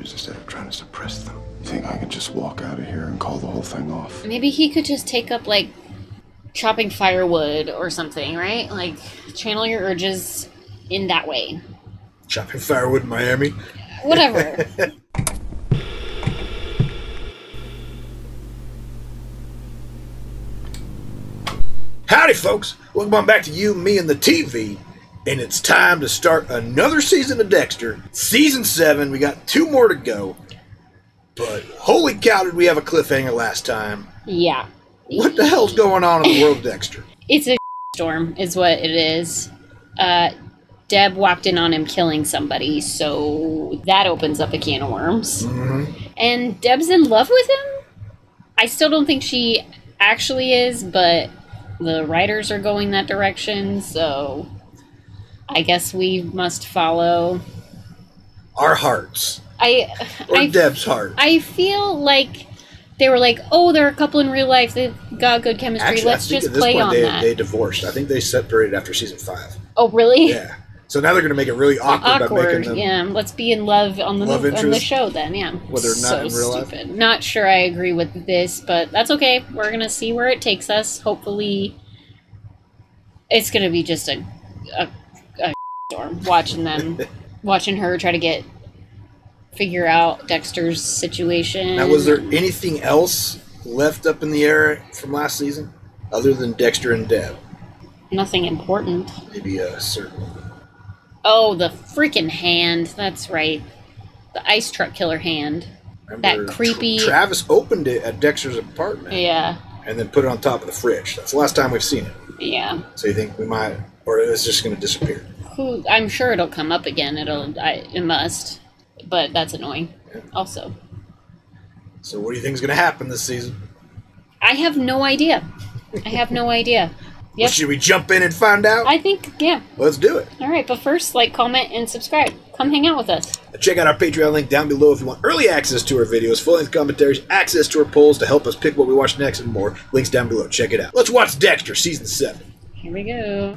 feelings instead of trying to suppress them. You think I can just walk out of here and call the whole thing off? Maybe he could just take up, like, chopping firewood or something, right? Like, channel your urges in that way. Chopping firewood in Miami? Whatever. Howdy, folks. Welcome on back to You, Me, and the TV. And it's time to start another season of Dexter. Season 7. We got 2 more to go. But holy cow, did we have a cliffhanger last time. Yeah. What the hell's going on in the world of Dexter? It's a storm, is what it is. Deb walked in on him killing somebody, so that opens up a can of worms. Mm-hmm. And Deb's in love with him? I still don't think she actually is, but the writers are going that direction, so I guess we must follow our hearts. Or Deb's heart. I feel like they were like, oh, they're a couple in real life. They've got good chemistry. Actually, let's just play on that. They divorced. I think they separated after season 5. Oh, really? Yeah. So now they're going to make it really awkward by making them... Yeah, let's be in love on the show then, yeah. Whether or not in real life. Not sure I agree with this, but that's okay. We're going to see where it takes us. Hopefully, it's going to be just a storm. Watching her try to figure out Dexter's situation. Now, was there anything else left up in the air from last season other than Dexter and Deb? Nothing important. Maybe a certain... Oh, the freaking hand. That's right. The ice truck killer hand. Remember, that creepy... Travis opened it at Dexter's apartment. Yeah. And then put it on top of the fridge. That's the last time we've seen it. Yeah. So you think we might... Or it's just going to disappear? I'm sure it'll come up again. It must. But that's annoying. Yeah. Also. So what do you think is going to happen this season? I have no idea. Yep. Well, should we jump in and find out? I think, yeah. Let's do it. All right, but first, like, comment, and subscribe. Come hang out with us. Check out our Patreon link down below if you want early access to our videos, full-length commentaries, access to our polls to help us pick what we watch next, and more. Links down below. Check it out. Let's watch Dexter, Season 7. Here we go.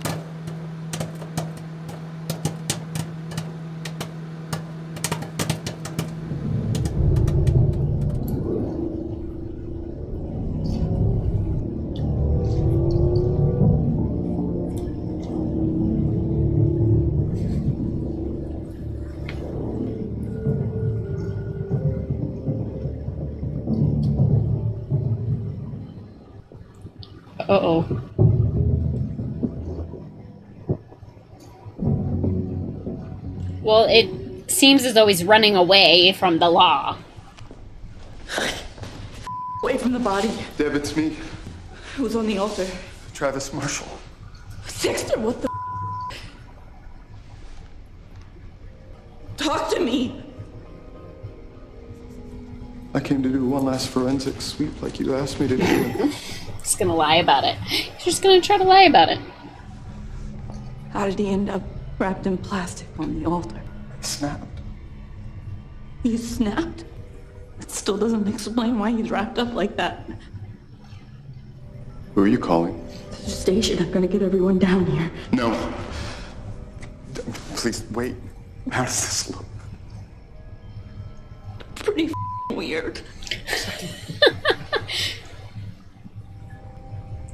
Uh-oh. Well, it seems as though he's running away from the law. Away from the body. Deb, it's me. Who's on the altar? Travis Marshall. Dexter, what the Talk to me! I came to do one last forensic sweep like you asked me to do. He's gonna lie about it. He's just gonna try to lie about it. How did he end up wrapped in plastic on the altar? I snapped. He snapped? That still doesn't explain why he's wrapped up like that. Who are you calling? The station. I'm gonna get everyone down here. No. Please, wait. How does this look? Pretty weird.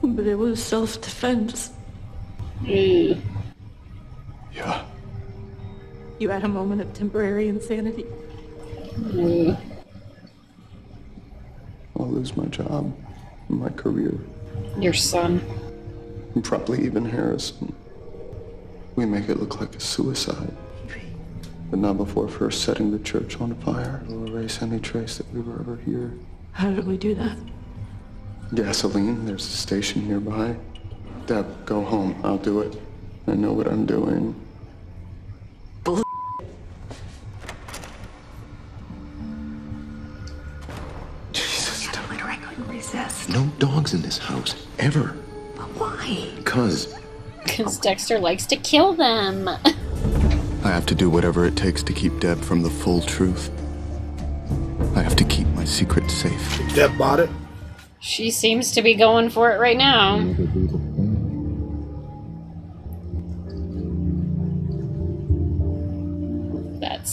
But it was self-defense. Mm. Yeah. You had a moment of temporary insanity. Mm. I'll lose my job, my career. Your son. And probably even Harrison. We make it look like a suicide. But not before first setting the church on fire. We'll erase any trace that we were ever here. How did we do that? Gasoline, there's a station nearby. Deb, go home. I'll do it. I know what I'm doing. Bull. Jesus. I couldn't resist. No dogs in this house, ever. But why? Because Dexter likes to kill them. I have to do whatever it takes to keep Deb from the full truth. I have to keep my secret safe. Deb bought it? She seems to be going for it right now.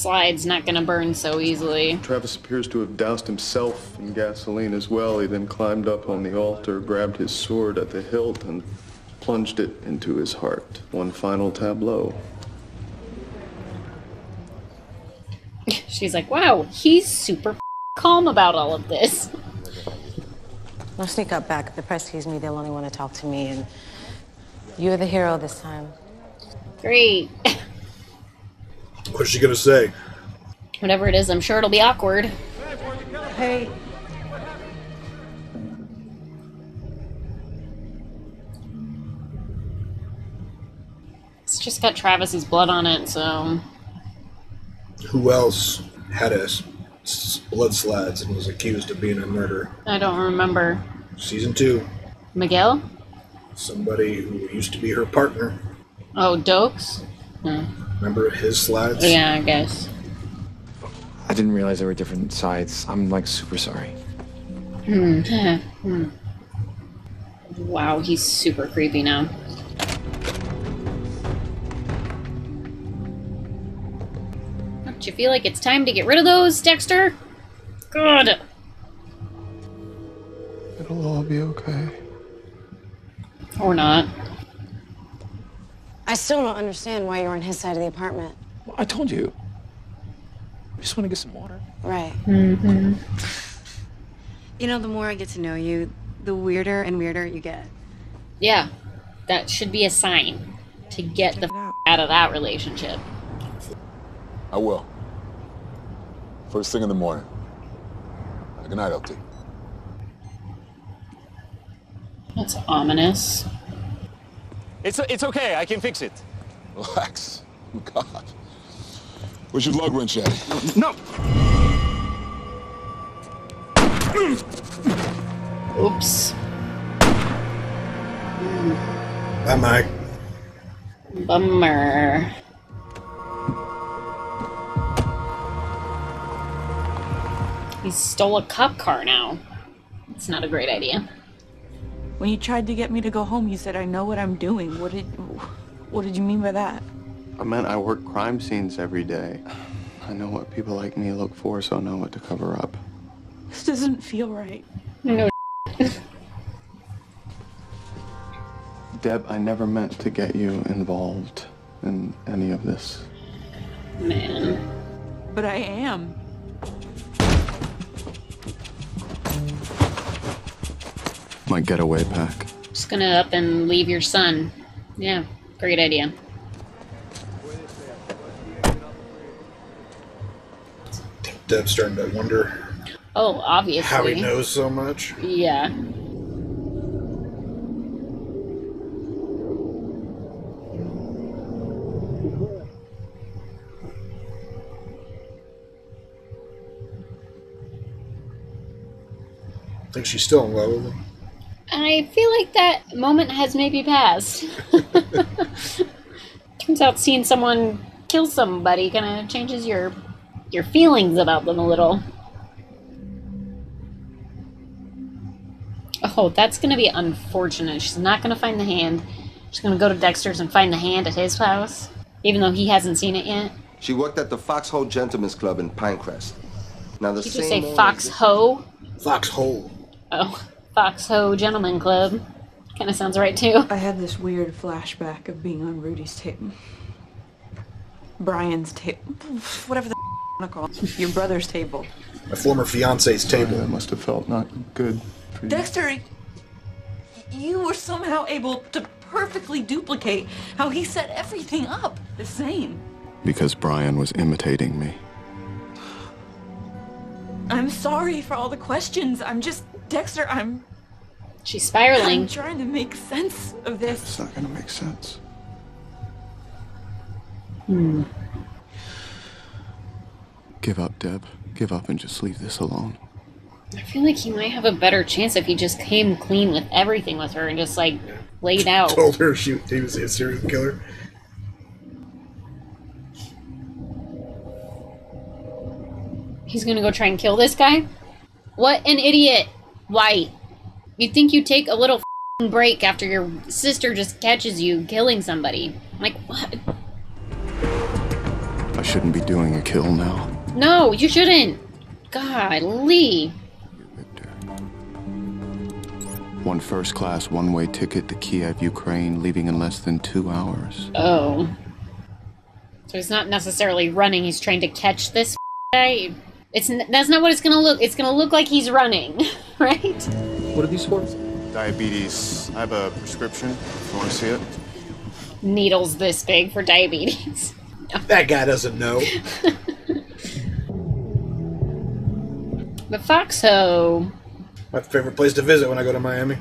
slide's not gonna burn so easily. Travis appears to have doused himself in gasoline as well. He then climbed up on the altar, grabbed his sword at the hilt, and plunged it into his heart. One final tableau. She's like, wow, he's super calm about all of this. I'll sneak up back. If the press sees me, they'll only want to talk to me, and you're the hero this time. Great. What's she gonna say? Whatever it is, I'm sure it'll be awkward. Hey. It's just got Travis's blood on it, so... Who else had a blood slides and was accused of being a murderer? I don't remember. Season 2. Miguel? Somebody who used to be her partner. Oh, Dokes? Remember his slides? Yeah, I guess. I didn't realize there were different sides. I'm like super sorry. Wow, he's super creepy now. Don't you feel like it's time to get rid of those, Dexter? Good. It'll all be okay. Or not. I still don't understand why you're on his side of the apartment. Well, I told you. I just want to get some water. Right. Mm-hmm. You know, the more I get to know you, the weirder and weirder you get. Yeah, that should be a sign to get the out of that relationship. I will. First thing in the morning. Good night, LT. That's ominous. It's okay, I can fix it. Relax. Oh, God. Where's your lug wrench at? No! Oops. Bye, Mike. Bummer. He stole a cop car now. It's not a great idea. When you tried to get me to go home, you said, I know what I'm doing. What did you mean by that? I meant I work crime scenes every day. I know what people like me look for, so I know what to cover up. This doesn't feel right. No. Deb, I never meant to get you involved in any of this. Man. But I am. My getaway pack. Just gonna up and leave your son. Yeah, great idea. Deb's starting to wonder Oh, obviously. how he knows so much. Yeah. I think she's still in love with him. I feel like that moment has maybe passed. Turns out seeing someone kill somebody kind of changes your feelings about them a little. Oh, that's going to be unfortunate. She's not going to find the hand. She's going to go to Dexter's and find the hand at his house, even though he hasn't seen it yet. She worked at the Foxhole Gentlemen's Club in Pinecrest. Now the Did same you say owner- Foxhole? Foxhole. Oh, Foxhole Gentleman Club. Kind of sounds right, too. I had this weird flashback of being on Rudy's tape. Brian's tape. Whatever the you want to call it. Your brother's table. My former fiance's table. That must have felt not good for you. Dexter, you were somehow able to perfectly duplicate how he set everything up the same. Because Brian was imitating me. I'm sorry for all the questions. I'm just, Dexter, She's spiraling. I'm trying to make sense of this. It's not gonna make sense. Give up, Deb. Give up and just leave this alone. I feel like he might have a better chance if he just came clean with everything with her and just, like, laid out. Told her he was a serial killer. He's gonna go try and kill this guy? What an idiot! Why? You'd think you'd take a little break after your sister just catches you killing somebody. Like, what? I shouldn't be doing a kill now. No, you shouldn't. Golly. One first-class one-way ticket to Kiev, Ukraine, leaving in less than 2 hours. Oh. So he's not necessarily running, he's trying to catch this guy. That's not what it's gonna look. It's gonna look like he's running, right? What are these for? Diabetes. I have a prescription. You want to see it? Needles this big for diabetes. No. That guy doesn't know. The Foxhole. My favorite place to visit when I go to Miami.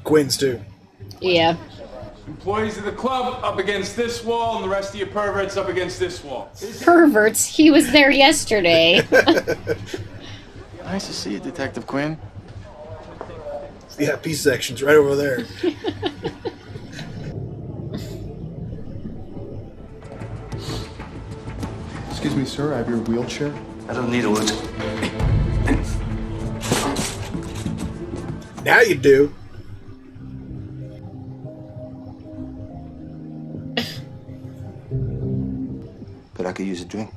Quinn's too. Yeah. Employees of the club up against this wall, and the rest of you perverts up against this wall. Perverts? He was there yesterday. Nice to see you, Detective Quinn. Yeah, peace section's right over there. Excuse me, sir, I have your wheelchair. I don't need a wood. Now you do. But I could use a drink.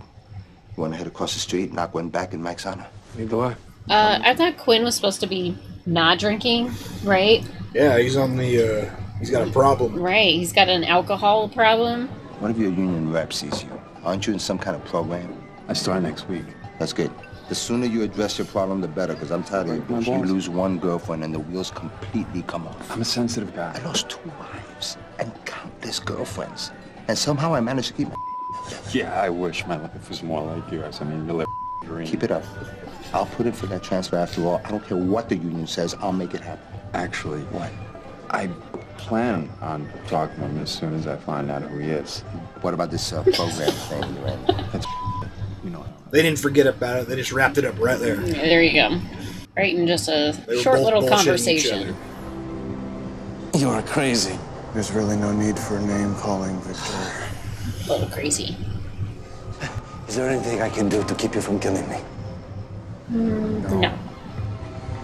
You want to head across the street, knock one back in Mike's honor? Neither do I. I thought Quinn was supposed to be not drinking, right? Yeah, he's on the, he's got a problem. Right, he's got an alcohol problem. What if your union rep sees you? Aren't you in some kind of program? I start next week. That's good. The sooner you address your problem, the better, because I'm tired of My it. You boss. lose one girlfriend and the wheels completely come off. I'm a sensitive guy. I lost 2 wives and countless girlfriends. And somehow I managed to keep my Yeah, I wish my life was more like yours. I mean, you live a dream. Keep it up. I'll put in for that transfer after all. I don't care what the union says. I'll make it happen. Actually, what? I plan on talking to him as soon as I find out who he is. What about this program thing you're in? That's you know. They didn't forget about it. They just wrapped it up right there. Yeah, there you go. Right in just a They were short both little bullshitting each conversation. other. You're crazy. There's really no need for name calling, Victor. A little crazy. Is there anything I can do to keep you from killing me? No.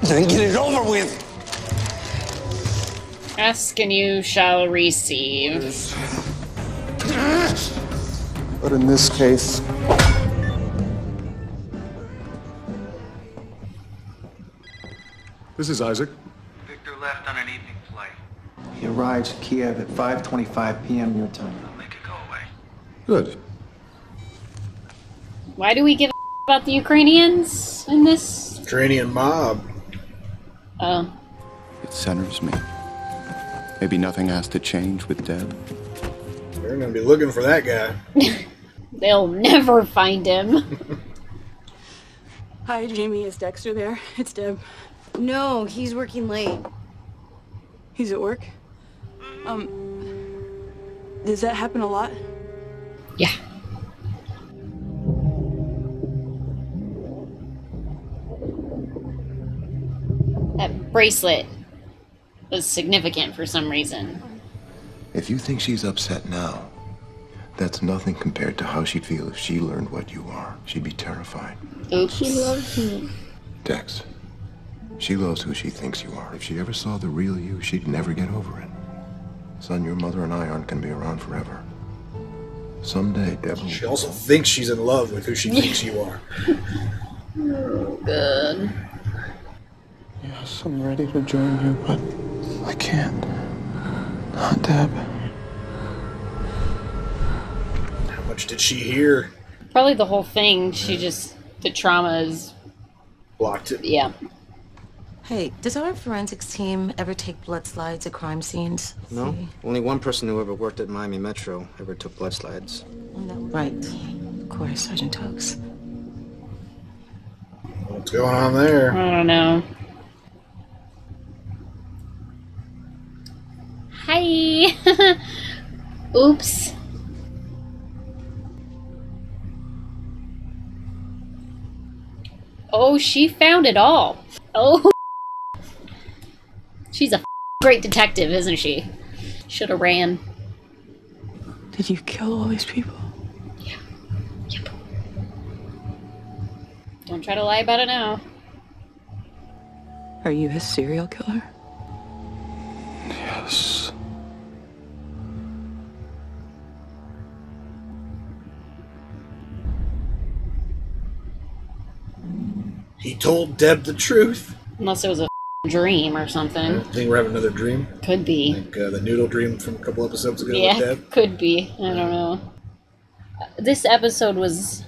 Then get it over with! Ask and you shall receive. But in this case... This is Isaac. Victor left on an evening flight. He arrives in Kiev at 5:25 p.m. your time. I'll make it go away. Good. Why do we give a about the Ukrainians in this? Ukrainian mob. Oh. It centers me. Maybe nothing has to change with Deb. They're gonna be looking for that guy. They'll never find him. Hi, Jamie. Is Dexter there? It's Deb. No, he's working late. He's at work? Does that happen a lot? Yeah. That bracelet was significant for some reason. If you think she's upset now, that's nothing compared to how she'd feel if she learned what you are. She'd be terrified. Oops. She loves me. Dex, she loves who she thinks you are. If she ever saw the real you, she'd never get over it. Son, your mother and I aren't going to be around forever. Someday, Deb will... She also thinks she's in love with who she thinks you are. Oh, good. Yes, I'm ready to join you, but I can't. Not Deb. How much did she hear? Probably the whole thing. She just, the trauma is... Blocked it. Yeah. Hey, does our forensics team ever take blood slides at crime scenes? No, only one person who ever worked at Miami Metro ever took blood slides. Right. Of course, Sergeant Tokes. What's going on there? I don't know. Hi. Oops. Oh, she found it all. Oh. She's a great detective, isn't she? Should have ran. Did you kill all these people? Yeah. Yep. Don't try to lie about it now. Are you a serial killer? Yes. he told Deb the truth. Unless it was a dream or something. I think we're having another dream. Could be. Like the noodle dream from a couple episodes ago Yeah, with Deb. could be. I don't know. This episode was...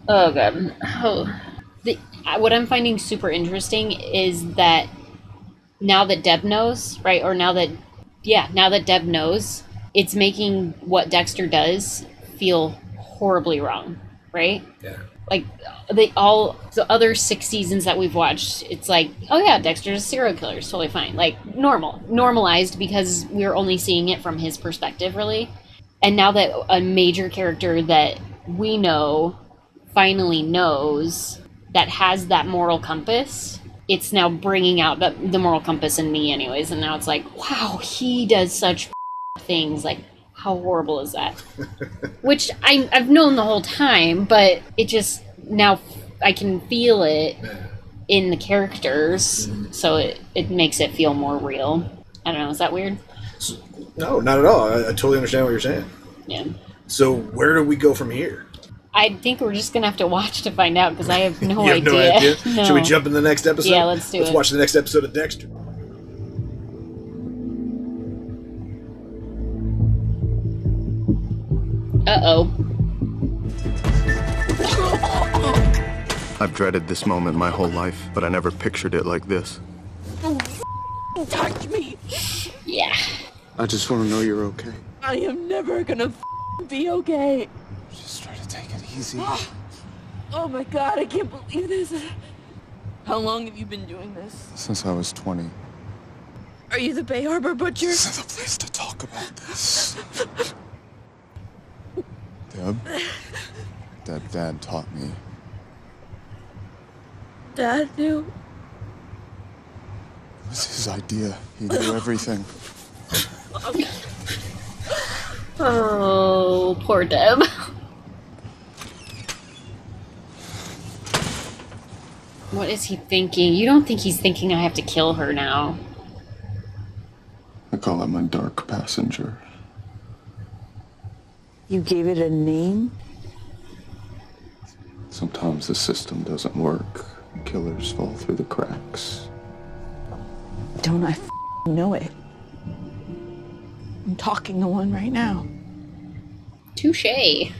Oh, God. What I'm finding super interesting is that now that Deb knows, right? Or now that Deb knows, it's making what Dexter does feel horribly wrong, right? Yeah. Like, the other 6 seasons that we've watched, it's like, oh yeah, Dexter's a serial killer, it's totally fine. Like, normalized because we're only seeing it from his perspective, really. And now that a major character that we know finally knows that has that moral compass, it's now bringing out the moral compass in me anyways. And now it's like, wow, he does such things. Like, how horrible is that? Which I've known the whole time, but it just, now I can feel it in the characters, so it makes it feel more real. I don't know, is that weird? No, not at all. I totally understand what you're saying. Yeah. So where do we go from here? I think we're just going to have to watch to find out, because I have no You have idea. no idea? No. Should we jump in the next episode? Yeah, let's do it. Let's watch the next episode of Dexter. Uh-oh. I've dreaded this moment my whole life, but I never pictured it like this. Don't touch me. Yeah. I just want to know you're okay. I am never gonna be okay. Just try to take it easy. Oh my God, I can't believe this. How long have you been doing this? Since I was 20. Are you the Bay Harbor Butcher? This is the place to talk about this. Dad taught me. Dad knew? It was his idea. He knew everything. Oh, poor Deb. What is he thinking? You don't think he's thinking I have to kill her now? I call it my dark passenger. You gave it a name? Sometimes the system doesn't work. Killers fall through the cracks. Don't I know it? I'm talking to one right now. Touche. I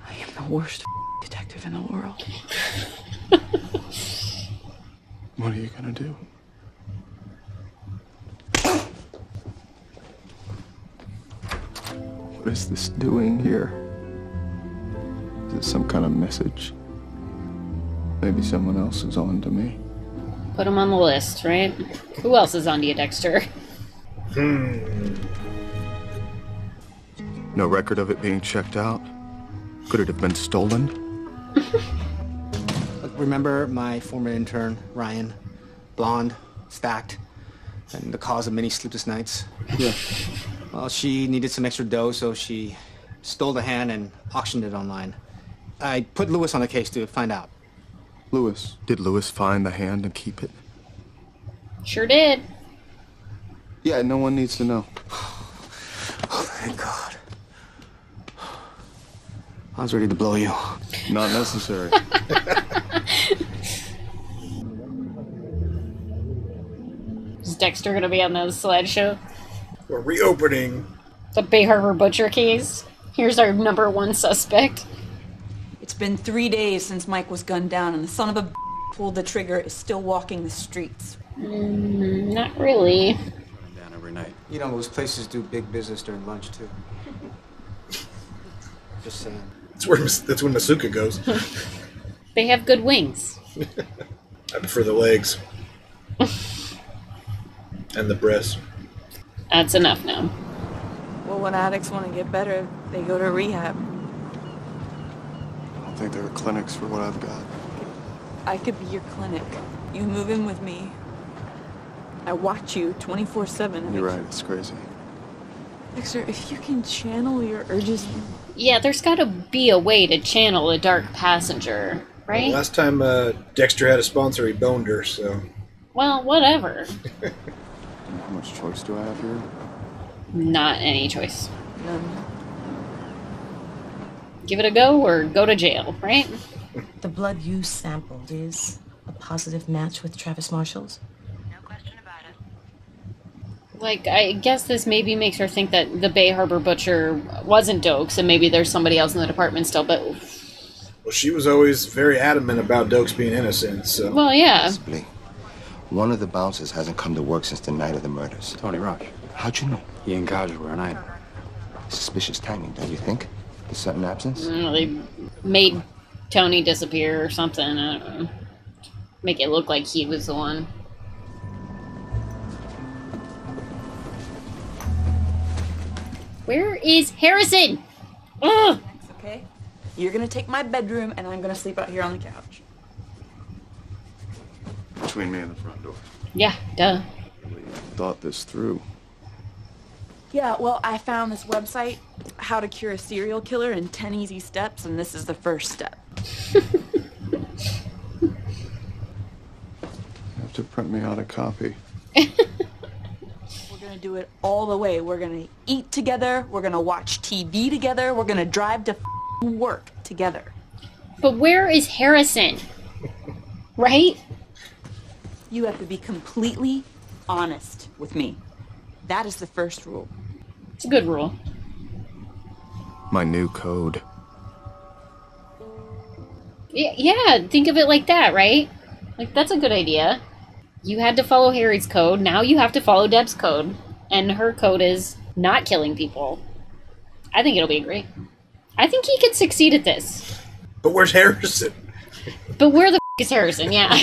am the worst detective in the world. What are you gonna do? What is this doing here? Is it some kind of message? Maybe someone else is on to me. Put him on the list, right? Who else is on to you, Dexter? No record of it being checked out? Could it have been stolen? Remember my former intern, Ryan? Blonde, stacked, and the cause of many sleepless nights? Yeah. Well, she needed some extra dough, so she stole the hand and auctioned it online. I put Lewis on the case to find out. Lewis. Did Lewis find the hand and keep it? Sure did. Yeah, no one needs to know. Oh, thank God. I was ready to blow you. Not necessary. Is Dexter gonna be on the slideshow? We're reopening The Bay Harbor Butcher case. Here's our #1 suspect. It's been 3 days since Mike was gunned down, and the son of a pulled the trigger is still walking the streets. Not really. Down every night. You know, those places do big business during lunch, too. Just saying. That's when Masuka goes. They have good wings. I prefer the legs. And the breasts. That's enough now. Well, when addicts want to get better, they go to rehab. I don't think there are clinics for what I've got. I could be your clinic. You move in with me. I watch you 24/7. You're right, it's crazy. Dexter, if you can channel your urges... Yeah, there's gotta be a way to channel a dark passenger, right? Well, last time Dexter had a sponsor, he boned her, so... Well, whatever. How much choice do I have here? Not any choice. None. Give it a go or go to jail, right? The blood you sampled is a positive match with Travis Marshall's? Like, I guess this maybe makes her think that the Bay Harbor butcher wasn't Dokes, and maybe there's somebody else in the department still, but... Well, she was always very adamant about Dokes being innocent, so... Well, yeah. Possibly. One of the bouncers hasn't come to work since the night of the murders. Tony Rush. How'd you know? He and Kaj were an item. Suspicious timing, don't you think? The sudden absence? They made Tony disappear or something. I don't know. Make it look like he was the one. Where is Harrison? Ugh! Okay? You're gonna take my bedroom, and I'm gonna sleep out here on the couch. Between me and the front door. Yeah, duh. Really thought this through. Yeah, well, I found this website, How to Cure a Serial Killer in 10 Easy Steps, and this is the first step. You have to print me out a copy. We're gonna do it all the way. We're gonna eat together, we're gonna watch TV together, we're gonna drive to work together. But where is Harrison? Right? You have to be completely honest with me. That is the first rule. It's a good rule. My new code. Yeah, think of it like that, right? Like, that's a good idea. You had to follow Harry's code, now you have to follow Deb's code. And her code is not killing people. I think it'll be great. I think he could succeed at this. But where's Harrison? But where the is Harrison, yeah.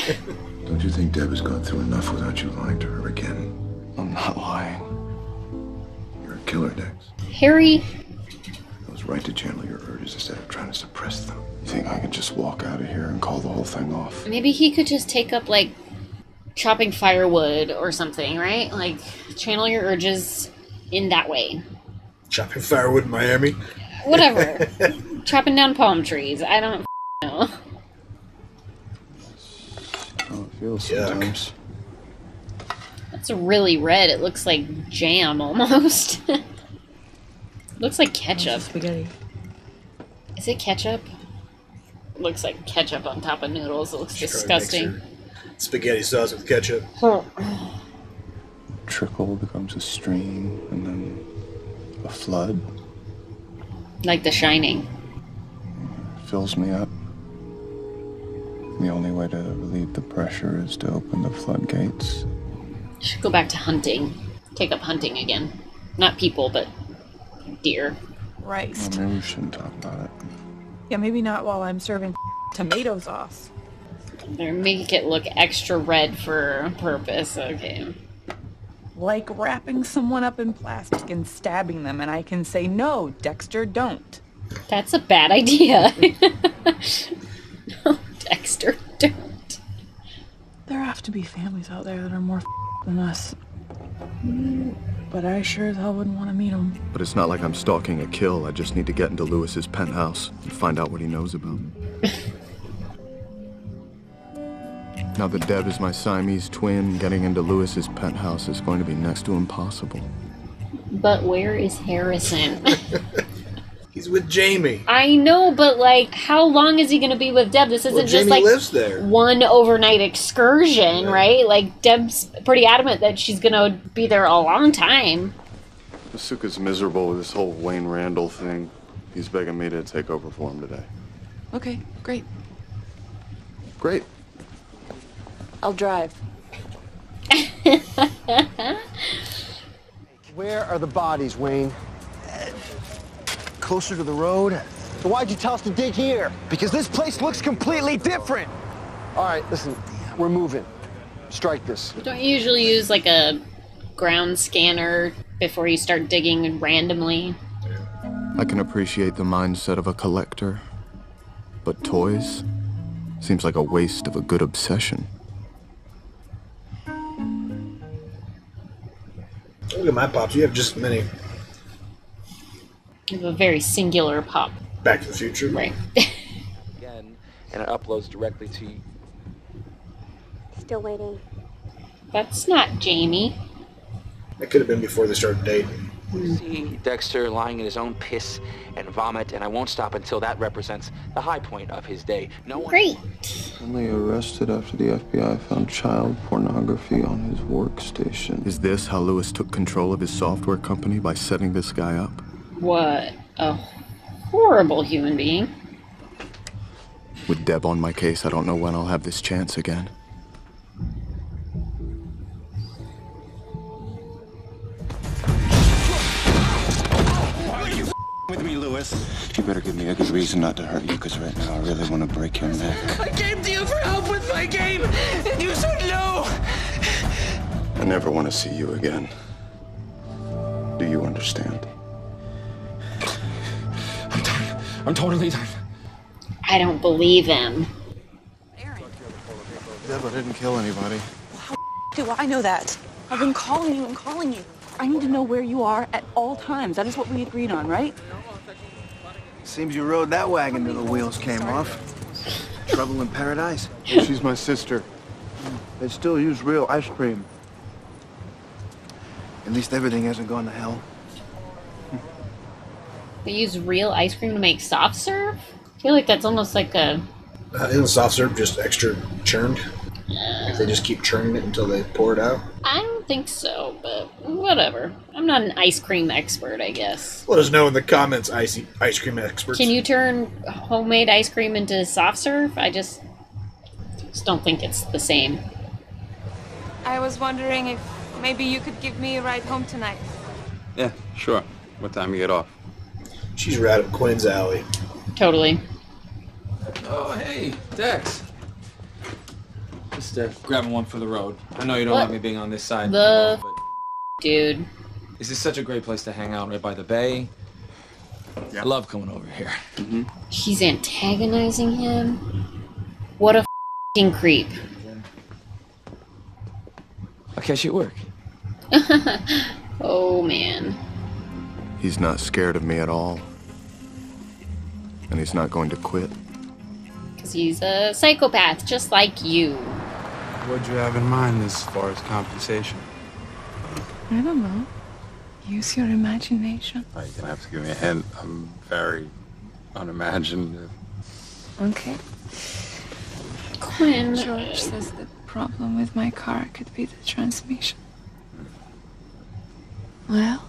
Don't you think Deb has gone through enough without you lying to her again? I'm not lying. You're a killer, Dex. Harry... I was right to channel your urges instead of trying to suppress them. You think I could just walk out of here and call the whole thing off? Maybe he could just take up, like, chopping firewood or something, right? Like, channel your urges in that way. Chopping firewood in Miami? Whatever. Chopping down palm trees. I don't know. Oh, it feels sometimes. It's really red. It looks like jam almost. Looks like ketchup. Spaghetti. Is it ketchup? It looks like ketchup on top of noodles. It looks disgusting. Spaghetti sauce with ketchup. Trickle becomes a stream, and then a flood. Like The Shining. Fills me up. The only way to relieve the pressure is to open the floodgates. Should go back to hunting. Take up hunting again. Not people, but deer. Right. Well, maybe we shouldn't talk about it. Yeah, maybe not while I'm serving tomato sauce. They make it look extra red for a purpose. Okay. Like wrapping someone up in plastic and stabbing them, and I can say, no, Dexter, don't. That's a bad idea. No, Dexter, don't. There have to be families out there that are more than us. But I sure as hell wouldn't want to meet them. But it's not like I'm stalking a kill. I just need to get into Lewis's penthouse and find out what he knows about me. Now that Deb is my Siamese twin, getting into Lewis's penthouse is going to be next to impossible. But where is Harrison? He's with Jamie. I know, but like, how long is he going to be with Deb? This isn't just like lives there. One overnight excursion, right? Like, Deb's pretty adamant that she's going to be there a long time. Masuka's miserable with this whole Wayne Randall thing. He's begging me to take over for him today. Okay, great. Great. I'll drive. Where are the bodies, Wayne? Closer to the road. So why'd you tell us to dig here? Because this place looks completely different. All right, listen, we're moving. Strike this. Don't you usually use like a ground scanner before you start digging randomly? I can appreciate the mindset of a collector, but toys seems like a waste of a good obsession. Look at my pops. You have just as many. You have a very singular pop. Back to the Future. Right. Again, and it uploads directly to you. Still waiting. That's not Jamie. It could have been before they started dating. See Dexter lying in his own piss and vomit, and I won't stop until that represents the high point of his day. No one... Great. Only arrested after the FBI found child pornography on his workstation. Is this how Lewis took control of his software company, by setting this guy up? What a horrible human being. With Deb on my case, I don't know when I'll have this chance again. With me, Lewis. You better give me a good reason not to hurt you, because right now I really want to break your neck. I came to you for help with my game, and you said no! I never want to see you again. Do you understand? I'm done. I'm totally done. I don't believe him. Deb, I didn't kill anybody. How do I know that? I've been calling you and calling you. I need to know where you are at all times. That is what we agreed on, right? Seems you rode that wagon till the wheels came off. Trouble in paradise. She's my sister. They still use real ice cream. At least everything hasn't gone to hell. They use real ice cream to make soft serve? I feel like that's almost like a... Isn't soft serve just extra churned? If they just keep churning it until they pour it out? I don't think so, but whatever. I'm not an ice cream expert, I guess. Let us know in the comments, ice cream experts. Can you turn homemade ice cream into soft serve? I just don't think it's the same. I was wondering if maybe you could give me a ride home tonight. Yeah, sure. What time you get off? She's right up Quinn's alley. Totally. Oh, hey, Dex. Just grabbing one for the road. I know you don't What like me being on this side. the but dude? this is such a great place to hang out right by the bay. Yeah. I love coming over here. She's antagonizing him? What a f***ing creep. I'll catch you at work. Oh, man. He's not scared of me at all. And he's not going to quit. Because he's a psychopath, just like you. What'd you have in mind as far as compensation? I don't know. Use your imagination. You're gonna have to give me a hint. I'm very unimaginative. Okay. Quinn. George says the problem with my car could be the transmission. Well,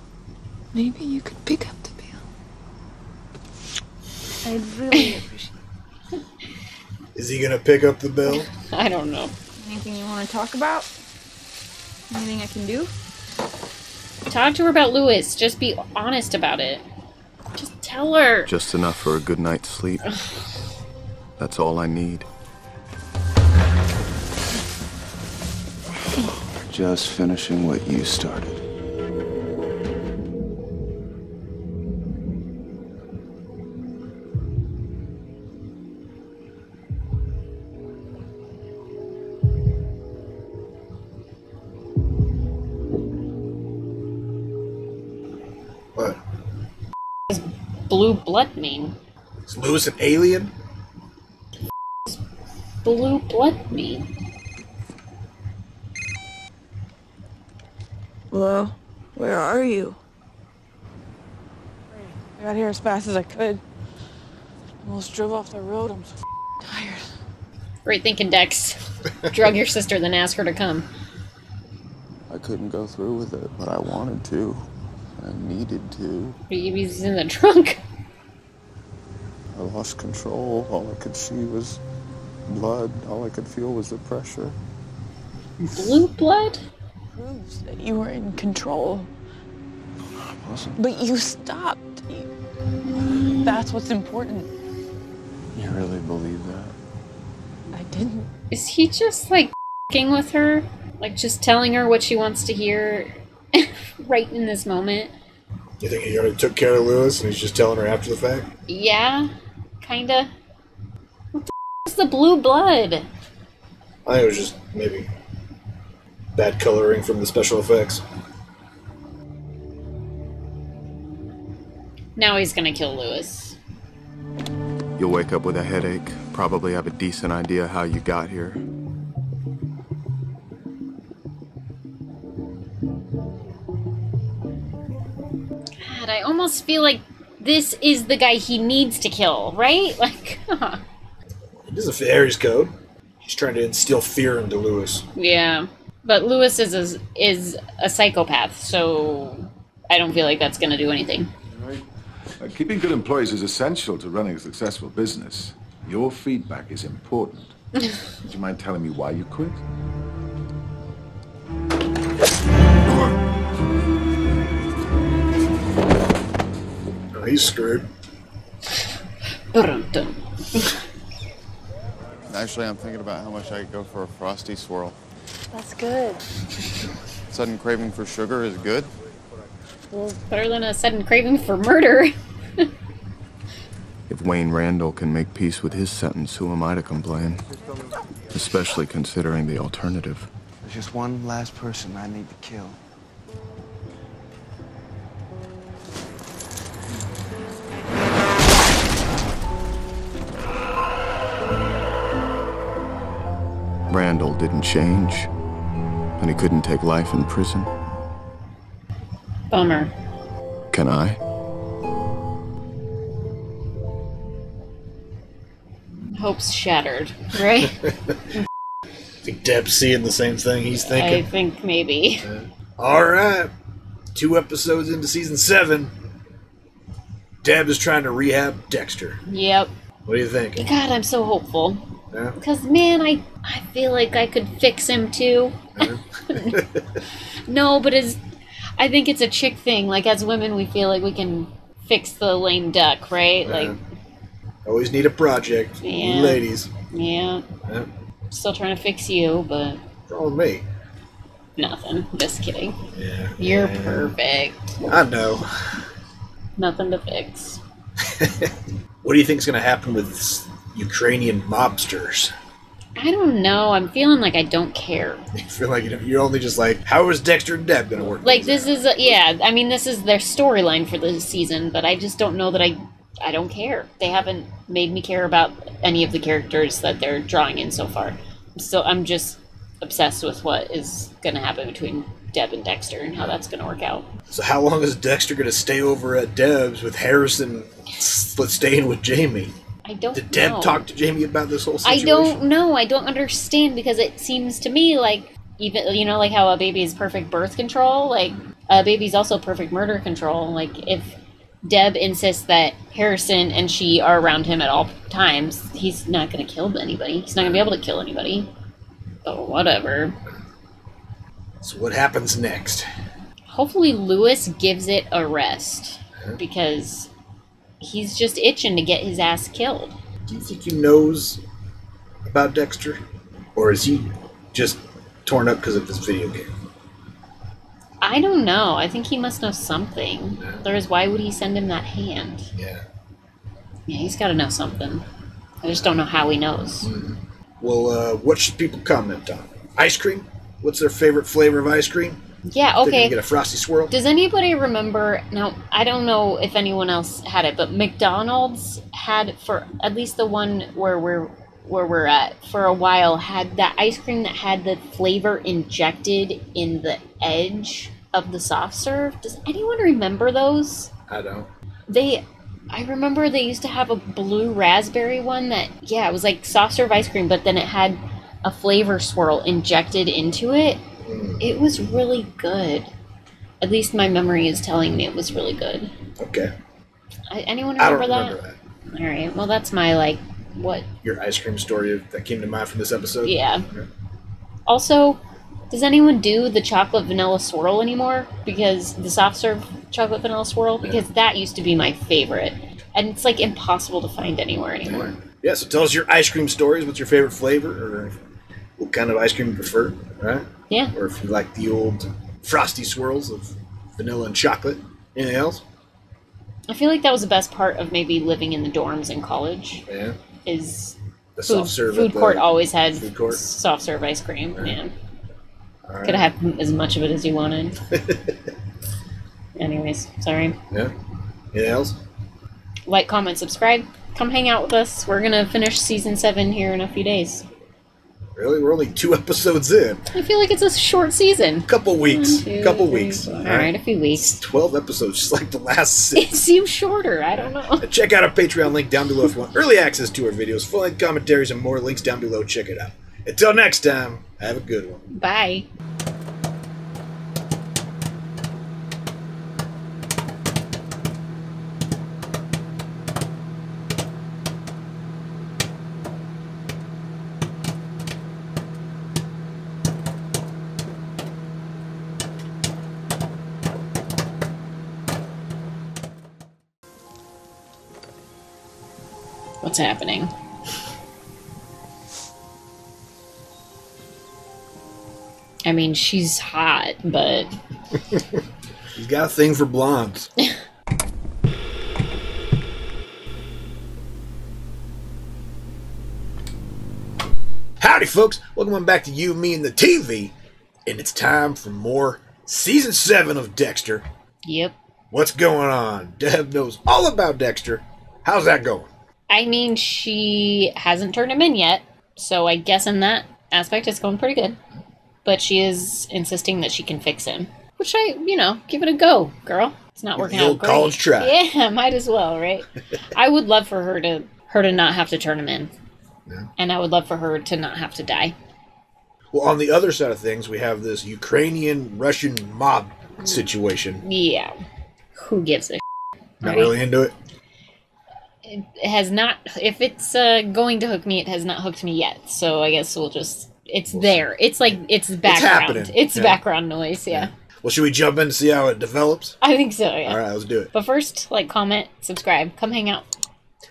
maybe you could pick up the bill. I'd really appreciate it. Is he gonna pick up the bill? I don't know. Anything you want to talk about? Anything I can do? Talk to her about Lewis. Just be honest about it. Just tell her. Just enough for a good night's sleep. That's all I need. Just finishing what you started. What? Does blue blood mean? Is Lewis an alien? Blue blood mean? Hello? Where are you? I got here as fast as I could. Almost drove off the road. I'm so tired. Great thinking, Dex. Drug your sister, then ask her to come. I couldn't go through with it, but I wanted to. I needed to. He's in the trunk. I lost control. All I could see was blood. All I could feel was the pressure. Blue blood? Proves that you were in control. I wasn't. But you stopped. That's what's important. You really believe that? I didn't. Is he just like f***ing with her? Like just telling her what she wants to hear right in this moment? You think he already took care of Lewis and he's just telling her after the fact? Yeah, kinda. What the f*** is the blue blood? I think it was just maybe bad coloring from the special effects. Now he's gonna kill Lewis. You'll wake up with a headache, probably have a decent idea how you got here. almost feel like this is the guy he needs to kill, right? Like, It doesn't fit Harry's code. He's trying to instill fear into Lewis. Yeah, but Lewis is a psychopath, so I don't feel like that's going to do anything. Keeping good employees is essential to running a successful business. Your feedback is important. Would you mind telling me why you quit? Oh, he's screwed. Actually, I'm thinking about how much I could go for a Frosty Swirl. That's good. Sudden craving for sugar is good. Well, better than a sudden craving for murder. If Wayne Randall can make peace with his sentence, who am I to complain? Especially considering the alternative. There's just one last person I need to kill. Randall didn't change, and he couldn't take life in prison. Bummer. Can I? Hope's shattered, right? I think Deb's seeing the same thing he's thinking. I think maybe. All right. 2 episodes into season 7. Deb is trying to rehab Dexter. Yep. What do you think? God, I'm so hopeful. Yeah? Because, man, I feel like I could fix him, too. No, but I think it's a chick thing. Like, as women, we feel like we can fix the lame duck, right? Yeah. Like, always need a project. Yeah. You ladies. Yeah. Yeah. Still trying to fix you, but... What's wrong with me? Nothing. Just kidding. Yeah. You're Yeah. perfect. I know. Nothing to fix. What do you think is going to happen with Ukrainian mobsters? I don't know. I'm feeling like I don't care. You feel like you're only just like, how is Dexter Deb going to work? Like, this is... yeah, I mean, this is their storyline for the season, but I just don't know that I don't care. They haven't made me care about any of the characters that they're drawing in so far. So I'm just obsessed with what is going to happen between Deb and Dexter and how that's going to work out. So how long is Dexter going to stay over at Deb's with Harrison staying with Jamie? I don't Did Deb know. talk to Jamie about this whole I situation? don't know. I don't understand because it seems to me like, even, you know, like how a baby is perfect birth control, like a baby's also perfect murder control. Like if Deb insists that Harrison and she are around him at all times, he's not going to kill anybody. He's not going to be able to kill anybody. But whatever. So what happens next? Hopefully Lewis gives it a rest because he's just itching to get his ass killed. Do you think he knows about Dexter? Or is he just torn up because of this video game? I don't know. I think he must know something. Otherwise, why would he send him that hand? Yeah. Yeah, he's got to know something. I just don't know how he knows. Well, what should people comment on? Ice cream? What's their favorite flavor of ice cream? Yeah, They're okay. gonna get a Frosty Swirl? Does anybody remember... Now, I don't know if anyone else had it, but McDonald's had, for at least the one where we're at, for a while, had that ice cream that had the flavor injected in the edge of the soft serve. Does anyone remember those? I don't. I remember they used to have a blue raspberry one that, yeah, it was like soft serve ice cream, but then it had a flavor swirl injected into it. It was really good. At least my memory is telling me it was really good. Okay. Anyone I don't remember that? remember that. All right. Well, that's my, like, what? Your ice cream story that came to mind from this episode? Yeah. Also, does anyone do the chocolate vanilla swirl anymore? Because the soft serve chocolate vanilla swirl? Because that used to be my favorite. And it's, like, impossible to find anywhere anymore. Yeah, so tell us your ice cream stories. What's your favorite flavor? Or what kind of ice cream you prefer, right? Yeah. Or if you like the old Frosty Swirls of vanilla and chocolate. Anything else? I feel like that was the best part of maybe living in the dorms in college. Yeah. Is The soft serve food at the court always had food court? soft serve ice cream. Yeah. All right. Could have had as much of it as you wanted. Anyways, sorry. Yeah. Anything else? Like, comment, subscribe. Come hang out with us. We're gonna finish season 7 here in a few days. Really? We're only 2 episodes in. I feel like it's a short season. Couple weeks. 1, 2, Couple 3, weeks. 4. All right, a few weeks. 12 episodes, just like the last 6. It seems shorter. I don't know. Check out our Patreon link down below if you want early access to our videos, full-length commentaries, and more. Links down below. Check it out. Until next time, have a good one. Bye. What's happening? I mean, she's hot, but... He's got a thing for blondes. Howdy, folks. Welcome back to You, Me, and the TV. And it's time for more Season 7 of Dexter. Yep. What's going on? Deb knows all about Dexter. How's that going? I mean, she hasn't turned him in yet, so I guess in that aspect it's going pretty good. But she is insisting that she can fix him. Which give it a go, girl. It's not working out great. College try. Yeah, might as well, right? I would love for her to not have to turn him in. Yeah. And I would love for her to not have to die. Well, on the other side of things, we have this Ukrainian Russian mob situation. Yeah. Who gives a shit? Not really into it? It has not... If it's going to hook me, it has not hooked me yet. So I guess we'll just... It's there. It's like... It's background. It's background noise, yeah. Well, should we jump in to see how it develops? I think so, yeah. All right, let's do it. But first, comment, subscribe. Come hang out.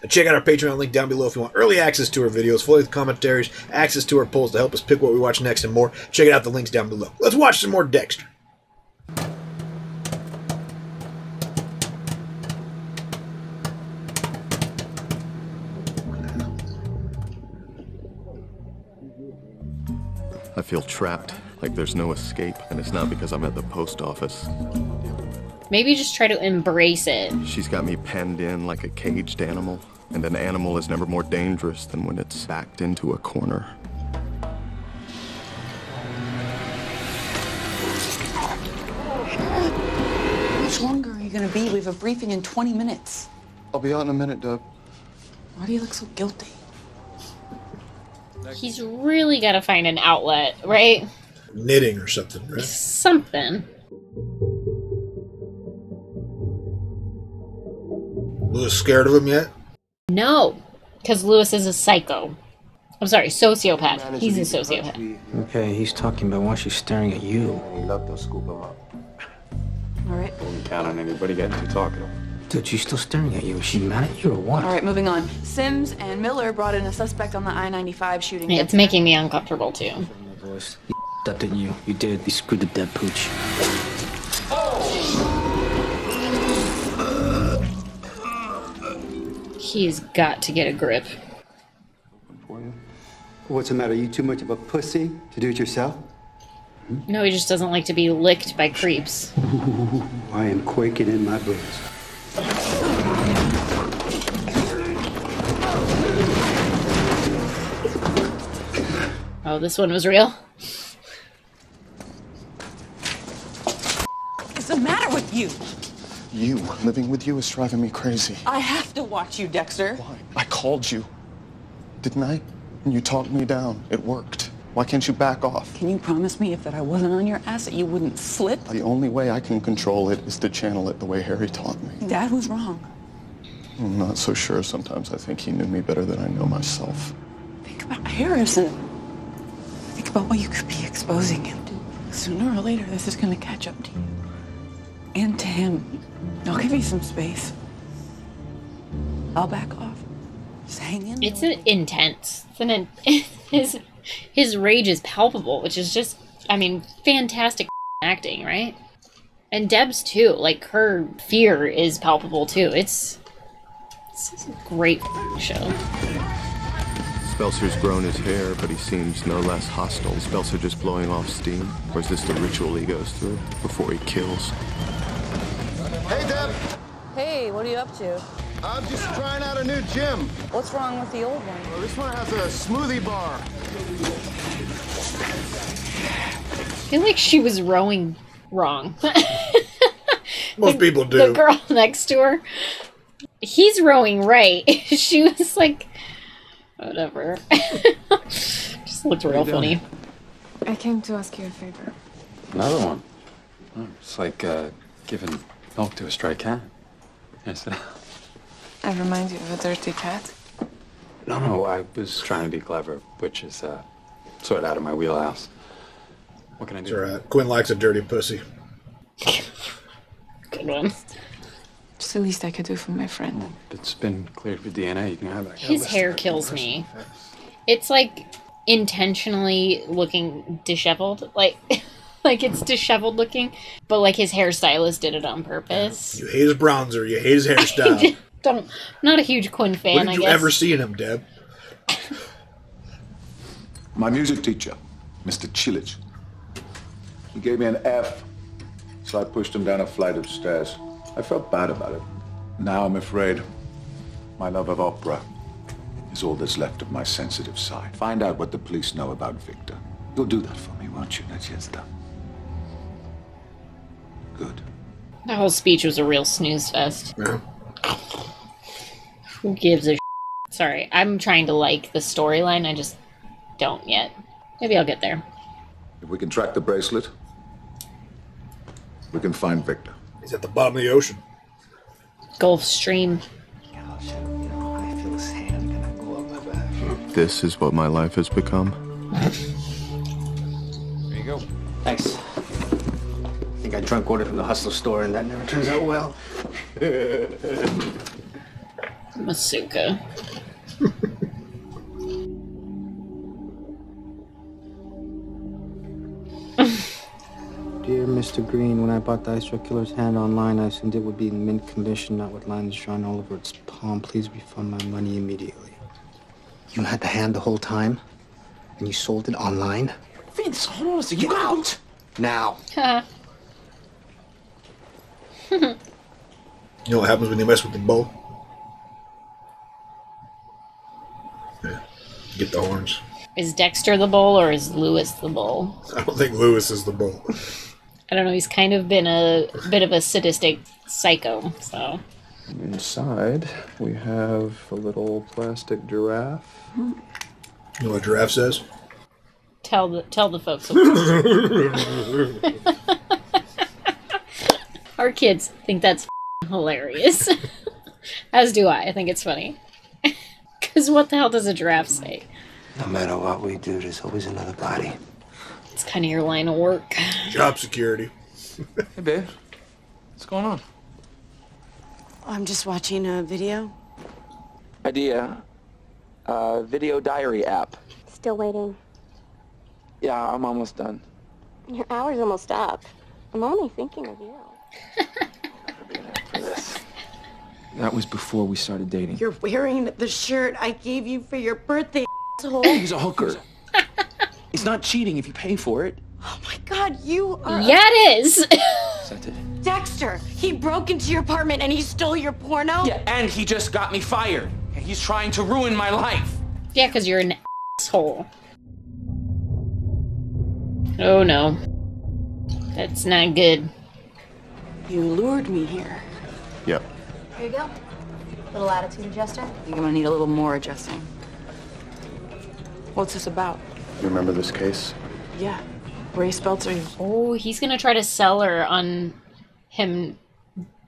And check out our Patreon link down below if you want early access to our videos, full-length commentaries, access to our polls to help us pick what we watch next, and more. Check out the links down below. Let's watch some more Dexter. I feel trapped, like there's no escape, and it's not because I'm at the post office. Maybe just try to embrace it. She's got me penned in like a caged animal, and an animal is never more dangerous than when it's backed into a corner. How much longer are you gonna be? We have a briefing in 20 minutes. I'll be out in a minute, Deb. Why do you look so guilty? He's really got to find an outlet, right? Knitting or something, right? Something. Lewis scared of him yet? No, because Lewis is a psycho. I'm sorry, sociopath. He's a sociopath. Okay, he's talking about why she's staring at you. You love to scoop him up. All right. Don't count on anybody getting too talkative. Dude, she's still staring at you. Is she mad at you or what? All right, moving on. Sims and Miller brought in a suspect on the I-95 shooting. Yeah, it's making me uncomfortable, too. You that didn't you? You did. You screwed the dead pooch. He's got to get a grip. What's the matter? You too much of a pussy to do it yourself? No, he just doesn't like to be licked by creeps. Ooh, I am quaking in my boots. Oh, this one was real? What's the matter with you? You living with you is driving me crazy. I have to watch you, Dexter. Why? I called you, didn't I? And you talked me down. It worked. Why can't you back off? Can you promise me if that I wasn't on your ass that you wouldn't slip? The only way I can control it is to channel it the way Harry taught me. Dad was wrong. I'm not so sure. Sometimes I think he knew me better than I know myself. Think about Harrison. Think about what you could be exposing him to. Sooner or later, this is going to catch up to you. And to him. I'll give you some space. I'll back off. Just hang in. It's intense. His rage is palpable, which is just, I mean, fantastic acting, right? And Deb's too. Like, her fear is palpable too. It's a great show. Spelcer's grown his hair, but he seems no less hostile. Is Spelcer just blowing off steam? Or is this the ritual he goes through before he kills? Hey, Deb! Hey, what are you up to? I'm just trying out a new gym. What's wrong with the old one? Well, this one has a smoothie bar. I feel like she was rowing wrong. Most people do. The girl next to her. He's rowing right. She was like, whatever. Just looked real funny. I came to ask you a favor. Another one. Oh, it's like giving milk to a stray cat. Yes. I remind you of a dirty cat. No, I was trying to be clever, which is sort of out of my wheelhouse. What can I do? It's alright. Quinn likes a dirty pussy. Good one. It's the least I could do for my friend. It's been cleared for DNA. You can have it. His hair kills me. It's like intentionally looking disheveled. Like it's disheveled looking, but like his hairstylist did it on purpose. You hate his bronzer. You hate his hairstyle. I'm not a huge Quinn fan, What did I you guess. ever see in him, Deb? My music teacher, Mr. Chilich. He gave me an F, so I pushed him down a flight of stairs. I felt bad about it. Now I'm afraid my love of opera is all that's left of my sensitive side. Find out what the police know about Victor. You'll do that for me, won't you, Nadezhda? Good. That whole speech was a real snooze fest. Yeah. Who gives a shit? Sorry, I'm trying to like the storyline. I just don't yet. Maybe I'll get there. If we can track the bracelet, we can find Victor. He's at the bottom of the ocean. Gulf Stream. This is what my life has become. There you go. Thanks. I think I drunk ordered from the Hustler store, and that never turns out well. Masuka. Dear Mr. Green, when I bought the Ice Truck Killer's hand online, I assumed it would be in mint condition, not with lines drawn all over its palm. Please refund my money immediately. You had the hand the whole time, and you sold it online? Vince, hold on a second. You out! Now. You know what happens when you mess with the bull? Yeah. Get the horns. Is Dexter the bull or is Lewis the bull? I don't think Lewis is the bull. I don't know. He's kind of been a bit of a sadistic psycho, so. Inside, we have a little plastic giraffe. You know what giraffe says? Tell the folks. Our kids think that's hilarious. As do I. I think it's funny. Because what the hell does a giraffe say? No matter what we do, there's always another body. It's kind of your line of work. Job security. Hey, babe. What's going on? I'm just watching a video. Idea. Video diary app. Still waiting. Yeah, I'm almost done. Your hour's almost up. I'm only thinking of you. That was before we started dating. You're wearing the shirt I gave you for your birthday, asshole. He's a hooker. It's not cheating if you pay for it. Oh my God, you are. Yeah, it is. Is that it? Dexter, he broke into your apartment and he stole your porno? Yeah, and he just got me fired. And he's trying to ruin my life. Yeah, because you're an asshole. Oh no. That's not good. You lured me here. Yep. Here you go. Little attitude adjuster. You're gonna need a little more adjusting. What's this about? You remember this case? Yeah. Ray Spelter. Oh, he's gonna try to sell her on him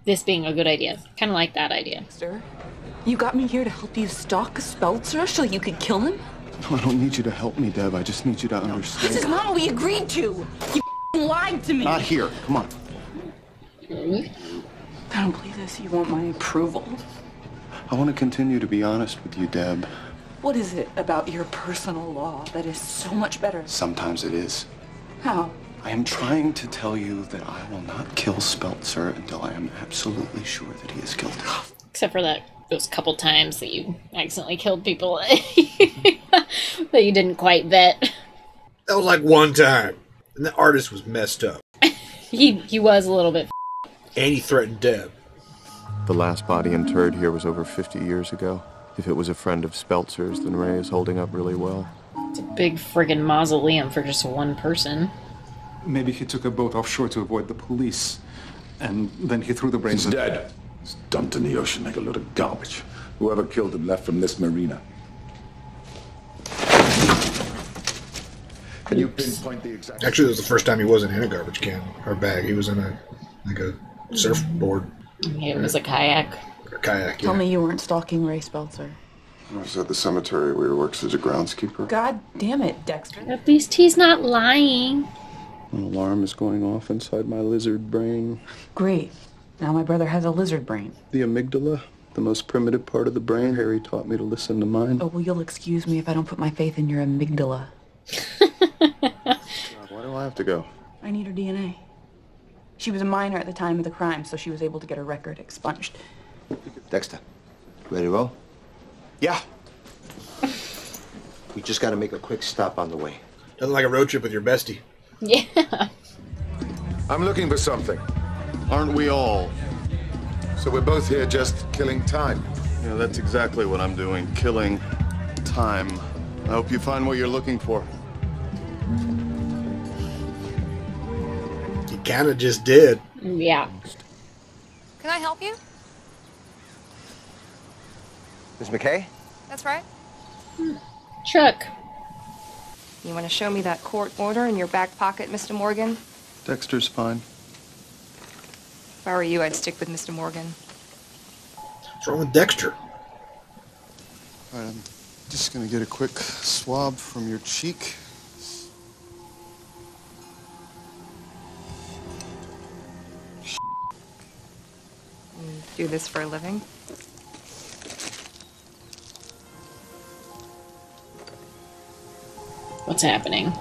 this being a good idea. Kind of like that idea. Dexter, you got me here to help you stalk Spelter so you could kill him? No, I don't need you to help me, Deb. I just need you to understand. This is not what we agreed to. You lied to me. Not here. Come on. I don't believe this. You want my approval. I want to continue to be honest with you, Deb. What is it about your personal law that is so much better? Sometimes it is. How? I am trying to tell you that I will not kill Spelter until I am absolutely sure that he is guilty. Except for those couple times that you accidentally killed people that you didn't quite vet. That was like one time. And the artist was messed up. He was a little bit. And he threatened Deb. The last body interred here was over 50 years ago. If it was a friend of Speltzer's, then Ray is holding up really well. It's a big friggin' mausoleum for just one person. Maybe he took a boat offshore to avoid the police. And then he threw the brains... He's dead. He's dumped in the ocean like a load of garbage. Whoever killed him left from this marina. Can you pinpoint the exact... Actually, it was the first time he wasn't in a garbage can or bag. He was in a surfboard. It was a kayak. A kayak, Tell me you weren't stalking Ray Spelter. I was at the cemetery where he works as a groundskeeper. God damn it, Dexter. At least he's not lying. An alarm is going off inside my lizard brain. Great. Now my brother has a lizard brain. The amygdala, the most primitive part of the brain. Harry taught me to listen to mine. Oh, well, you'll excuse me if I don't put my faith in your amygdala. Why do I have to go? I need her DNA. She was a minor at the time of the crime, so she was able to get her record expunged. Dexter, ready to roll? Yeah. We just gotta make a quick stop on the way. Doesn't like a road trip with your bestie. Yeah. I'm looking for something. Aren't we all? So we're both here just killing time. Yeah, that's exactly what I'm doing. Killing time. I hope you find what you're looking for. You kind of just did. Yeah. Can I help you? Ms. McKay? That's right. Chuck. You want to show me that court order in your back pocket, Mr. Morgan? Dexter's fine. If I were you, I'd stick with Mr. Morgan. What's wrong with Dexter? All right, I'm just gonna get a quick swab from your cheek. You do this for a living? What's happening?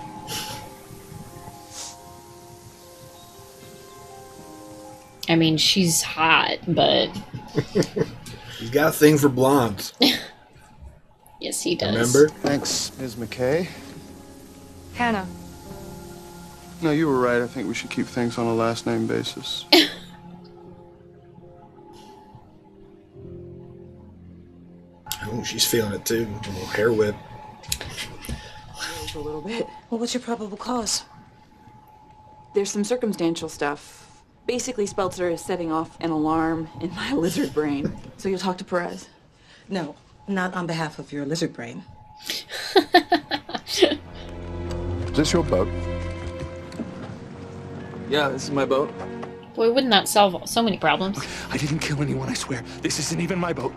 I mean, she's hot, but... He's got a thing for blondes. Yes, he does. Remember? Thanks, Ms. McKay. Hannah. No, you were right. I think we should keep things on a last name basis. Oh, she's feeling it too. A little hair whip. A little bit. Well, what's your probable cause? There's some circumstantial stuff. Basically, Spelter is setting off an alarm in my lizard brain. So you'll talk to Perez? No, not on behalf of your lizard brain. Is this your boat? Yeah, this is my boat. Boy, wouldn't that solve so many problems? I didn't kill anyone, I swear. This isn't even my boat.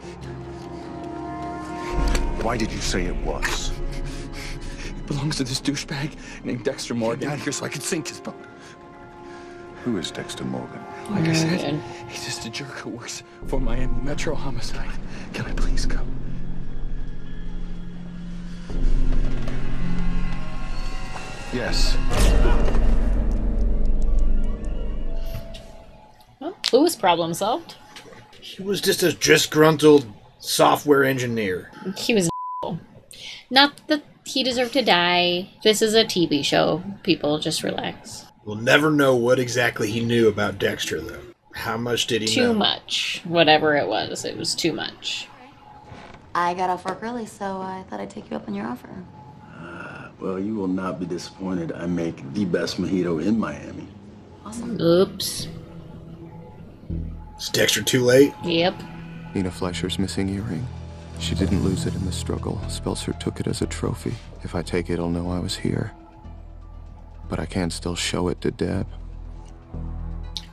Why did you say it was? It belongs to this douchebag named Dexter Morgan. Get out of here so I can sink his boat. Who is Dexter Morgan? Like I said, he's just a jerk who works for Miami Metro Homicide. Can I please go? Yes. Well, Lewis problem solved. He was just a disgruntled software engineer. He was an Not that he deserved to die. This is a TV show. People, just relax. We'll never know what exactly he knew about Dexter, though. How much did he know? Too much. Whatever it was too much. I got off work early, so I thought I'd take you up on your offer. Well, you will not be disappointed. I make the best mojito in Miami. Awesome. Oops. Is Dexter too late? Yep. Nina Fleischer's missing earring. She didn't lose it in the struggle. Spelcer took it as a trophy. If I take it, he'll know I was here. But I can still show it to Deb.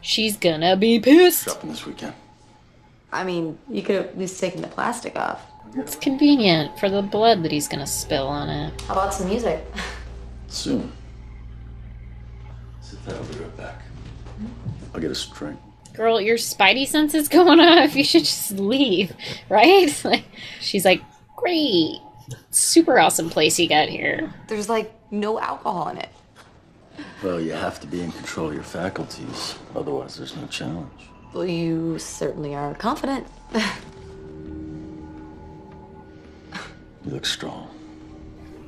She's gonna be pissed. Shopping this weekend. I mean, you could have at least taken the plastic off. It's convenient for the blood that he's gonna spill on it. How about some music? Soon. Sit there, I'll be right back. I'll get us a drink. Girl, your spidey sense is going off. You should just leave, right? Like, she's like, great. Super awesome place you got here. There's like no alcohol in it. Well, you have to be in control of your faculties. Otherwise, there's no challenge. Well, you certainly are confident. You look strong.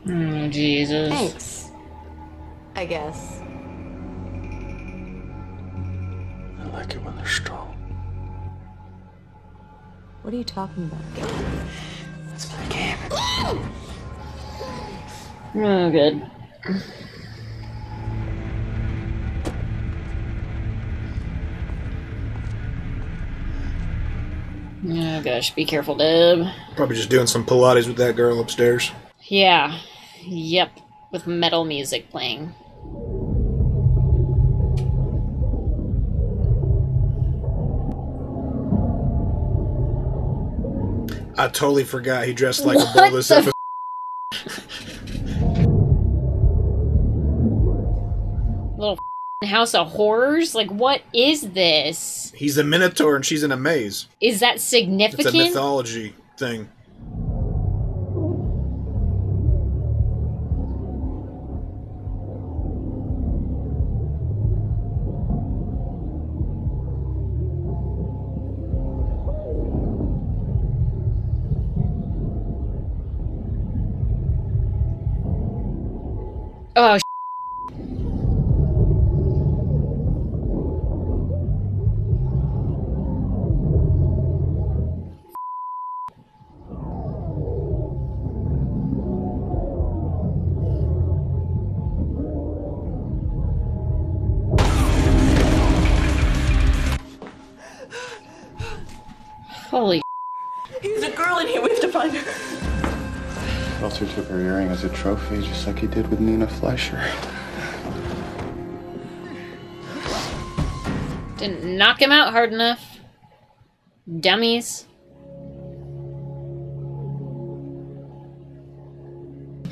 Oh, Jesus. Thanks. I guess. I like it when they're strong. What are you talking about? Let's play a game. Oh, good. Oh gosh, be careful, Deb. Probably just doing some Pilates with that girl upstairs. Yeah. Yep. With metal music playing. I totally forgot he dressed like a bolus of Little house of horrors? Like, what is this? He's a minotaur and she's in a maze. Is that It's significant? a mythology thing. Oh, holy. There's a girl in here. We have to find her. Helter took her earring as a trophy, just like he did with Nina Fleischer. Didn't knock him out hard enough. Dummies.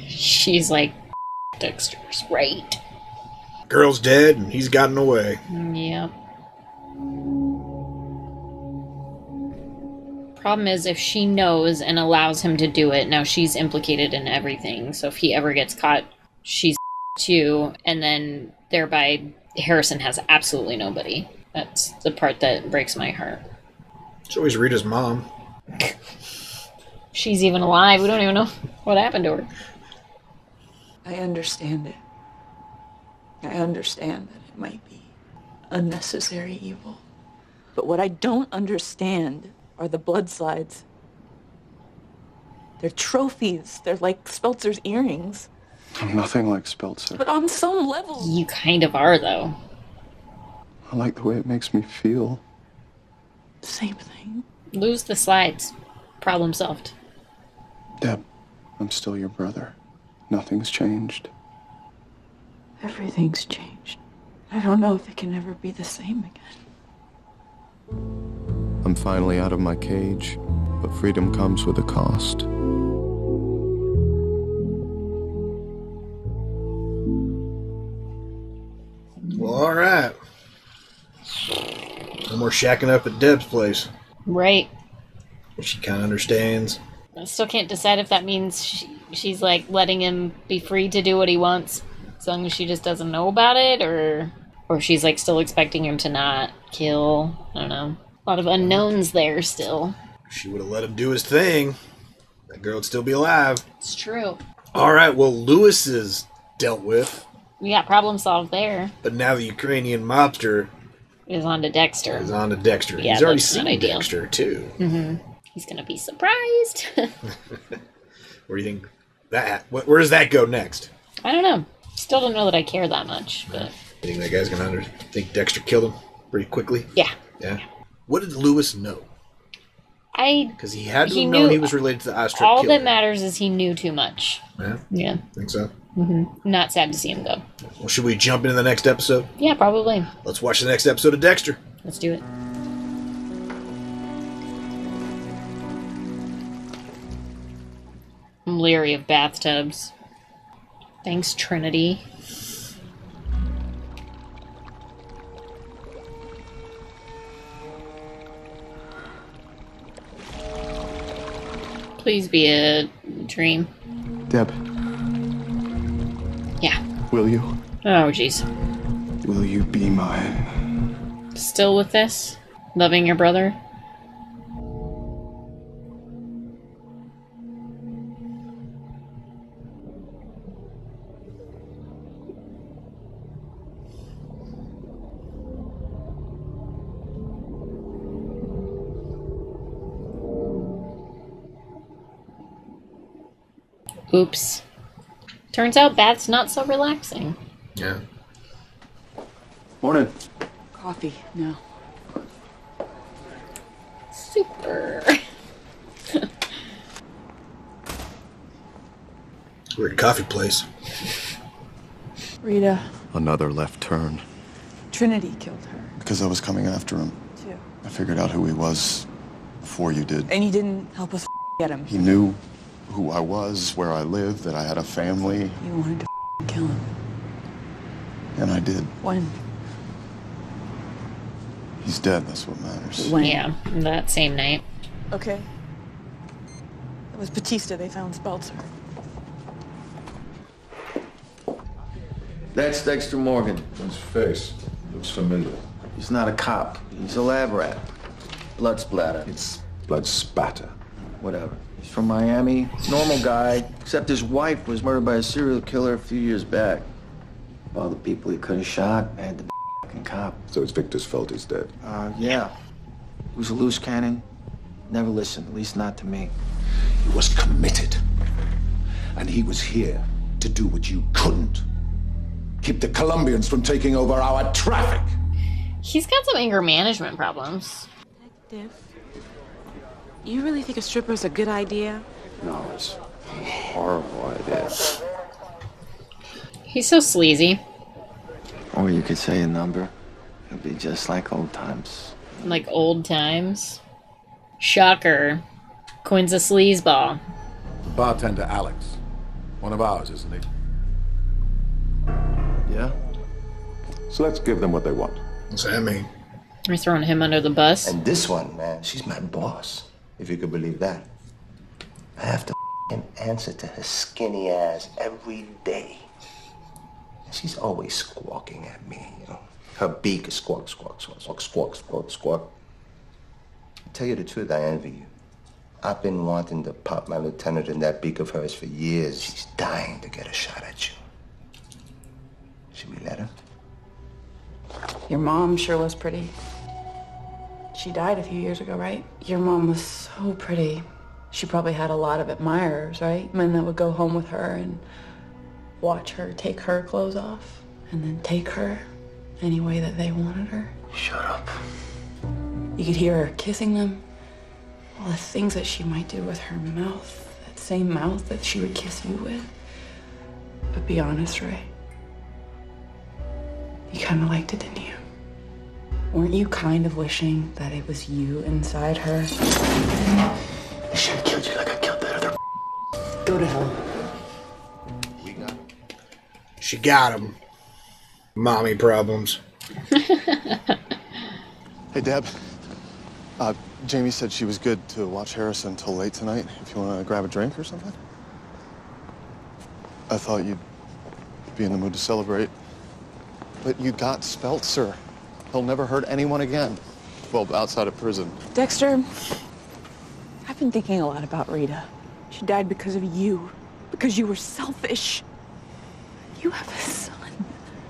She's like, Dexter's right. Girl's dead and he's gotten away. Yep. Problem is, if she knows and allows him to do it, now she's implicated in everything. So if he ever gets caught, she's too, and then thereby Harrison has absolutely nobody. That's the part that breaks my heart. It's always Rita's mom. She's even alive. We don't even know what happened to her. I understand it. I understand that it might be unnecessary evil. But what I don't understand are the blood slides. They're trophies. They're like Speltzer's earrings. I'm nothing like Speltzer. But on some level... You kind of are, though. I like the way it makes me feel. Same thing. Lose the slides. Problem solved. Deb, I'm still your brother. Nothing's changed. Everything's changed. I don't know if it can ever be the same again. I'm finally out of my cage, but freedom comes with a cost. Well, alright. No more shacking up at Deb's place. Right. She kind of understands. I still can't decide if that means she's like letting him be free to do what he wants, as long as she just doesn't know about it, or she's like still expecting him to not kill. I don't know. A lot of unknowns there still. She would have let him do his thing. That girl would still be alive. It's true. Alright, well, Lewis is dealt with. We got problem solved there. But now the Ukrainian mobster is on to Dexter. Yeah, He's already that's seen not ideal. Dexter, too. Mm-hmm. He's gonna be surprised. Where do you think that... Where does that go next? I don't know. Still don't know that I care that much, but... You think that guy's gonna think Dexter killed him pretty quickly? Yeah. Yeah? What did Lewis know? Because he had to have known he was related to the Ostrich all killer. that matters is he knew too much. Yeah? Yeah. Think so? Mm-hmm. Not sad to see him go. Well, should we jump into the next episode? Yeah, probably. Let's watch the next episode of Dexter. Let's do it. I'm leery of bathtubs. Thanks, Trinity. Please be a dream. Deb. Yeah. Will you? Oh, jeez. Will you be mine? Still with this? Loving your brother? Oops. Turns out bath's not so relaxing. Yeah. Morning. Coffee, no. Super. We're at a coffee place. Rita, Another left turn. Trinity killed her, Because I was coming after him. too. I figured out who he was before you did. And you didn't help us get him. He knew who I was, where I lived, that I had a family, You wanted to kill him. and I did. When? He's dead, that's what matters. When? Yeah, that same night. Okay. It was Batista they found Skelter. That's Dexter Morgan. His face looks familiar. He's not a cop. He's a lab rat. Blood splatter. It's blood spatter. Whatever. He's from Miami. Normal guy. Except his wife was murdered by a serial killer a few years back. Of all the people he could have shot, had the fucking cop. So it's Victor's fault he's dead. Yeah. He was a loose cannon. Never listened, at least not to me. He was committed. And he was here to do what you couldn't. Keep the Colombians from taking over our traffic. He's got some anger management problems. Deb, you really think a stripper's a good idea? No, it's a horrible idea. He's so sleazy. Or you could say a number. It'd be just like old times. Like old times. Shocker. Quinn's a sleazeball. The bartender, Alex. One of ours, isn't he? Yeah. So let's give them what they want. What's that mean? We're throwing him under the bus. And this one, man, she's my boss, if you could believe that. I have to answer to her skinny ass every day. She's always squawking at me, you know. Her beak is squawk, squawk, squawk, squawk, squawk, squawk, squawk. To tell you the truth, I envy you. I've been wanting to pop my lieutenant in that beak of hers for years. She's dying to get a shot at you. Should we let her? Your mom sure was pretty. She died a few years ago, right? Your mom was so pretty. She probably had a lot of admirers, right? Men that would go home with her and watch her take her clothes off and then take her any way that they wanted her. Shut up. You could hear her kissing them. All the things that she might do with her mouth. That same mouth that she would kiss you with. But be honest, Ray. You kind of liked it, didn't you? Weren't you kind of wishing that it was you inside her? I should have killed you like I killed that other. Go to hell. We got him. She got him. Mommy problems. Hey, Deb. Jamie said she was good to watch Harrison until late tonight. If you want to grab a drink or something. I thought you'd be in the mood to celebrate. But you got Skelter. He'll never hurt anyone again. Well, outside of prison. Dexter, I've been thinking a lot about Rita. She died because of you. Because you were selfish. You have a son.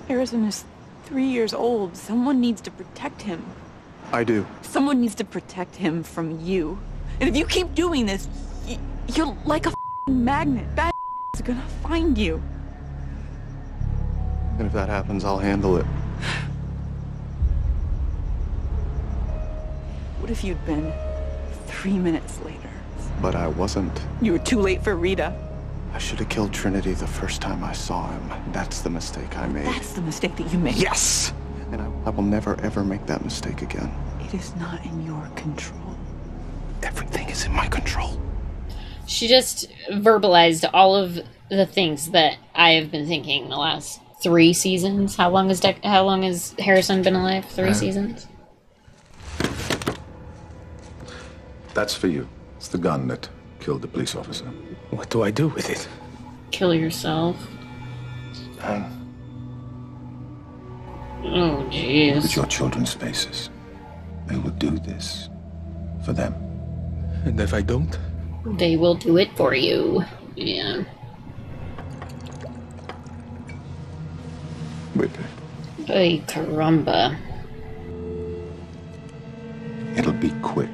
Harrison is 3 years old. Someone needs to protect him. I do. Someone needs to protect him from you. And if you keep doing this, you're like a magnet. Bad is gonna find you. And if that happens, I'll handle it. What if you'd been 3 minutes later? But I wasn't. You were too late for Rita. I should have killed Trinity the first time I saw him. That's the mistake I made. That's the mistake that you made. Yes! And I will never, ever make that mistake again. It is not in your control. Everything is in my control. She just verbalized all of the things that I have been thinking the last 3 seasons. How long has Harrison been alive? 3 seasons? That's for you. It's the gun that killed the police officer. What do I do with it? Kill yourself. Oh, Look at jeez. your children's faces. They will do this for them. And if I don't? They will do it for you. Yeah. Wait. Ay, caramba. It'll be quick.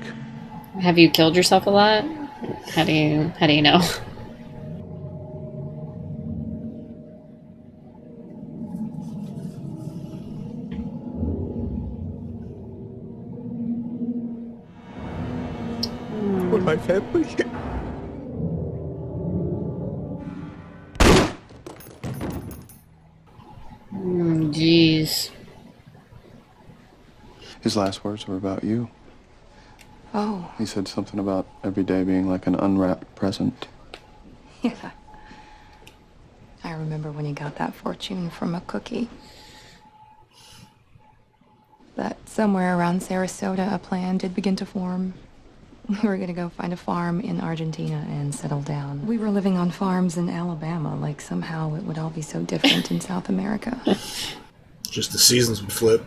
Have you killed yourself a lot? How do you know? my family. Jeez. His last words were about you. Oh. He said something about every day being like an unwrapped present. Yeah. I remember when he got that fortune from a cookie. But somewhere around Sarasota, a plan did begin to form. We were gonna go find a farm in Argentina and settle down. We were living on farms in Alabama, like somehow it would all be so different in South America. Just the seasons would flip.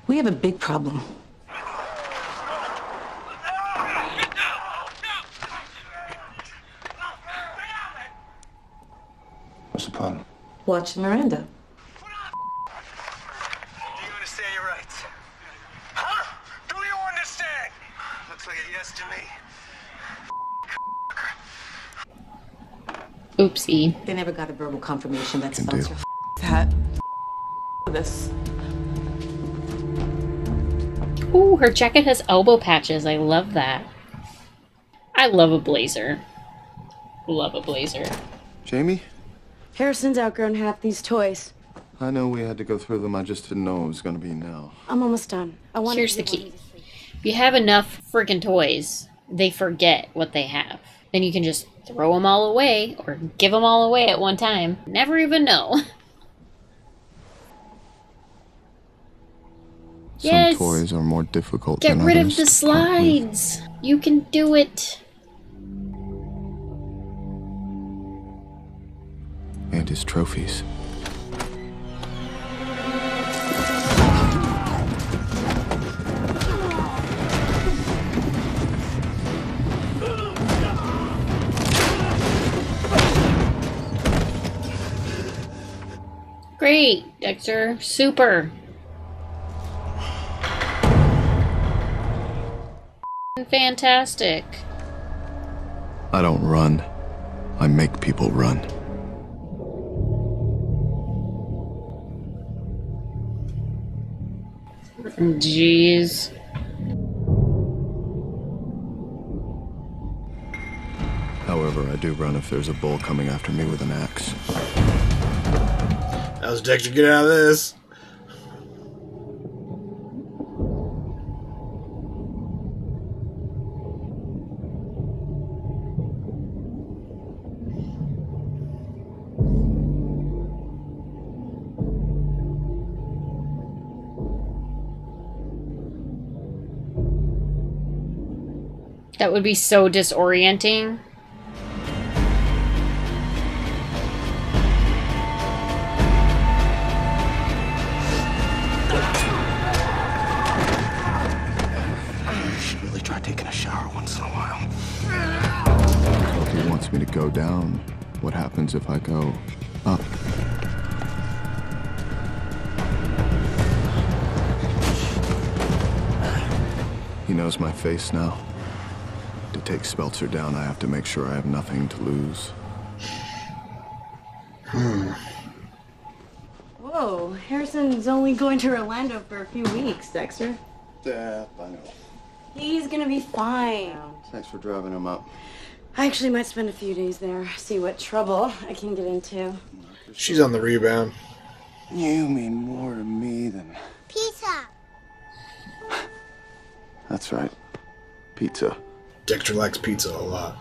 We have a big problem. What's the problem? Watch Miranda. Do you understand your rights? Huh? Do you understand? Looks like a yes to me. Oopsie. They never got a verbal confirmation that Can Skelter do. That. This. Ooh, her jacket has elbow patches. I love that. I love a blazer. Love a blazer. Jamie? Harrison's outgrown half these toys. I know we had to go through them. I just didn't know it was going to be now. I'm almost done. Here's the key. If you have enough freaking toys, they forget what they have. Then you can just throw them all away or give them all away at one time. Never even know. Some toys are more difficult Get than rid others. of the slides. You can do it. And his trophies. Great, Dexter. Super. Fantastic. I don't run. I make people run. Jeez. However, I do run if there's a bull coming after me with an axe. How's Dexter get out of this? That would be so disorienting. You should really try taking a shower once in a while. If he wants me to go down, what happens if I go up? He knows my face now. To take Skelter down, I have to make sure I have nothing to lose. Whoa, Harrison's only going to Orlando for a few weeks, Dexter. Yeah, I know. He's gonna be fine. Thanks for driving him up. I actually might spend a few days there, see what trouble I can get into. She's on the rebound. You mean more to me than... Pizza! That's right. Pizza. Dexter likes pizza a lot.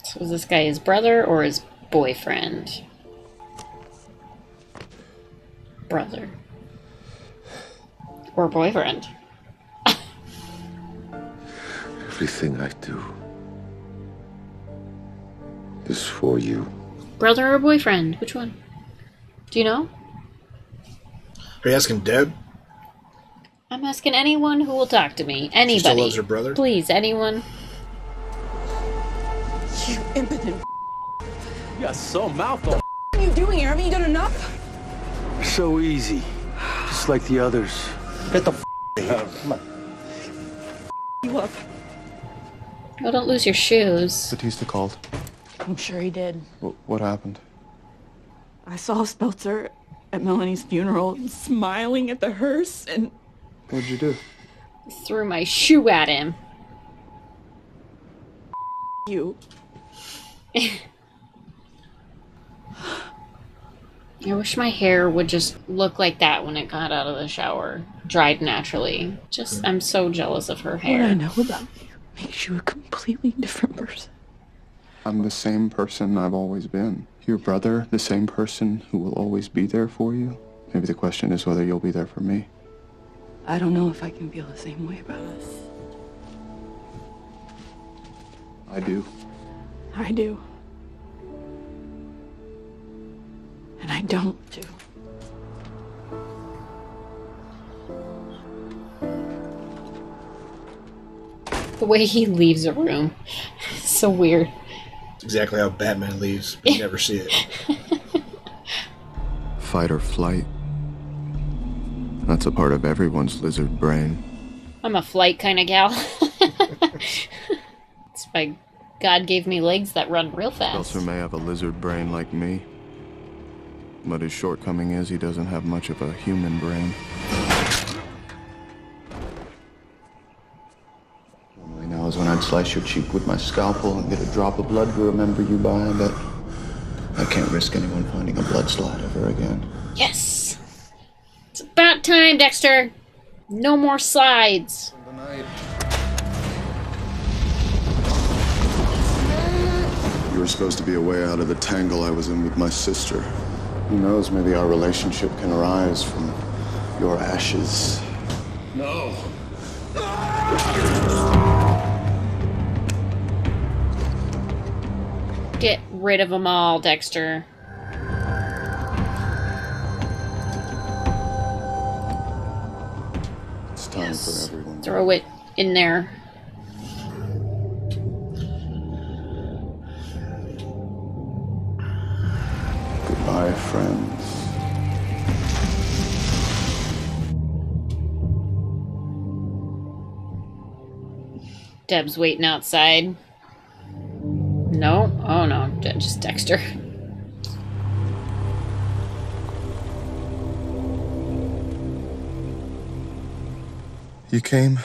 So is this guy his brother or his boyfriend? Brother. Or boyfriend. Everything I do is for you. Brother or boyfriend? Which one? Do you know? Are you asking Deb? I'm asking anyone who will talk to me. Anybody. She still loves her brother? Please, anyone. You impotent. You got so mouthful. What are you doing here? Haven't you done enough? So easy. Just like the others. Get the out. Come on. You up. Oh, don't lose your shoes. Batista called. I'm sure he did. What happened? I saw Skelter at Melanie's funeral, smiling at the hearse, and... What'd you do? Threw my shoe at him. You. I wish my hair would just look like that when it got out of the shower. Dried naturally. Just, I'm so jealous of her hair. What I know about you makes you a completely different person. I'm the same person I've always been. Your brother, the same person who will always be there for you. Maybe the question is whether you'll be there for me. I don't know if I can feel the same way about us. I do. I do. And I don't do. The way he leaves a room. So weird. It's exactly how Batman leaves. You never see it. Fight or flight. That's a part of everyone's lizard brain. I'm a flight kind of gal. It's why God gave me legs that run real fast. Skelter may have a lizard brain like me, but his shortcoming is he doesn't have much of a human brain. Normally now is when I'd slice your cheek with my scalpel and get a drop of blood to remember you by, but I can't risk anyone finding a blood slide ever again. Yes! It's about time, Dexter! No more slides. You were supposed to be a way out of the tangle I was in with my sister. Who knows, maybe our relationship can arise from your ashes. No. Get rid of them all, Dexter. It's time for everyone. Throw it in there. Goodbye, friends. Deb's waiting outside. No? Oh no, just Dexter. You came?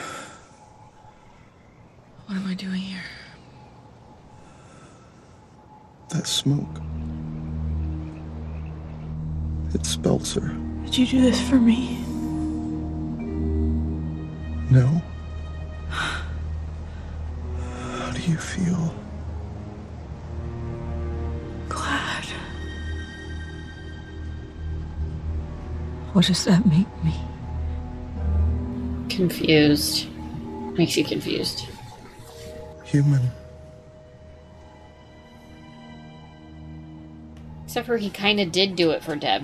What am I doing here? That smoke. It spells her. Did you do this for me? No? How do you feel? Glad. What does that make me? Confused. Makes you confused. Human. Except for he kind of did do it for Deb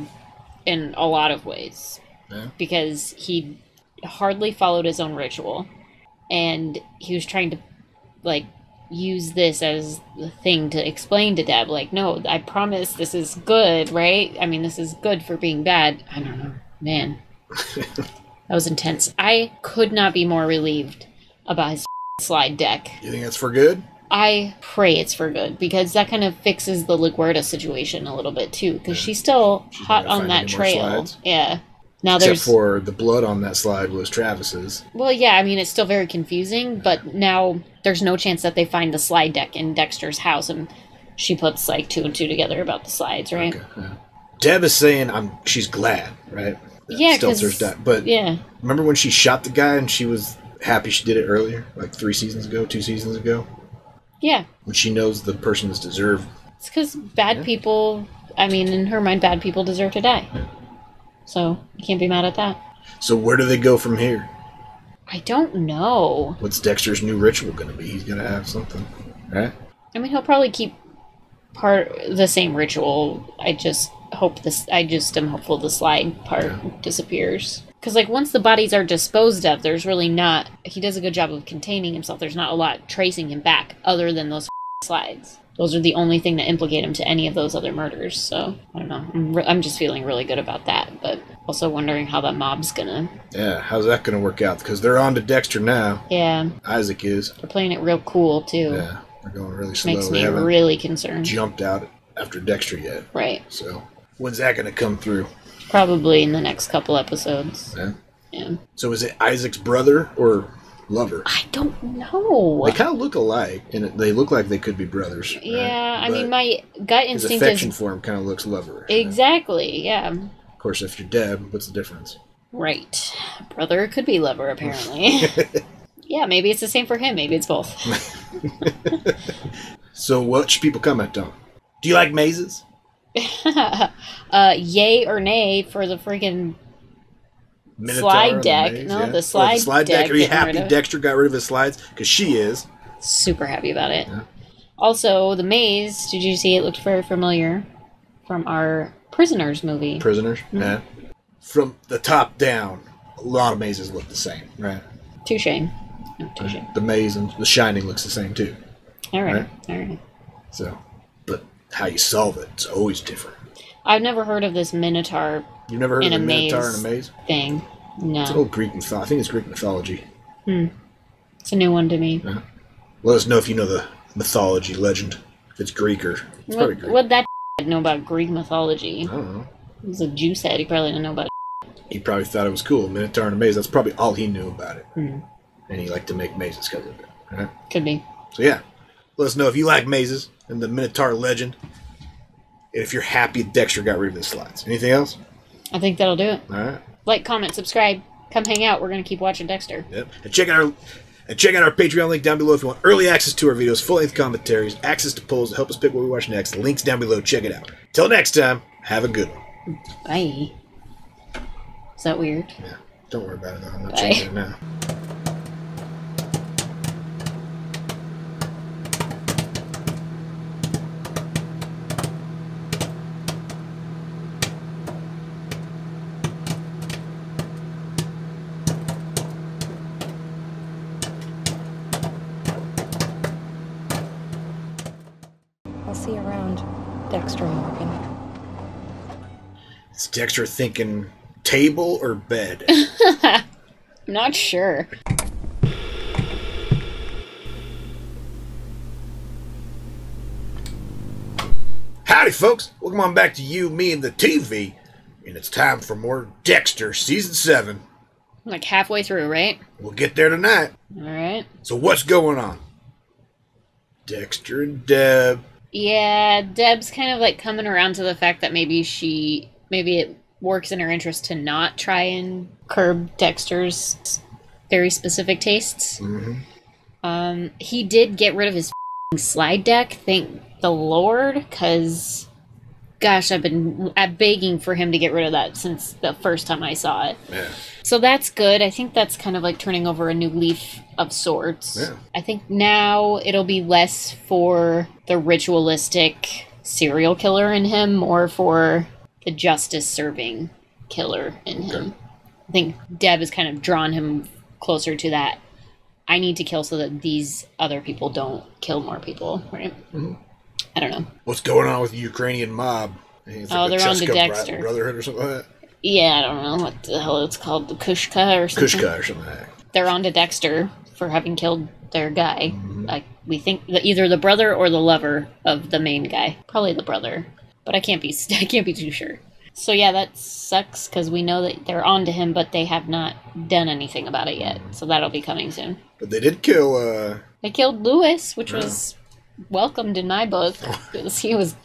in a lot of ways. Yeah. Because he hardly followed his own ritual. And he was trying to, like, use this as the thing to explain to Deb. Like, no, I promise this is good, right? I mean, this is good for being bad. I don't know. Man. That was intense. I could not be more relieved about his slide deck. You think that's for good? I pray it's for good, because that kind of fixes the LaGuardia situation a little bit too, because she's still hot on that trail. Yeah. Now Except there's for the blood on that slide was Travis's. Well, yeah, I mean it's still very confusing, but now there's no chance that they find the slide deck in Dexter's house, and she puts like 2 and 2 together about the slides, right? Okay, yeah. Deb is saying she's glad, right? Yeah, Stelter's died. But yeah. Remember when she shot the guy and she was happy she did it earlier, like 2 seasons ago? Yeah. When she knows the person is deserved. It's because bad people, I mean, in her mind, bad people deserve to die. So, you can't be mad at that. So where do they go from here? I don't know. What's Dexter's new ritual going to be? He's going to have something, right? I mean, he'll probably keep the same ritual. I just am hopeful the slide part disappears. Because, like, once the bodies are disposed of, there's really not... He does a good job of containing himself. There's not a lot tracing him back other than those slides. Those are the only thing that implicate him to any of those other murders. So, I don't know. I'm just feeling really good about that. But also wondering how that mob's gonna... Yeah, how's that going to work out? Because they're on to Dexter now. Yeah. Isaac is. They're playing it real cool, too. Yeah, they're going really slow. Makes me really concerned. Jumped out after Dexter yet. Right. So, when's that going to come through? Probably in the next couple episodes. Yeah. Yeah. So is it Isaac's brother or lover? I don't know. They kind of look alike, and they look like they could be brothers. Yeah, right? I mean, my gut His instinct affection is... for him kind of looks loverish. Exactly, yeah. Of course, if you're Deb, what's the difference? Right. Brother could be lover, apparently. Yeah, maybe it's the same for him. Maybe it's both. So what should people comment on? Do you like mazes? Yay or nay for the freaking slide deck. The slide deck. Are you happy Dexter got rid of his slides? Because she is. Super happy about it. Yeah. Also, the maze, did you see it looked very familiar from our Prisoners movie? Prisoners? Mm-hmm. Yeah. From the top down, a lot of mazes look the same, right? Touche. Touche. The maze and The Shining looks the same too. All right. So, but how you solve it, it's always different. I've never heard of this Minotaur. You've never heard of a Minotaur in a maze thing? No. It's an old Greek mythology. I think it's Greek mythology. It's a new one to me. Yeah. Let us know if you know the mythology legend. If it's Greek or it's probably Greek. What'd that know about Greek mythology? I don't know. He was a Jew head. He probably didn't know about it. He probably thought it was cool. Minotaur in a maze. That's probably all he knew about it. Mm. And he liked to make mazes because of it. Right? Could be. So yeah, let us know if you like mazes and the Minotaur legend. And if you're happy Dexter got rid of his slides. Anything else? I think that'll do it. All right. Like, comment, subscribe. Come hang out. We're going to keep watching Dexter. Yep. And check out our Patreon link down below if you want early access to our videos, full-length commentaries, access to polls to help us pick what we watch next. The link's down below. Check it out. Till next time, have a good one. Bye. Is that weird? Yeah. Don't worry about it, though. I'm not Bye. changing it now. I'll see you around, Dexter Morgan. Is Dexter thinking table or bed? I'm not sure. Howdy, folks. Welcome on back to You, Me, and the TV. And it's time for more Dexter Season 7. Like halfway through, right? We'll get there tonight. All right. So what's going on? Dexter and Deb. Yeah, Deb's kind of like coming around to the fact that maybe it works in her interest to not try and curb Dexter's very specific tastes. Mm-hmm. He did get rid of his slide deck, thank the Lord, because, gosh, I've been begging for him to get rid of that since the first time I saw it. Yeah. So that's good. I think that's kind of like turning over a new leaf of sorts. Yeah. I think now it'll be less for the ritualistic serial killer in him, more for the justice-serving killer in him. I think Deb has kind of drawn him closer to that. I need to kill so that these other people don't kill more people, right? Mm-hmm. I don't know. What's going on with the Ukrainian mob? They're on to Dexter. Brotherhood or something like that? Yeah, I don't know what the hell it's called, the Kushka or something. Kushka or something like that. They're on to Dexter for having killed their guy. Mm-hmm. We think that either the brother or the lover of the main guy. Probably the brother, but I can't be too sure. So yeah, that sucks because we know that they're on to him, but they have not done anything about it yet. So that'll be coming soon. But they did kill. They killed Lewis, which was welcomed in my book because he was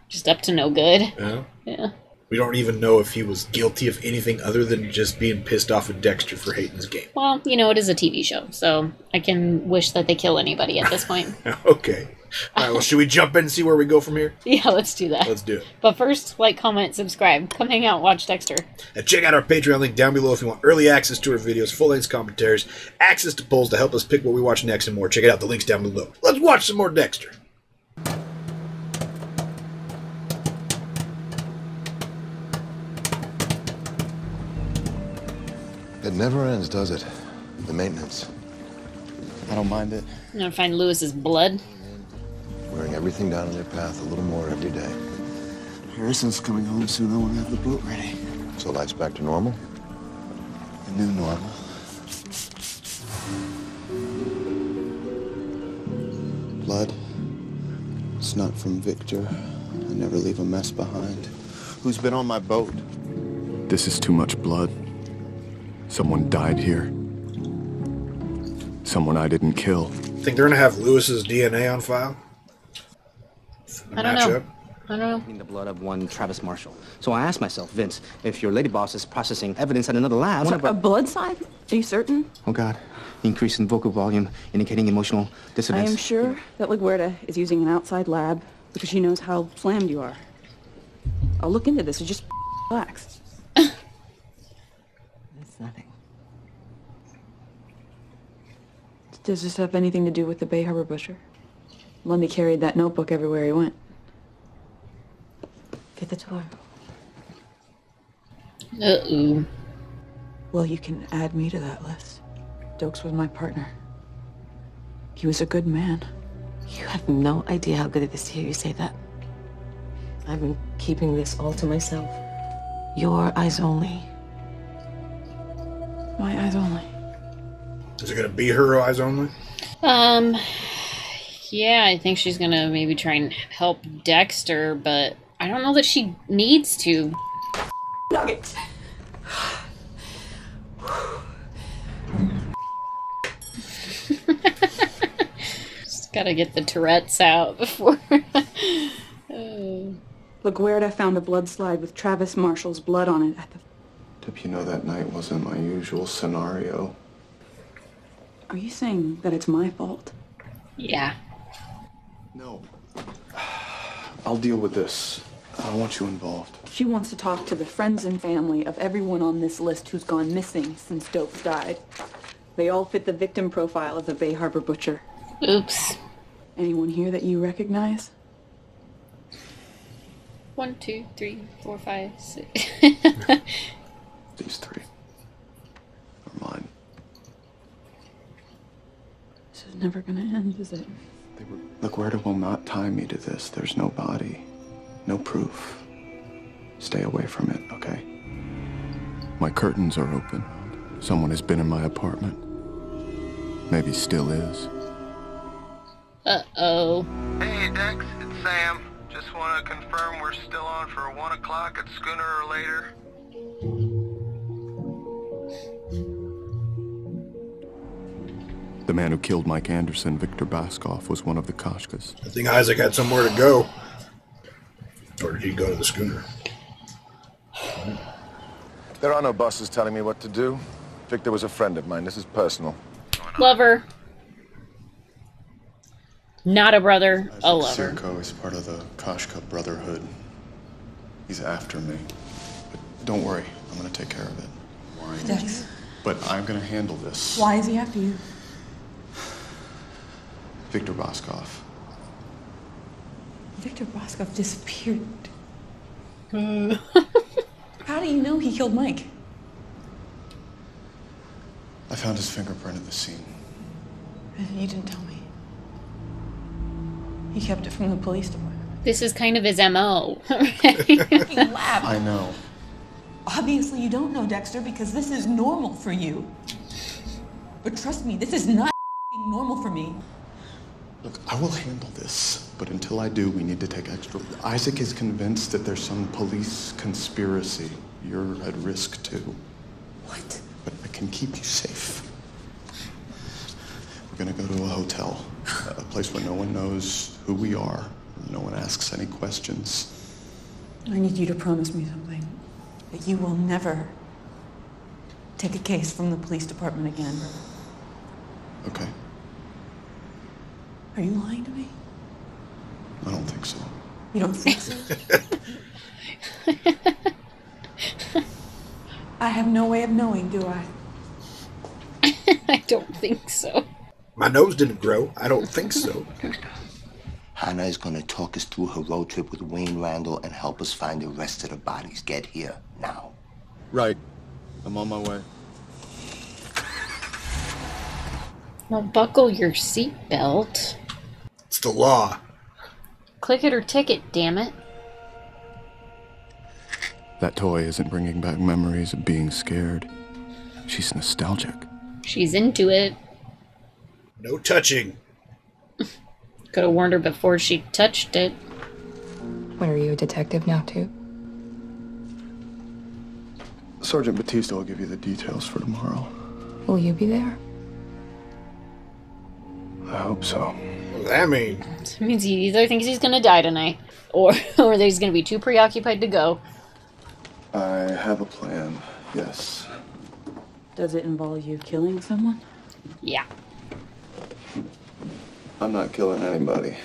just up to no good. Yeah. Yeah. We don't even know if he was guilty of anything other than just being pissed off at Dexter for hating his game. Well, it is a TV show, so I can wish that they kill anybody at this point. Okay. All right, well, should we jump in and see where we go from here? Yeah, let's do that. Let's do it. But first, like, comment, subscribe. Come hang out, watch Dexter. And check out our Patreon link down below if you want early access to our videos, full-length commentaries, access to polls to help us pick what we watch next and more. Check it out. The link's down below. Let's watch some more Dexter. It never ends, does it? The maintenance. I don't mind it. You gonna find Lewis's blood? Wearing everything down in their path a little more every day. Harrison's coming home soon. I want to have the boat ready. So life's back to normal? The new normal. Blood. It's not from Victor. I never leave a mess behind. Who's been on my boat? This is too much blood. Someone died here. Someone I didn't kill. Think they're gonna have Lewis's DNA on file? I don't know. I don't know. The blood of one Travis Marshall. So I asked myself, Vince, if your lady boss is processing evidence at another lab... A blood slide? Are you certain? Oh, God. Increase in vocal volume, indicating emotional dissonance. I am sure that LaGuardia is using an outside lab because she knows how slammed you are. I'll look into this. Just relax. It's nothing. Does this have anything to do with the Bay Harbor butcher? Lundy carried that notebook everywhere he went. Get the tour. Uh-oh. Well, you can add me to that list. Dokes was my partner. He was a good man. You have no idea how good it is to hear you say that. I've been keeping this all to myself. Your eyes only. My eyes only. Is it gonna be her eyes only? Yeah, I think she's gonna maybe try and help Dexter, but I don't know that she needs to. Nuggets! Just gotta get the Tourette's out before. LaGuardia found a blood slide with Travis Marshall's blood on it at the... Deb, you know that night wasn't my usual scenario. Are you saying that it's my fault? Yeah. No. I'll deal with this. I don't want you involved. She wants to talk to the friends and family of everyone on this list who's gone missing since Dokes died. They all fit the victim profile of the Bay Harbor butcher. Oops. Anyone here that you recognize? 1, 2, 3, 4, 5, 6. These three are mine. This is never gonna end, is it? LaGuardia will not tie me to this. There's no body, no proof. Stay away from it, okay? My curtains are open. Someone has been in my apartment. Maybe still is. Uh-oh. Hey, Dex, it's Sam. Just want to confirm we're still on for 1 o'clock at Schooner or later. The man who killed Mike Anderson, Victor Baskoff, was one of the Koshkas. I think Isaac had somewhere to go. Or did he go to the schooner? There are no bosses telling me what to do. Victor was a friend of mine. This is personal. Lover. Not a brother, a lover. Sirko is part of the Koshka Brotherhood. He's after me. But don't worry, I'm gonna take care of it. Why? Dex. But I'm gonna handle this. Why is he after you? Victor Baskoff. Victor Baskoff disappeared. How do you know he killed Mike? I found his fingerprint at the scene. You didn't tell me. He kept it from the police department. This is kind of his MO. I know. Obviously you don't know, Dexter, because this is normal for you. But trust me, this is not normal for me. Look, I will handle this, but until I do, we need to take extra... Isaac is convinced that there's some police conspiracy. You're at risk, too. What? But I can keep you safe. We're gonna go to a hotel, a place where no one knows who we are, no one asks any questions. I need you to promise me something. That you will never take a case from the police department again. Okay. Are you lying to me? I don't think so. You don't think so? I have no way of knowing, do I? I don't think so. My nose didn't grow. I don't think so. Hannah is gonna talk us through her road trip with Wayne Randall and help us find the rest of the bodies. Get here, now. Right. I'm on my way. Well, buckle your seatbelt. It's the law. Click it or ticket, damn it. That toy isn't bringing back memories of being scared. She's nostalgic. She's into it. No touching. Could have warned her before she touched it. What, are you a detective now, too? Sergeant Batista will give you the details for tomorrow. Will you be there? I hope so. What does that mean? It means he either thinks he's gonna die tonight, or that he's gonna be too preoccupied to go. I have a plan, yes. Does it involve you killing someone? Yeah. I'm not killing anybody.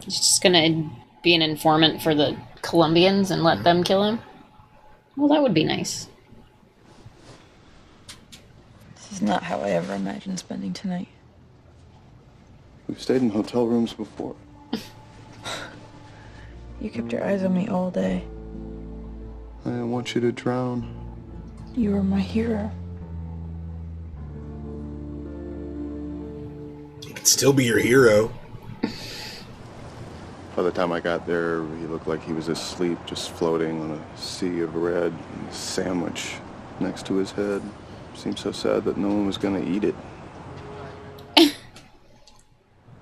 He's just gonna be an informant for the Colombians and let them kill him? Well, that would be nice. This is not how I ever imagined spending tonight. We've stayed in hotel rooms before. You kept your eyes on me all day. I didn't want you to drown. You were my hero. He could still be your hero. By the time I got there, he looked like he was asleep, just floating on a sea of red, and a sandwich next to his head. Seemed so sad that no one was gonna eat it.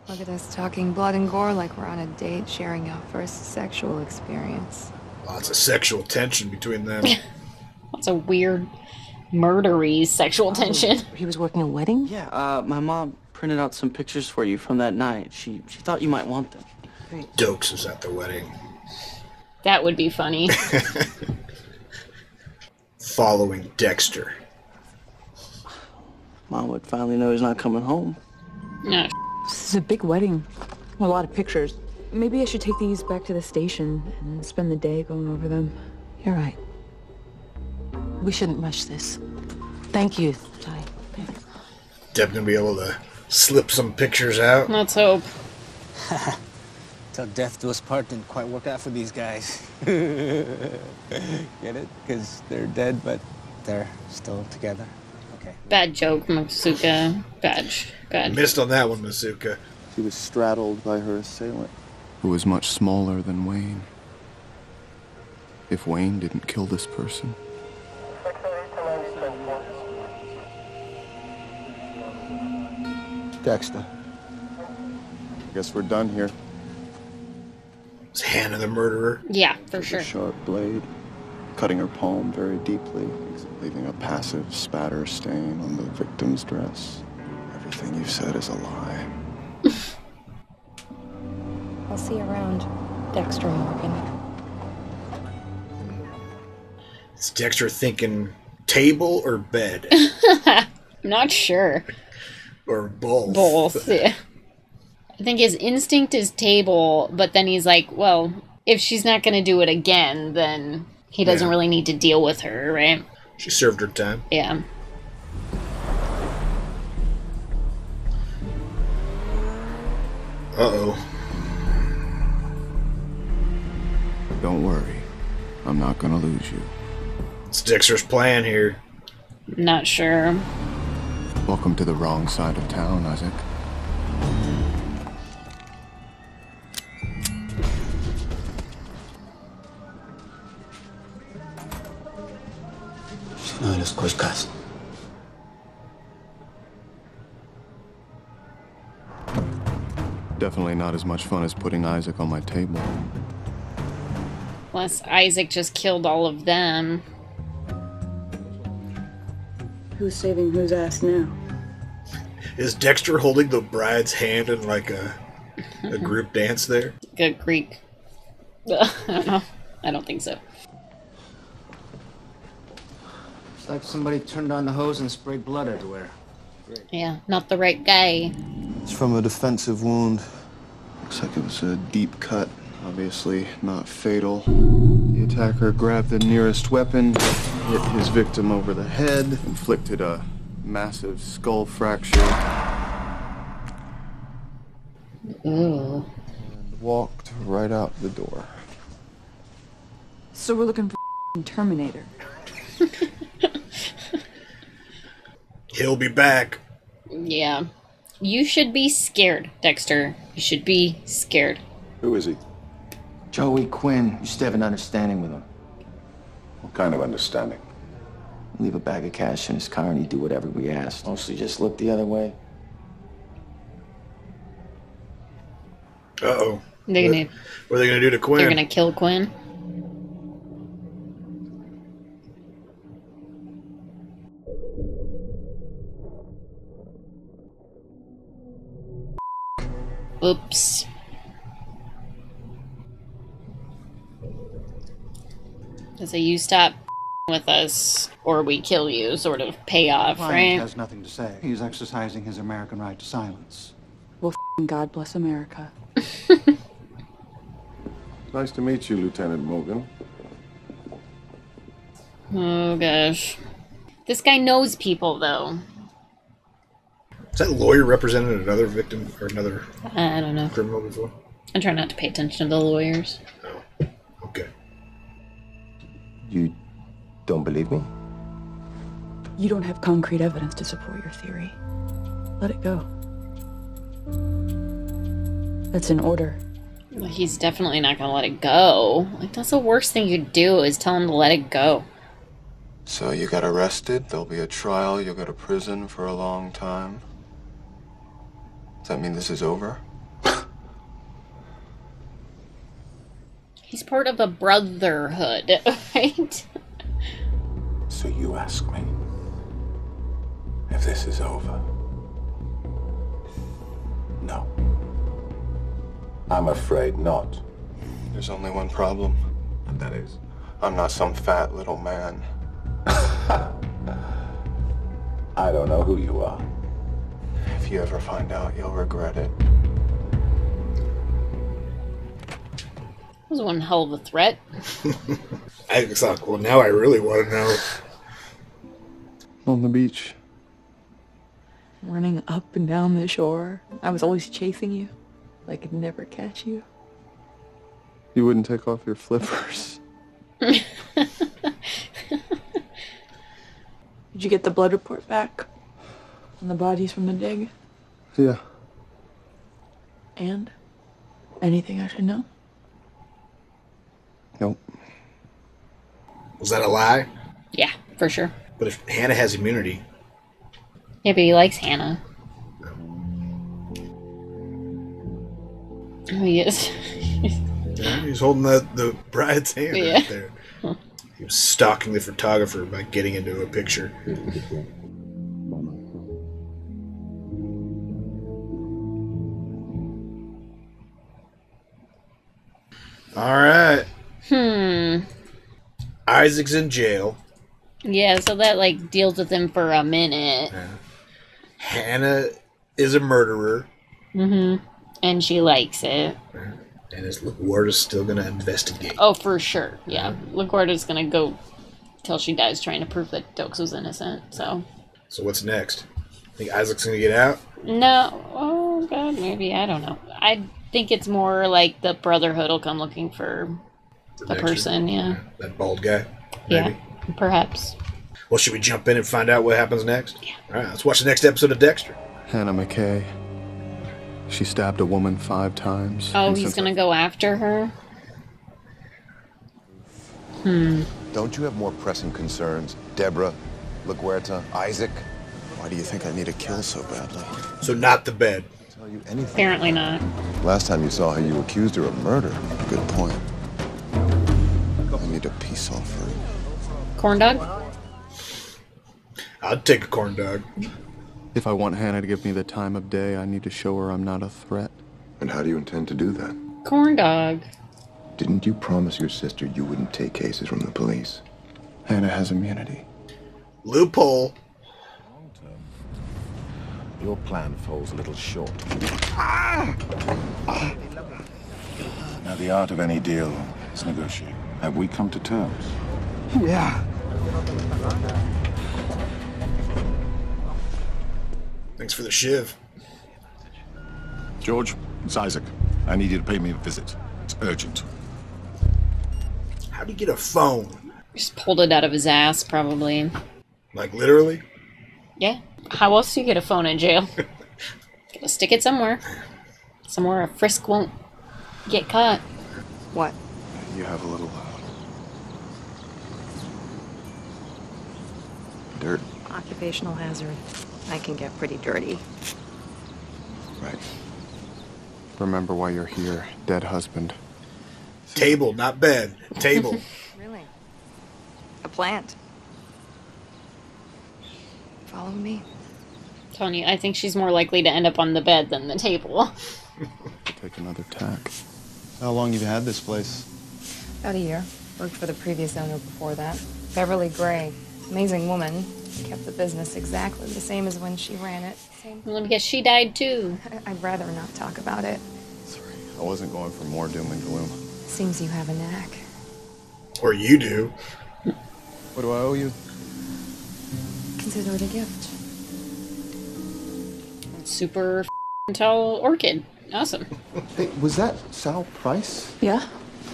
Look at us talking blood and gore like we're on a date, sharing our first sexual experience. Lots of sexual tension between them. Lots of weird, murdery sexual tension. He was working a wedding? Yeah, my mom printed out some pictures for you from that night. She thought you might want them. Great. Dokes was at the wedding. That would be funny. Following Dexter. Mom would finally know he's not coming home. No. This is a big wedding. A lot of pictures. Maybe I should take these back to the station and spend the day going over them. You're right. We shouldn't rush this. Thank you, Ty. Deb gonna be able to slip some pictures out. Let's hope. Till death do us part didn't quite work out for these guys. Get it? Because they're dead, but they're still together. Okay. Bad joke, Masuka. Bad. Missed on that one, Masuka. She was straddled by her assailant, who was much smaller than Wayne. If Wayne didn't kill this person. Dexter. I guess we're done here. It's Hannah the murderer. Yeah, for sure. A sharp blade, cutting her palm very deeply, leaving a passive spatter stain on the victim's dress. Everything you've said is a lie. I'll see you around, Dexter Morgan. Is Dexter thinking table or bed? I'm not sure. Or both. Both, yeah. I think his instinct is table, but then he's like, well, if she's not going to do it again, then he doesn't really need to deal with her, right? She served her time. Yeah. Uh-oh. Don't worry. I'm not gonna lose you. It's Dexter's plan here. Not sure. Welcome to the wrong side of town, Isaac. No de las cosas. Definitely not as much fun as putting Isaac on my table. Unless Isaac just killed all of them. Who's saving whose ass now? Is Dexter holding the bride's hand in like a group dance there? Good Greek. I don't know. I don't think so. It's like somebody turned on the hose and sprayed blood everywhere. Yeah, not the right guy. It's from a defensive wound. Looks like it was a deep cut. Obviously not fatal. The attacker grabbed the nearest weapon, hit his victim over the head, inflicted a massive skull fracture. Ooh. And walked right out the door. So we're looking for Terminator. He'll be back. Yeah. You should be scared, Dexter. You should be scared. Who is he? Joey Quinn. You used to have an understanding with him. What kind of understanding? Leave a bag of cash in his car and he'd do whatever we asked. Mostly just look the other way. Uh-oh. They're gonna, what are they going to do to Quinn? They're going to kill Quinn. Oops. Does a you stop with us or we kill you sort of payoff, Client right? has nothing to say. He's exercising his American right to silence. Well, God bless America. Nice to meet you, Lieutenant Morgan. Oh gosh. This guy knows people though. Is that lawyer represented another victim or another I don't know. criminal before? I try not to pay attention to the lawyers. Oh, okay. You don't believe me? You don't have concrete evidence to support your theory. Let it go. That's an order. Well, he's definitely not gonna let it go. Like, that's the worst thing you could do is tell him to let it go. So you got arrested, there'll be a trial, you'll go to prison for a long time. Does that mean this is over? He's part of a brotherhood, right? So you ask me if this is over? No. I'm afraid not. There's only one problem. And that is? I'm not some fat little man. I don't know who you are. If you ever find out, you'll regret it. That was one hell of a threat. I thought, well, now I really want to know. On the beach. Running up and down the shore. I was always chasing you. I could never catch you. You wouldn't take off your flippers. Did you get the blood report back? On the bodies from the dig? Yeah. And? Anything I should know? Nope. Was that a lie? Yeah, for sure. But if Hannah has immunity... Yeah, but he likes Hannah. Oh, he is. Yeah, he's holding the bride's hand right there. He was stalking the photographer by getting into a picture. All right. Isaac's in jail. Yeah, so that, like, deals with him for a minute. Yeah. Hannah is a murderer. Mm-hmm. And she likes it. And his LaGuardia's still going to investigate. Oh, for sure. Yeah. LaGuardia's going to go till she dies trying to prove that Dokes was innocent, so... So what's next? Think Isaac's going to get out? No. Oh, God, maybe. I don't know. I think it's more like the Brotherhood will come looking for the person, yeah. That bald guy? Maybe? Yeah, perhaps. Well, should we jump in and find out what happens next? Yeah. All right, let's watch the next episode of Dexter. Hannah McKay. She stabbed a woman 5 times. Oh, he's gonna go after her? Don't you have more pressing concerns? Deborah, LaGuerta, Isaac? Why do you think I need a kill so badly? So not the bed. Tell you anything. Apparently not. Last time you saw her, you accused her of murder. Good point. I need a peace offering. Corn dog? I'd take a corn dog. If I want Hannah to give me the time of day, I need to show her I'm not a threat. And how do you intend to do that? Corn dog. Didn't you promise your sister you wouldn't take cases from the police? Hannah has immunity. Loophole. Your plan falls a little short. Now, the art of any deal is negotiating. Have we come to terms? Yeah. Thanks for the shiv. George, it's Isaac. I need you to pay me a visit. It's urgent. How do you get a phone? Just pulled it out of his ass, probably. Like, literally? Yeah. How else do you get a phone in jail? Gotta stick it somewhere. Somewhere a frisk won't get caught. What? You have a little... dirt. Occupational hazard. I can get pretty dirty. Right. Remember why you're here. Dead husband. Table, not bed. Table. Really? A plant. Follow me. Tony, I think she's more likely to end up on the bed than the table. Take another tack. How long have you had this place? About a year. Worked for the previous owner before that. Beverly Gray. Amazing woman. Kept the business exactly the same as when she ran it. Let me guess, she died too. I'd rather not talk about it. Sorry, I wasn't going for more doom and gloom. Seems you have a knack. Or you do. What do I owe you? Consider it a gift. Super tall orchid. Awesome. Hey, was that Sal Price? Yeah?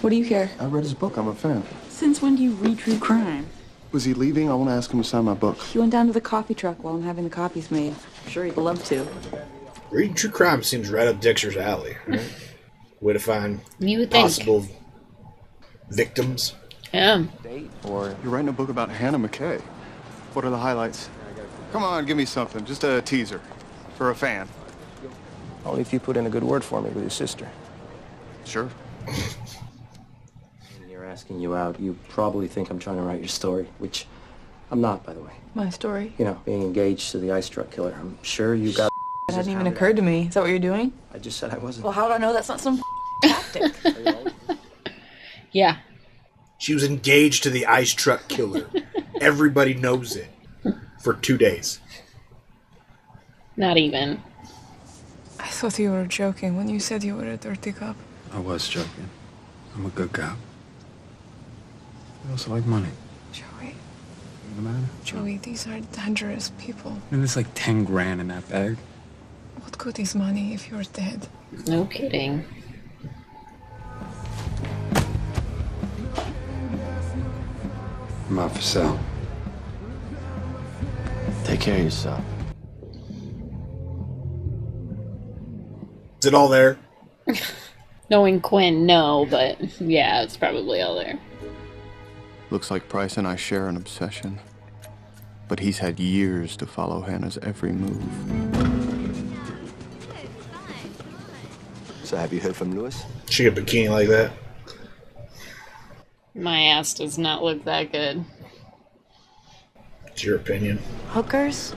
What do you care? I read his book. I'm a fan. Since when do you read true crime? Was he leaving? I want to ask him to sign my book. He went down to the coffee truck while I'm having the copies made. I'm sure he'd love to. Reading true crime seems right up Dexter's alley. Right? Way to find You would think. possible victims. Yeah. Or you're writing a book about Hannah McKay. What are the highlights? Come on, give me something. Just a teaser. For a fan. Only if you put in a good word for me with your sister. Sure. When you're asking you out, you probably think I'm trying to write your story, which I'm not, by the way. My story? You know, being engaged to the ice truck killer. I'm sure you got... That hadn't even occurred to me. Is that what you're doing? I just said I wasn't. Well, how do I know that's not some tactic? Yeah. She was engaged to the ice truck killer. Everybody knows it. For 2 days. Not even. I thought you were joking when you said you were a dirty cop. I was joking. I'm a good cop. I also like money. Joey. The matter? Joey, these are dangerous people. And there's like 10 grand in that bag. What good is money if you're dead? No kidding. I'm out for sale. Take care of yourself. Is it all there? Knowing Quinn, no, but yeah, it's probably all there. Looks like Price and I share an obsession. But he's had years to follow Hannah's every move. So have you heard from Lewis? She got a bikini like that. My ass does not look that good. It's your opinion. Hookers?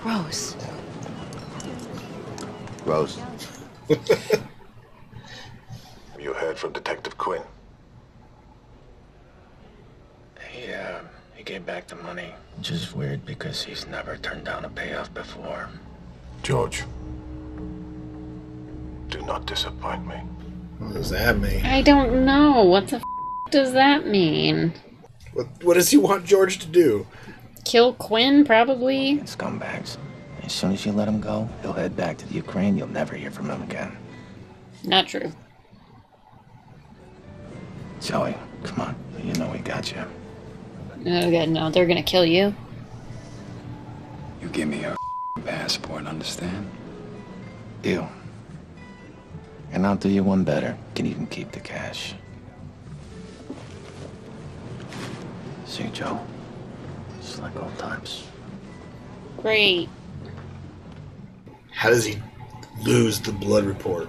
Gross. Rose. You heard from Detective Quinn? He gave back the money. Which is weird because he's never turned down a payoff before. George, do not disappoint me. What does that mean? I don't know. What the does that mean? What does he want George to do? Kill Quinn, probably? Scumbags. As soon as you let him go, he'll head back to the Ukraine. You'll never hear from him again. Not true. Joey, come on. You know we got you. Oh god, no, they're gonna kill you. You give me a passport, understand? Deal. And I'll do you one better. You can even keep the cash. See, Joe? It's like old times. Great. How does he lose the blood report?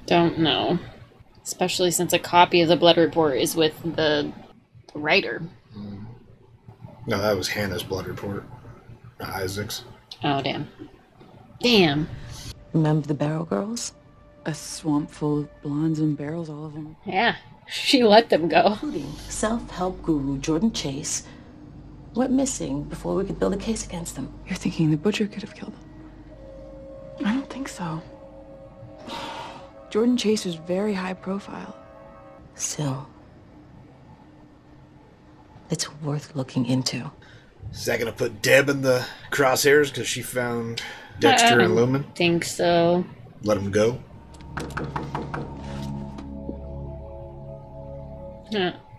Don't know. Especially since a copy of the blood report is with the writer. No, that was Hannah's blood report. Not Isaac's. Oh, damn. Damn. Remember the Barrel Girls? A swamp full of blondes and barrels, all of them. Yeah, she let them go. Including self-help guru Jordan Chase went missing before we could build a case against them. You're thinking the butcher could have killed them? I don't think so. Jordan Chase was very high profile. Still, it's worth looking into. Is that gonna put Deb in the crosshairs because she found Dexter and Lumen? Think so. Let him go.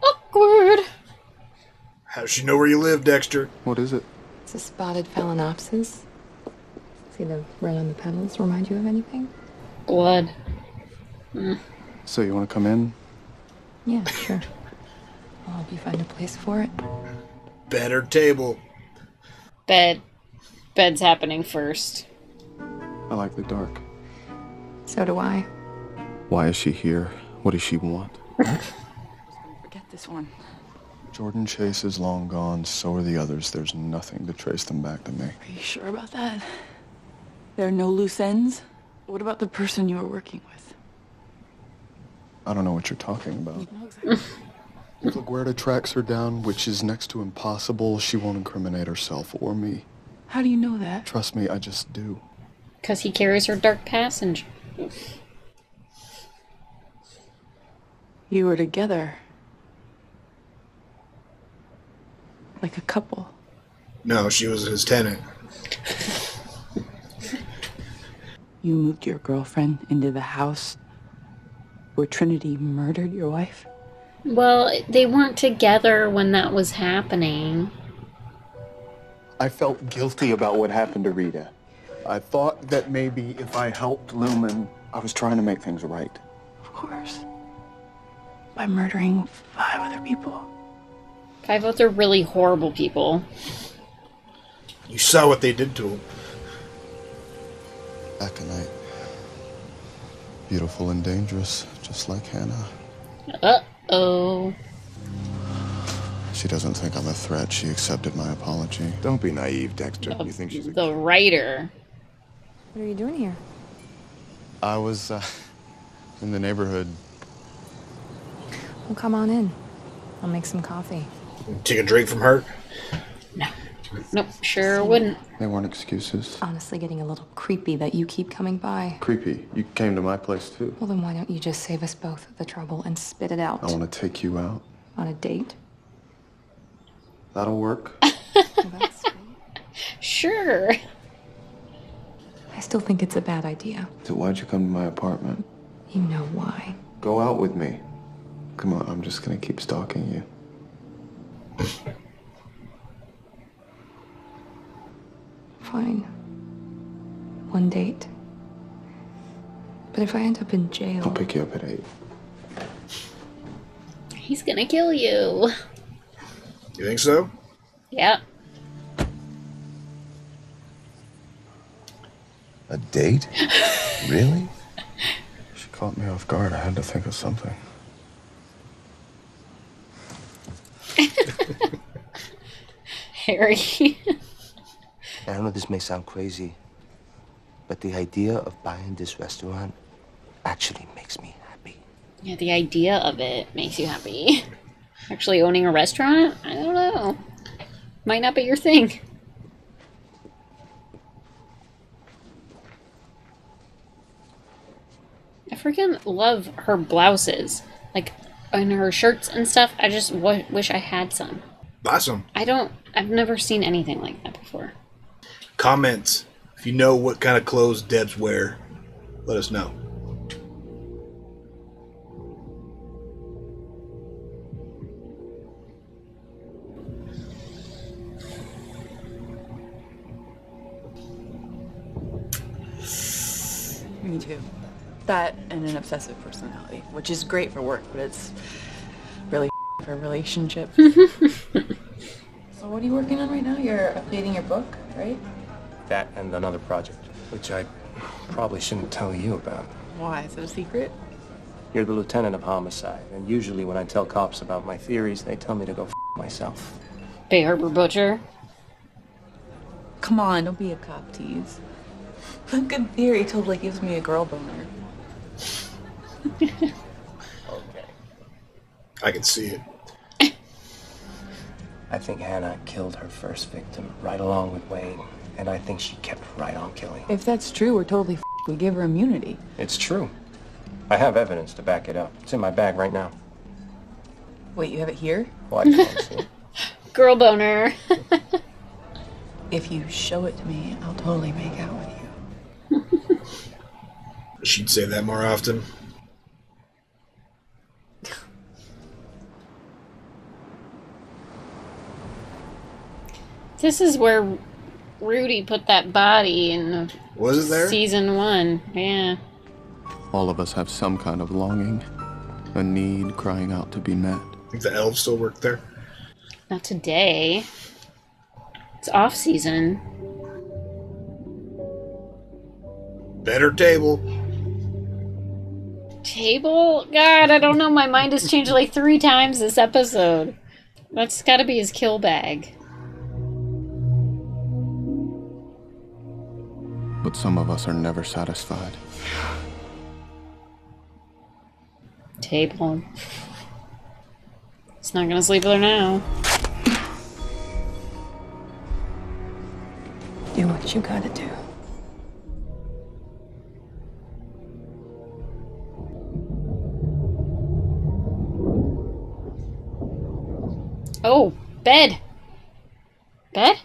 Awkward. How does she know where you live, Dexter? What is it? It's a spotted phalaenopsis. See the red on the petals remind you of anything? Blood. So you want to come in? Yeah, sure. I'll help you find a place for it. Bed or table? Bed. Bed's happening first. I like the dark. So do I. Why is she here? What does she want? Forget this one. Jordan Chase is long gone, so are the others. There's nothing to trace them back to me. Are you sure about that? There are no loose ends? What about the person you were working with? I don't know what you're talking about. If LaGuardia tracks her down, which is next to impossible, she won't incriminate herself or me. How do you know that? Trust me, I just do. Because he carries her dark past and... You were together. Like a couple. No, she was his tenant. You moved your girlfriend into the house where Trinity murdered your wife? Well, they weren't together when that was happening. I felt guilty about what happened to Rita. I thought that maybe if I helped Lumen, I was trying to make things right. Of course. By murdering 5 other people. 5 other really horrible people. You saw what they did to him. Aconite. Beautiful and dangerous, just like Hannah. Uh-oh. She doesn't think I'm a threat. She accepted my apology. Don't be naive, Dexter. You think she's The writer. What are you doing here? I was, in the neighborhood. Well, come on in. I'll make some coffee. Take a drink from her? Nope, sure wouldn't. They weren't excuses. Honestly getting a little creepy that you keep coming by. Creepy. You came to my place, too. Well, then why don't you just save us both the trouble and spit it out? I want to take you out. On a date? That'll work. Sure. I still think it's a bad idea. So why'd you come to my apartment? You know why. Go out with me. Come on, I'm just gonna keep stalking you. Fine. 1 date. But if I end up in jail... I'll pick you up at 8. He's gonna kill you. You think so? Yeah. A date? Really? She caught me off guard. I had to think of something. Harry. I know this may sound crazy, but the idea of buying this restaurant actually makes me happy. Yeah, the idea of it makes you happy. Actually owning a restaurant? I don't know. Might not be your thing. I freaking love her blouses. Like, and her shirts and stuff. I just wish I had some. Buy some. I've never seen anything like that before. Comments. If you know what kind of clothes Debs wear, let us know. Me too. That and an obsessive personality, which is great for work, but it's really for relationships. So what are you working on right now? You're updating your book, right? That and another project, which I probably shouldn't tell you about. Why? Is it a secret? You're the lieutenant of homicide, and usually when I tell cops about my theories, they tell me to go myself. Bay Harbor Butcher. Come on, don't be a cop tease. A good theory totally gives me a girl boner. Okay. I can see it. I think Hannah killed her first victim right along with Wayne, and I think she kept right on killing. If that's true, we're totally f***ed. We give her immunity. It's true. I have evidence to back it up. It's in my bag right now. Wait, you have it here? Well, I can't see it. Girl boner. If you show it to me, I'll totally make out with you. She'd say that more often. This is where Rudy put that body in Was it there? season 1. Yeah. All of us have some kind of longing, a need crying out to be met. Think the elves still work there? Not today. It's off season. Better table. Table? God, I don't know. My mind has changed like 3 times this episode. That's gotta be his kill bag. but some of us are never satisfied. Table. He's not gonna sleep with her now. Do what you gotta do. Oh, bed. Bed?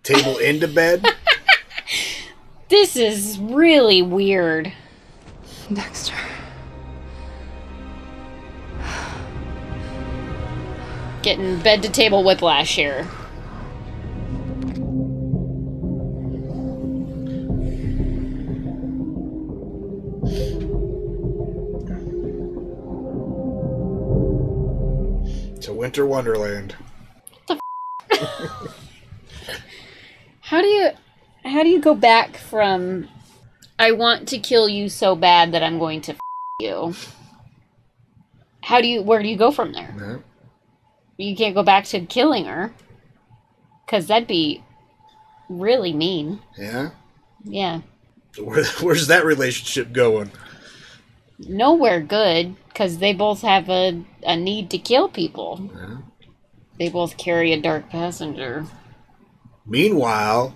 Table into bed? This is really weird. Dexter. Getting bed to table whiplash here. It's a winter wonderland. How do you go back from I want to kill you so bad that I'm going to you? Where do you go from there? Yeah. You can't go back to killing her. 'Cause that'd be really mean. Yeah? Yeah. Where's that relationship going? Nowhere good, because they both have a need to kill people. Yeah. They both carry a dark passenger. Meanwhile,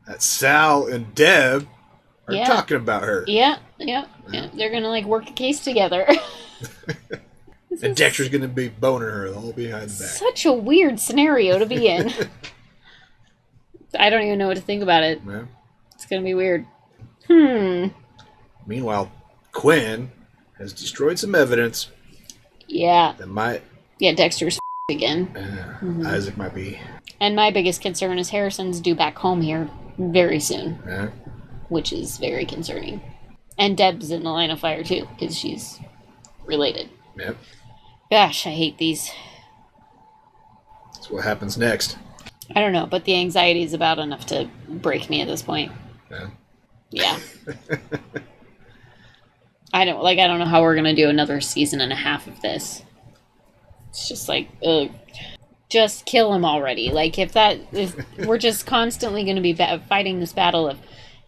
that Sal and Deb are Yeah. talking about her. Yeah. They're gonna like work a case together. And Dexter's gonna be boning her all behind the back. Such a weird scenario to be in. I don't even know what to think about it. Yeah. It's gonna be weird. Meanwhile, Quinn has destroyed some evidence Yeah. that might... Yeah, Dexter's again. Isaac might be... And my biggest concern is Harrison's due back home here very soon. Yeah. Which is very concerning. And Deb's in the line of fire too, because she's related. Yep. Gosh, I hate these. That's what happens next. I don't know, but the anxiety is about enough to break me at this point. Yeah. Yeah. I don't know how we're gonna do another season and a half of this. It's just like, ugh. Just kill him already. Like, if we're just constantly gonna be fighting this battle of,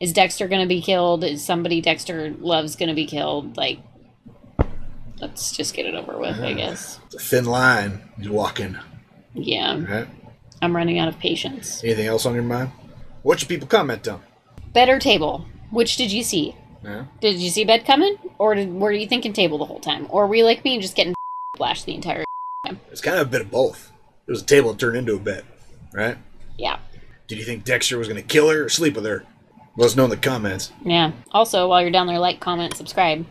is Dexter gonna be killed? Is somebody Dexter loves gonna be killed? Like, let's just get it over with, I guess. It's a thin line he's walking. Yeah. Right? I'm running out of patience. Anything else on your mind? What should people comment on? Better table. Which did you see? Yeah. Did you see bed coming? Or were you thinking table the whole time? Or were you like me and just getting flashed the entire time? It's kind of a bit of both. It was a table that turned into a bed, right? Yeah. Did you think Dexter was going to kill her or sleep with her? Let us know in the comments. Yeah. Also, while you're down there, like, comment, subscribe.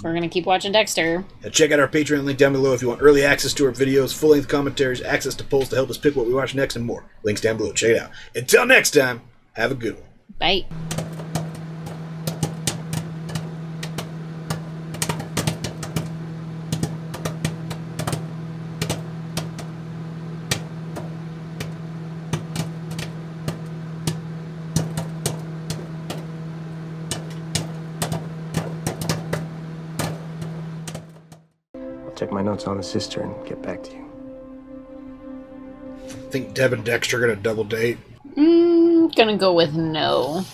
We're going to keep watching Dexter. And check out our Patreon link down below if you want early access to our videos, full-length commentaries, access to polls to help us pick what we watch next, and more. Links down below. Check it out. Until next time, have a good one. Bye. Check my notes on the sister and get back to you. Think Deb and Dexter are going to double date? Gonna go with no.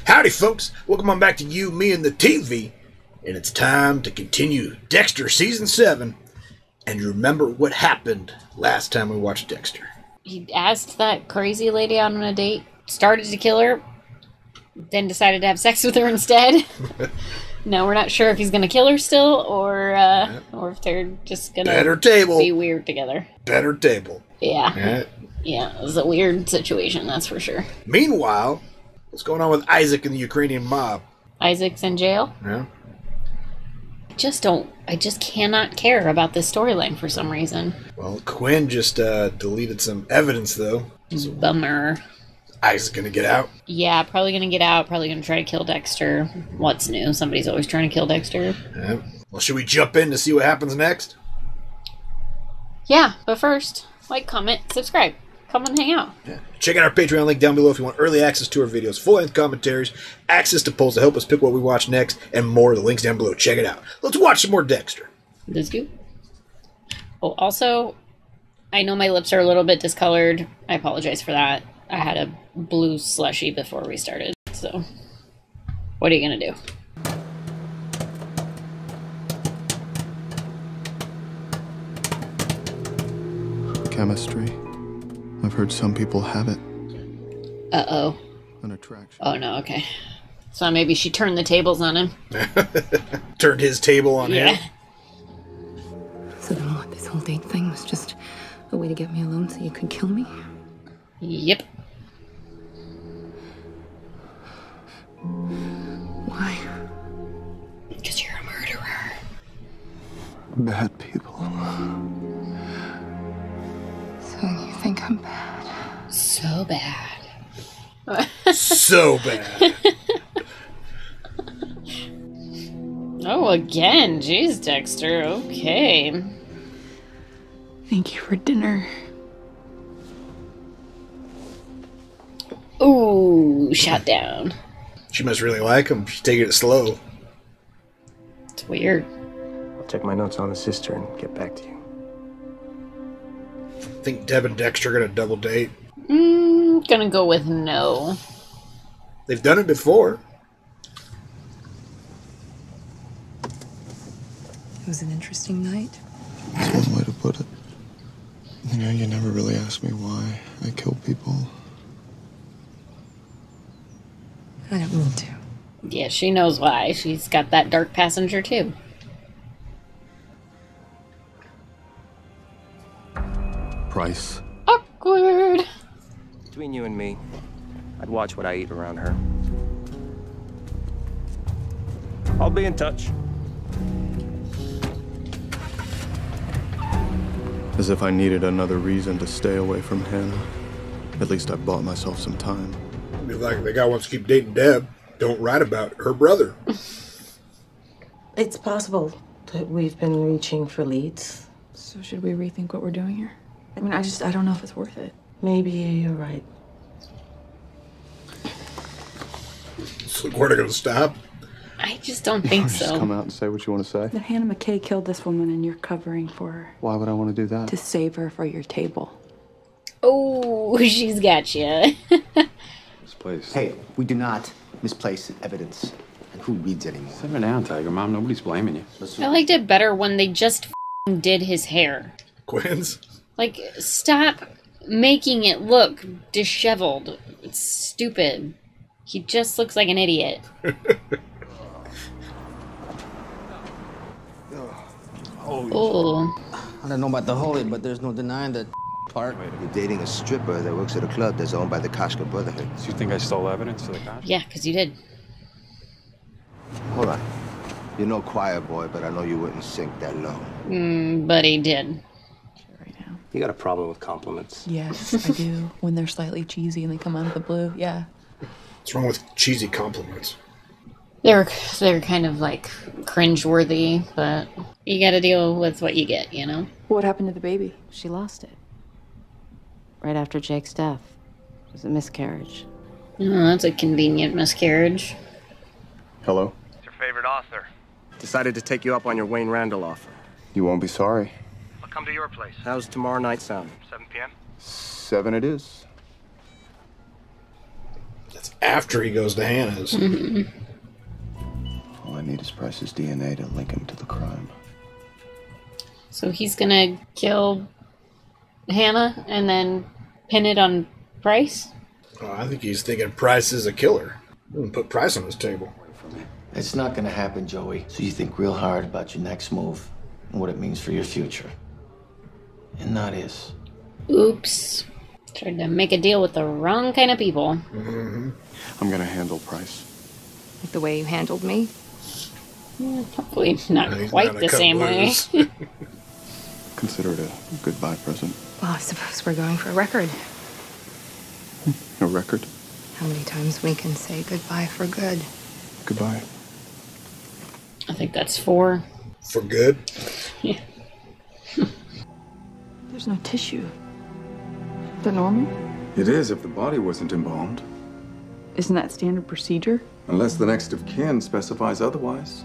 Howdy, folks. Welcome on back to You, Me, and the TV. And it's time to continue Dexter Season 7. And you remember what happened last time we watched Dexter. He asked that crazy lady out on a date, started to kill her, then decided to have sex with her instead. No, we're not sure if he's gonna kill her still, or if they're just gonna Better table. be weird together. Better table. Yeah. Yeah, it was a weird situation, that's for sure. Meanwhile, what's going on with Isaac and the Ukrainian mob? Isaac's in jail? Yeah. I just cannot care about this storyline for some reason. Well, Quinn just deleted some evidence, though. So Bummer. Isaac's gonna get out. Yeah, probably gonna get out, probably gonna try to kill Dexter. What's new? Somebody's always trying to kill Dexter. Yeah. Well, should we jump in to see what happens next? Yeah, but first, like, comment, subscribe. Come and hang out. Yeah. Check out our Patreon link down below if you want early access to our videos, full-length commentaries, access to polls to help us pick what we watch next, and more. The link's down below. Check it out. Let's watch some more Dexter. This good. Oh, also, I know my lips are a little bit discolored. I apologize for that. I had a blue slushy before we started, so what are you gonna do? Chemistry. I've heard some people have it. Uh-oh. An attraction. Oh, no, okay. So maybe she turned the tables on him. Turned his table on him. So then what, this whole date thing was just a way to get me alone so you could kill me? Yep. Why? Because you're a murderer. Bad people. So you think I'm bad? So bad. So bad. Oh, again. Jeez, Dexter. Okay. Thank you for dinner. Ooh, shot down. She must really like him. She's taking it slow. It's weird. I'll check my notes on the sister and get back to you. Think Deb and Dexter are gonna double date? Gonna go with no. They've done it before. It was an interesting night. That's one way to put it. You know, you never really asked me why I kill people. I don't need to. Yeah, she knows why. She's got that dark passenger, too. Price. Awkward. Between you and me, I'd watch what I eat around her. I'll be in touch. As if I needed another reason to stay away from Hannah. At least I bought myself some time. It'd be like the guy wants to keep dating Deb. Don't write about her brother. It's possible that we've been reaching for leads. So should we rethink what we're doing here? I mean, I don't know if it's worth it. Maybe you're right. So we're going to stop? I just don't think so. Just come out and say what you want to say. That Hannah McKay killed this woman and you're covering for her. Why would I want to do that? To save her for your table. Oh, she's got you. Misplaced. Hey, we do not misplace evidence. And who reads anymore? Simmer down, Tiger Mom. Nobody's blaming you. I liked it better when they just did his hair. Quinn's? Like, stop making it look disheveled. It's stupid. He just looks like an idiot. Oh. I don't know about the holy, but there's no denying that part. You're dating a stripper that works at a club that's owned by the Koshka Brotherhood. So you think I stole evidence for the cops? Yeah, because you did. Hold on. You're no choir boy, but I know you wouldn't sink that low. But he did. You got a problem with compliments? Yes, I do. When they're slightly cheesy and they come out of the blue, yeah. What's wrong with cheesy compliments? They're kind of like cringeworthy, but you gotta deal with what you get, you know? What happened to the baby? She lost it. Right after Jake's death. It was a miscarriage. Oh, that's a convenient miscarriage. Hello? It's your favorite author. Decided to take you up on your Wayne Randall offer. You won't be sorry. I'll come to your place. How's tomorrow night sound? 7 p.m.? 7 it is. That's after he goes to Hannah's. All I need is Price's DNA to link him to the crime. So he's gonna kill Hannah and then pin it on Price? Oh, I think he's thinking Price is a killer. Put Price on his table. It's not gonna happen, Joey. So you think real hard about your next move and what it means for your future. And that is. Oops. Tried to make a deal with the wrong kind of people. I'm gonna handle Price. Like the way you handled me? Hopefully not quite the same way. Consider it a goodbye present. Well, I suppose we're going for a record. A record? How many times we can say goodbye for good? Goodbye. I think that's 4. For good? Yeah. There's no tissue. Is that normal? It is if the body wasn't embalmed. Isn't that standard procedure? Unless the next of kin specifies otherwise.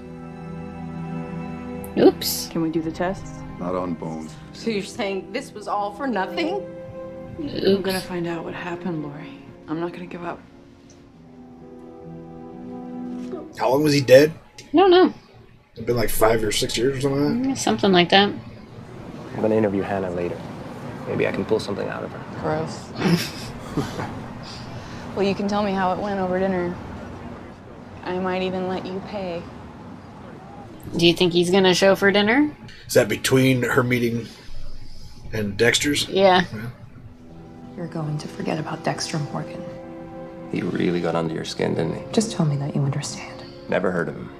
Oops. Can we do the tests? Not on bones. So you're saying this was all for nothing? I'm gonna find out what happened, Lori. I'm not gonna give up. How long was he dead? I don't know. It's been like 5 or 6 years or something like that? Something like that. I'm gonna interview Hannah later. Maybe I can pull something out of her. Gross. Well, you can tell me how it went over dinner. I might even let you pay. Do you think he's gonna show for dinner? Is that between her meeting and Dexter's? Yeah. You're going to forget about Dexter Morgan. He really got under your skin, didn't he? Just tell me that you understand. Never heard of him.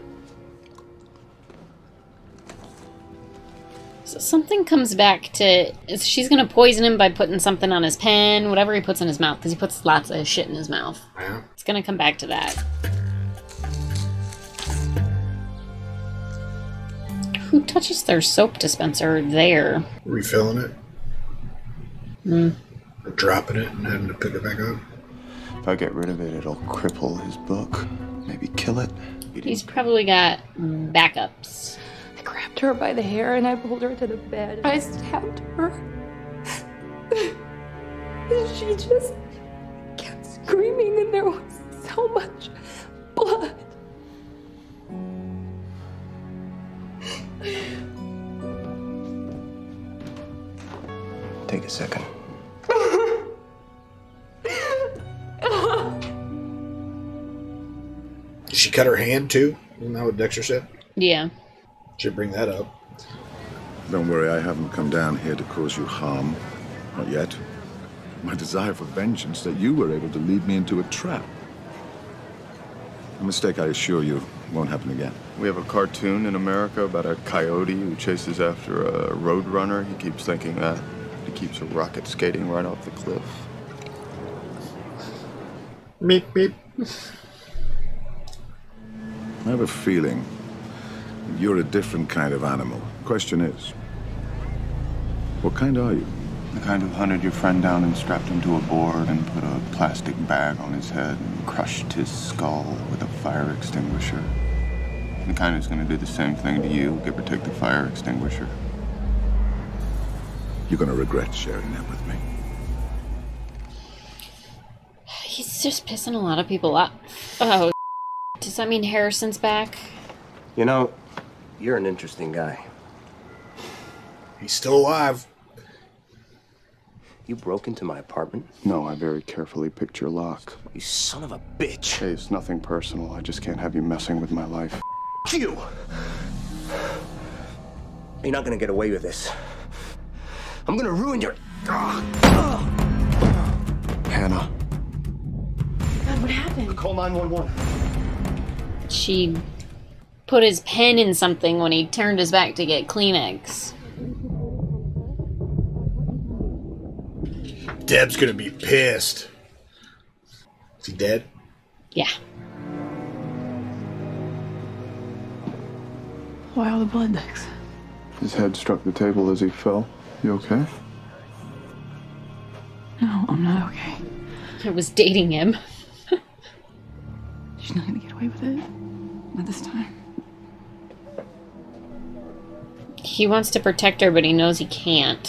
So something comes back to... She's gonna poison him by putting something on his pen, whatever he puts in his mouth, because he puts lots of shit in his mouth. Yeah. It's gonna come back to that. Who touches their soap dispenser there? Refilling it? Hmm. Or dropping it and having to pick it back up? If I get rid of it, it'll cripple his book. Maybe kill it. He's probably got backups. I grabbed her by the hair and I pulled her to the bed. I stabbed her. She just kept screaming and there was so much blood. Take a second. Did she cut her hand too? Isn't that what Dexter said? Yeah. Should bring that up. Don't worry, I haven't come down here to cause you harm. Not yet. My desire for vengeance that you were able to lead me into a trap. A mistake, I assure you, won't happen again. We have a cartoon in America about a coyote who chases after a roadrunner. He keeps thinking that. He keeps a rocket skating right off the cliff. Meep, meep. I have a feeling you're a different kind of animal. Question is, what kind are you? The kind who hunted your friend down and strapped him to a board and put a plastic bag on his head and crushed his skull with a fire extinguisher. The kind who's going to do the same thing to you, give or take the fire extinguisher. You're going to regret sharing that with me. He's just pissing a lot of people off. Oh, does that mean Harrison's back? You know, you're an interesting guy. He's still alive. You broke into my apartment? No, I very carefully picked your lock. You son of a bitch. Hey, it's nothing personal. I just can't have you messing with my life. You! You're not gonna get away with this. I'm gonna ruin your... Hannah. God, what happened? Call 911. She put his pen in something when he turned his back to get Kleenex. Deb's gonna be pissed. Is he dead? Yeah. Why all the blood, Dex? His head struck the table as he fell. You okay? No, I'm not okay. I was dating him. She's not gonna get away with it. Not this time. He wants to protect her, but he knows he can't.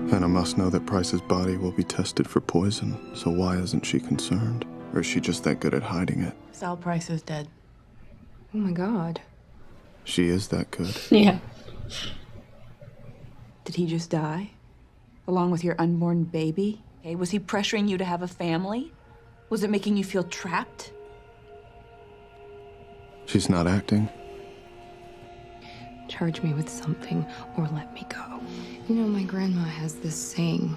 Hannah must know that Price's body will be tested for poison, so why isn't she concerned? Or is she just that good at hiding it? Sal Price is dead. Oh my God. She is that good. Yeah. Did he just die? Along with your unborn baby? Okay, was he pressuring you to have a family? Was it making you feel trapped? She's not acting. Charge me with something or let me go. You know, my grandma has this saying,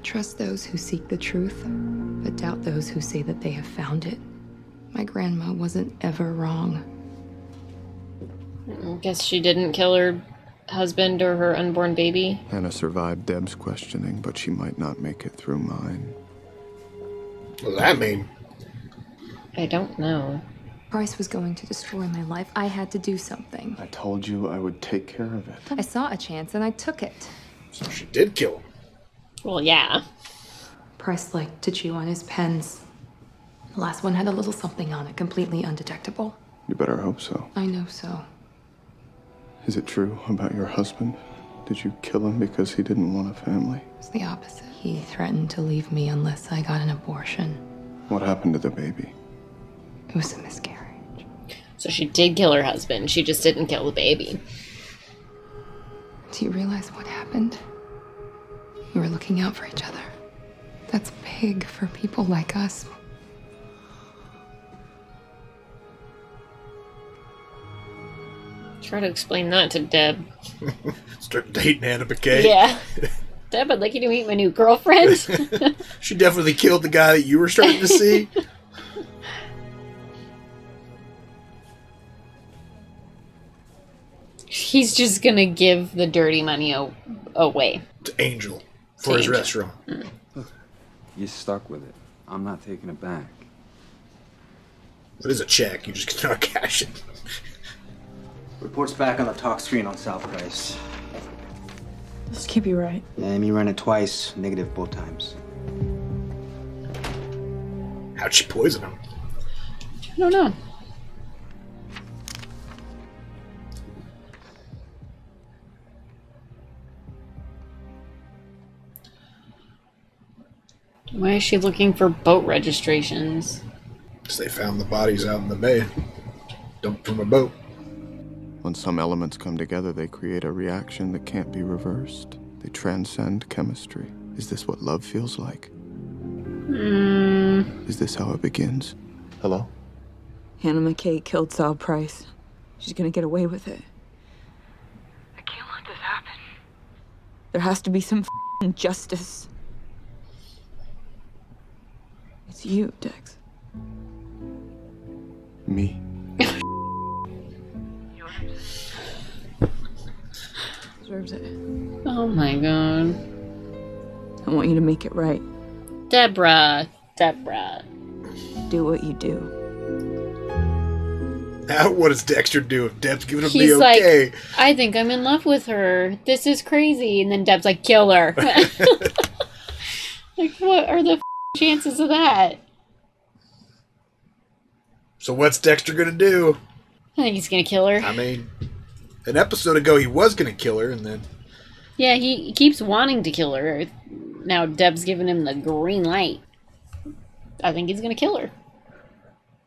trust those who seek the truth, but doubt those who say that they have found it. My grandma wasn't ever wrong. I guess she didn't kill her husband or her unborn baby. Hannah survived Deb's questioning, but she might not make it through mine. What does that mean? I don't know. Price was going to destroy my life. I had to do something. I told you I would take care of it. I saw a chance and I took it. So she did kill him. Well, yeah. Price liked to chew on his pens. The last one had a little something on it, completely undetectable. You better hope so. I know so. Is it true about your husband? Did you kill him because he didn't want a family? It's the opposite. He threatened to leave me unless I got an abortion. What happened to the baby? It was a miscarriage. So she did kill her husband. She just didn't kill the baby. Do you realize what happened? We were looking out for each other. That's big for people like us. Try to explain that to Deb. Start dating Hannah McKay. Yeah. Deb, I'd like you to meet my new girlfriend. She definitely killed the guy that you were starting to see. He's just gonna give the dirty money away. To Angel. For his restaurant. You stuck with it. I'm not taking it back. It is a check. You just cannot cash it. Report's back on the talk screen on Suprise. This can't be right. Yeah, Amy ran it twice, negative both times. How'd she poison him? I don't know. Why is she looking for boat registrations? Because they found the bodies out in the bay. Dumped from a boat. When some elements come together, they create a reaction that can't be reversed. They transcend chemistry. Is this what love feels like? Is this how it begins? Hello? Hannah McKay killed Sal Price. She's gonna get away with it. I can't let this happen. There has to be some f***ing justice. It's you, Dex. Me? Deserves it. Oh my god. I want you to make it right. Deborah. Do what you do. Now what does Dexter do if Deb's giving him He's the okay? like, I think I'm in love with her. This is crazy. And then Deb's like, kill her. Like, what are the chances of that? So what's Dexter gonna do? I think he's gonna kill her. I mean, an episode ago he was gonna kill her, and then... Yeah, he keeps wanting to kill her. Now Deb's giving him the green light. I think he's gonna kill her.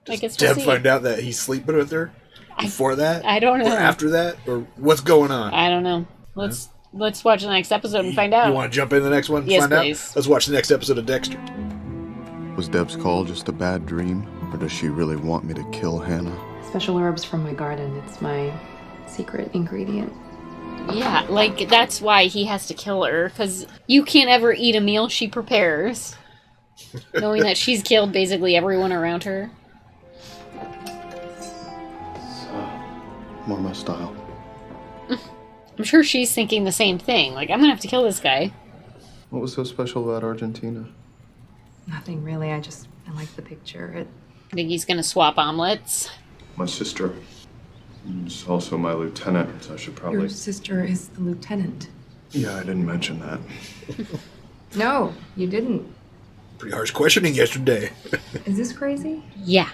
I guess we'll Deb see. find out that he's sleeping with her before that? I don't know. Or after that? Or what's going on? I don't know. Let's watch the next episode and find out. You want to jump in the next one? Yes, find please. Out? Let's watch the next episode of Dexter. Was Deb's call just a bad dream? Or does she really want me to kill Hannah? Special herbs from my garden. It's my secret ingredient. Yeah, like, that's why he has to kill her, because you can't ever eat a meal she prepares, knowing that she's killed basically everyone around her. More my style. I'm sure she's thinking the same thing, like, I'm gonna have to kill this guy. What was so special about Argentina? Nothing really. I like the picture. I think he's gonna swap omelets. My sister is also my lieutenant, so I should probably... Your sister is the lieutenant. Yeah, I didn't mention that. No, you didn't. Pretty harsh questioning yesterday. Is this crazy? Yeah,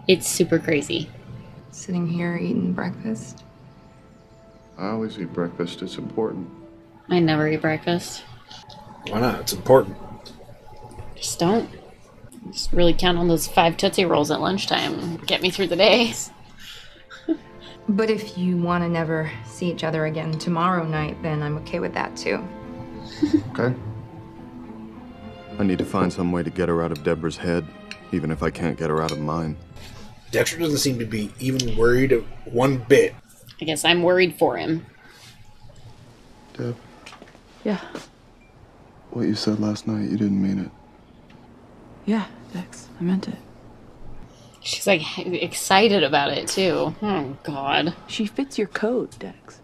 it's super crazy. Sitting here eating breakfast? I always eat breakfast. It's important. I never eat breakfast. Why not? It's important. Just don't. Just really count on those 5 Tootsie Rolls at lunchtime. Get me through the day. But if you want to never see each other again tomorrow night, then I'm okay with that too. Okay. I need to find some way to get her out of Deborah's head, even if I can't get her out of mine. Dexter doesn't seem to be even worried one bit. I guess I'm worried for him. Deb, Yeah. what you said last night, you didn't mean it. Yeah, Dex. I meant it. She's like excited about it too. Oh god. She fits your code, Dex.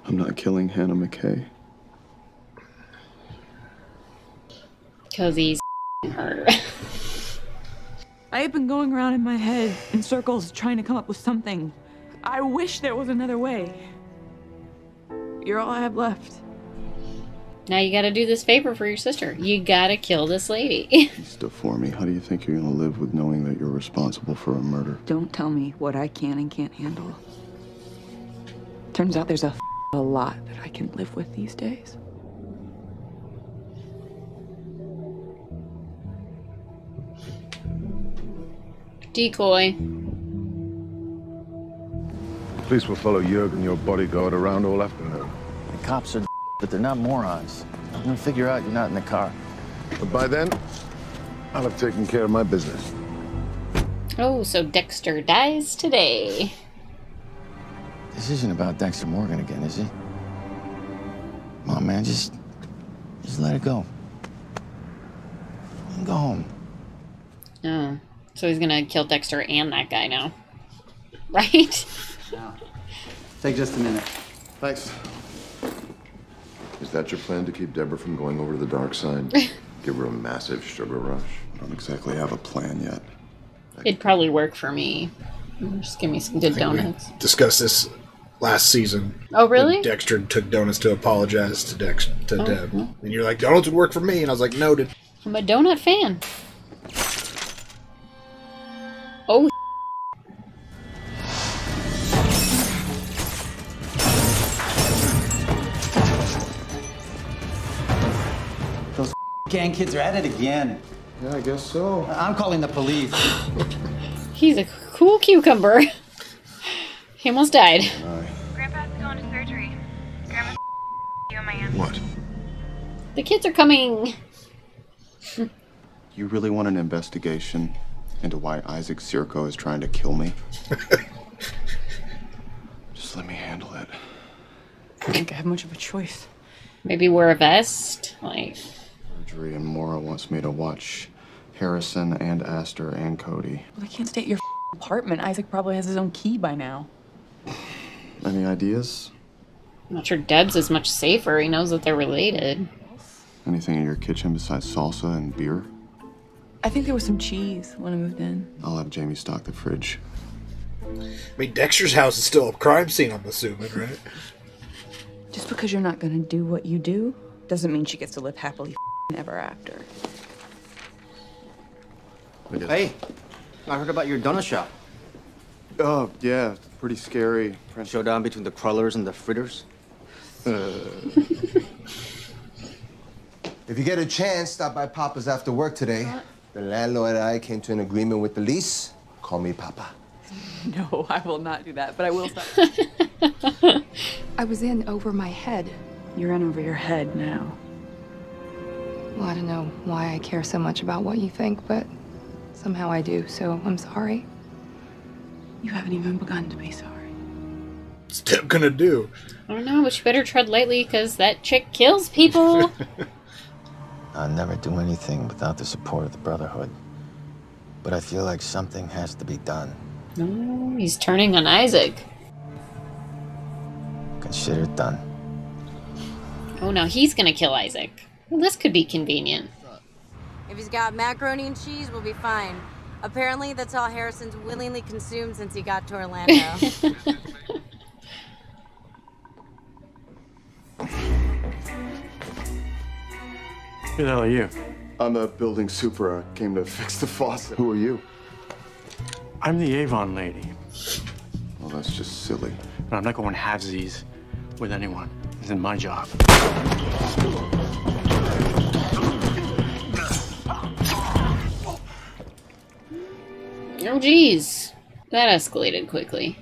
I'm not killing Hannah McKay. Because he's her. I have been going around in my head in circles trying to come up with something. I wish there was another way. You're all I have left. Now you gotta do this favor for your sister. You gotta kill this lady. Still for me, how do you think you're gonna live with knowing that you're responsible for a murder? Don't tell me what I can and can't handle. Turns out there's a lot that I can live with these days. Decoy. Police will follow Jurgen, your bodyguard, around all afternoon. The cops are but they're not morons. I'm gonna figure out you're not in the car. But by then, I'll have taken care of my business. Oh, so Dexter dies today. This isn't about Dexter Morgan again, is it? Come on, man, just let it go. And go home. Oh, so he's gonna kill Dexter and that guy now. Right? Take just a minute. Thanks. Is that your plan, to keep Deborah from going over to the dark side? Give her a massive sugar rush? I don't exactly have a plan yet. It'd probably work for me. Just give me some good donuts. Discussed this last season. Oh, really? Dexter took donuts to apologize to Deb. And you're like, donuts would work for me. And I was like, noted. I'm a donut fan. Oh, Those gang kids are at it again. Yeah, I guess so. I'm calling the police. he's a cool cucumber. He almost died. Grandpa's going to surgery. Grandma's you and my aunt. What? The kids are coming. You really want an investigation into why Isaac Circo is trying to kill me? Just let me handle it. I don't think I have much of a choice. Maybe wear a vest. Like, Surgery, and Maura wants me to watch Harrison and Astor and Cody. Well, they can't stay at your apartment. Isaac probably has his own key by now. Any ideas? I'm not sure Deb's is much safer. He knows that they're related. Anything in your kitchen besides salsa and beer? I think there was some cheese when I moved in. I'll have Jamie stock the fridge. I mean, Dexter's house is still a crime scene, I'm assuming, right? Just because you're not gonna do what you do doesn't mean she gets to live happily ever after. Hey, I heard about your donut shop. Oh, yeah, pretty scary. Showdown between the crullers and the fritters. If you get a chance, stop by Papa's after work today. The landlord and I came to an agreement with the lease. Call me Papa. No, I will not do that, but I will stop. I was in over my head. You're in over your head now. Well, I don't know why I care so much about what you think, but somehow I do, so I'm sorry. You haven't even begun to be sorry. What's Deb gonna do? I don't know, but you better tread lightly because that chick kills people. I'll never do anything without the support of the Brotherhood. But I feel like something has to be done. No, he's turning on Isaac. Consider it done. Oh, now he's gonna kill Isaac. Well, this could be convenient. If he's got macaroni and cheese, we'll be fine. Apparently, that's all Harrison's willingly consumed since he got to Orlando. Who the hell are you? I'm a building super. I came to fix the faucet. Who are you? I'm the Avon lady. Well, that's just silly. But I'm not going halvesies with anyone. This isn't my job. Oh, geez. That escalated quickly.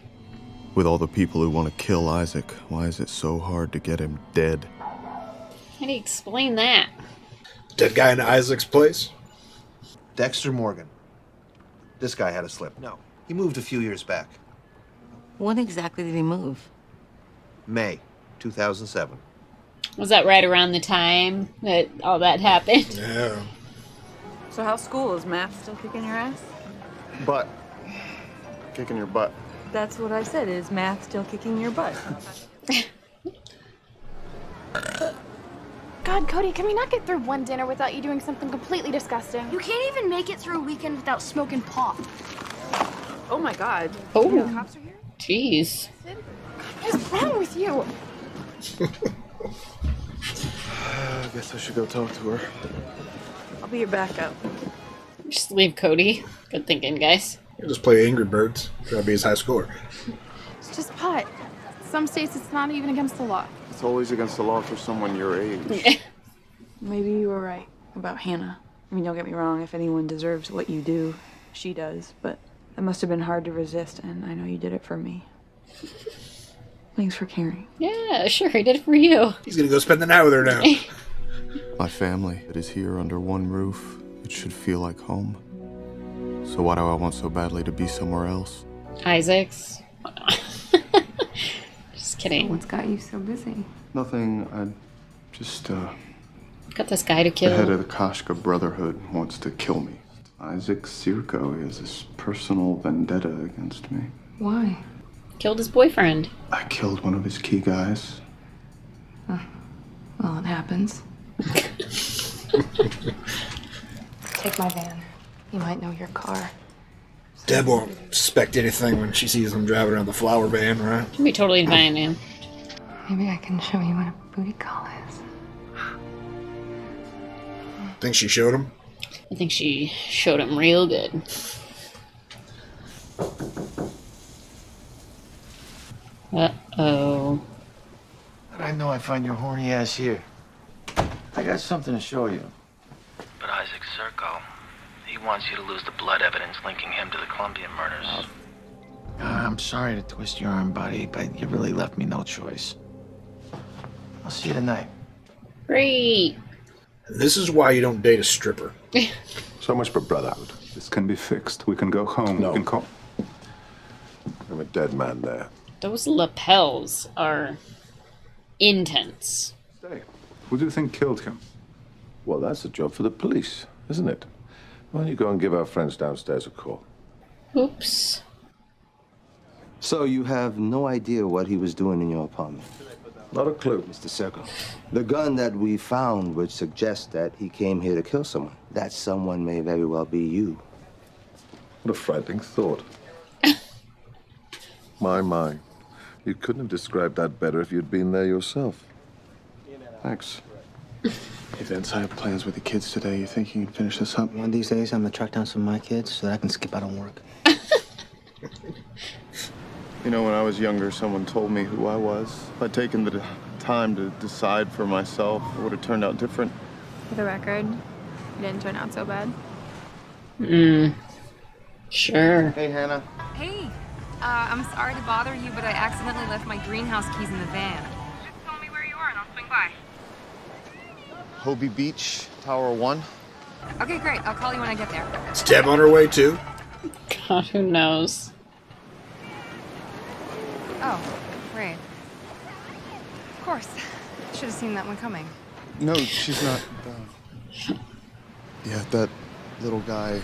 With all the people who want to kill Isaac, why is it so hard to get him dead? How do you explain that? Dead guy in Isaac's place? Dexter Morgan. This guy had a slip. No, he moved a few years back. When exactly did he move? May 2007. Was that right around the time that all that happened? Yeah. So how's school? Is math still kicking your ass? Butt. Kicking your butt. That's what I said. Is math still kicking your butt? God, Cody, can we not get through one dinner without you doing something completely disgusting? You can't even make it through a weekend without smoking pot. Oh my God. Oh. You know, the cops are here? Jeez. What is wrong with you? I guess I should go talk to her. I'll be your backup. Just leave Cody. Good thinking, guys. He'll just play Angry Birds. Try to be his high score. It's just pot. some states it's not even against the law. It's always against the law for someone your age. Maybe you were right about Hannah. I mean, don't get me wrong, if anyone deserves what you do, she does, but it must have been hard to resist, and I know you did it for me. Thanks for caring. Yeah, sure, he did it for you. He's gonna go spend the night with her now. My family, it is here under one roof. It should feel like home. So why do I want so badly to be somewhere else? Isaacs. Just kidding. What's got you so busy? Nothing. I just, Got this guy to kill. The head of the Kashka Brotherhood wants to kill me. Isaac Sirko has this personal vendetta against me. Why? Killed his boyfriend. I killed one of his key guys. Well, it happens. Take my van. You might know your car. Deb won't suspect anything when she sees him driving around the flower van, right? She'll be totally fine, man. Maybe I can show you what a booty call is. Think she showed him? I think she showed him real good. Uh-oh. I know I find your horny ass here. I got something to show you. But Isaac Sirko, he wants you to lose the blood evidence linking him to the Colombian murders. I'm sorry to twist your arm, buddy, but you really left me no choice. I'll see you tonight. Great. This is why you don't date a stripper. So much for brotherhood. This can be fixed. We can go home. No. We can call. I'm a dead man there. Those lapels are intense. Who do you think killed him? Well, that's a job for the police, isn't it? Why don't you go and give our friends downstairs a call? Oops. So you have no idea what he was doing in your apartment? Not a clue. Mr. Sirko. The gun that we found would suggest that he came here to kill someone. That someone may very well be you. What a frightening thought. My. You couldn't have described that better if you'd been there yourself. Thanks. Hey, Vince, I have plans with the kids today. You think you can finish this up? One of these days, I'm gonna track down some of my kids so that I can skip out on work. You know, when I was younger, someone told me who I was. If I'd taken the time to decide for myself, it would have turned out different. For the record, it didn't turn out so bad. Sure. Hey, Hannah. Hey, I'm sorry to bother you, but I accidentally left my greenhouse keys in the van. Just tell me where you are and I'll swing by. Hobie Beach, Tower 1. Okay, great. I'll call you when I get there. Is Deb on her way too? God, who knows? Oh, great. Of course. Should have seen that one coming. No, she's not. Yeah, that little guy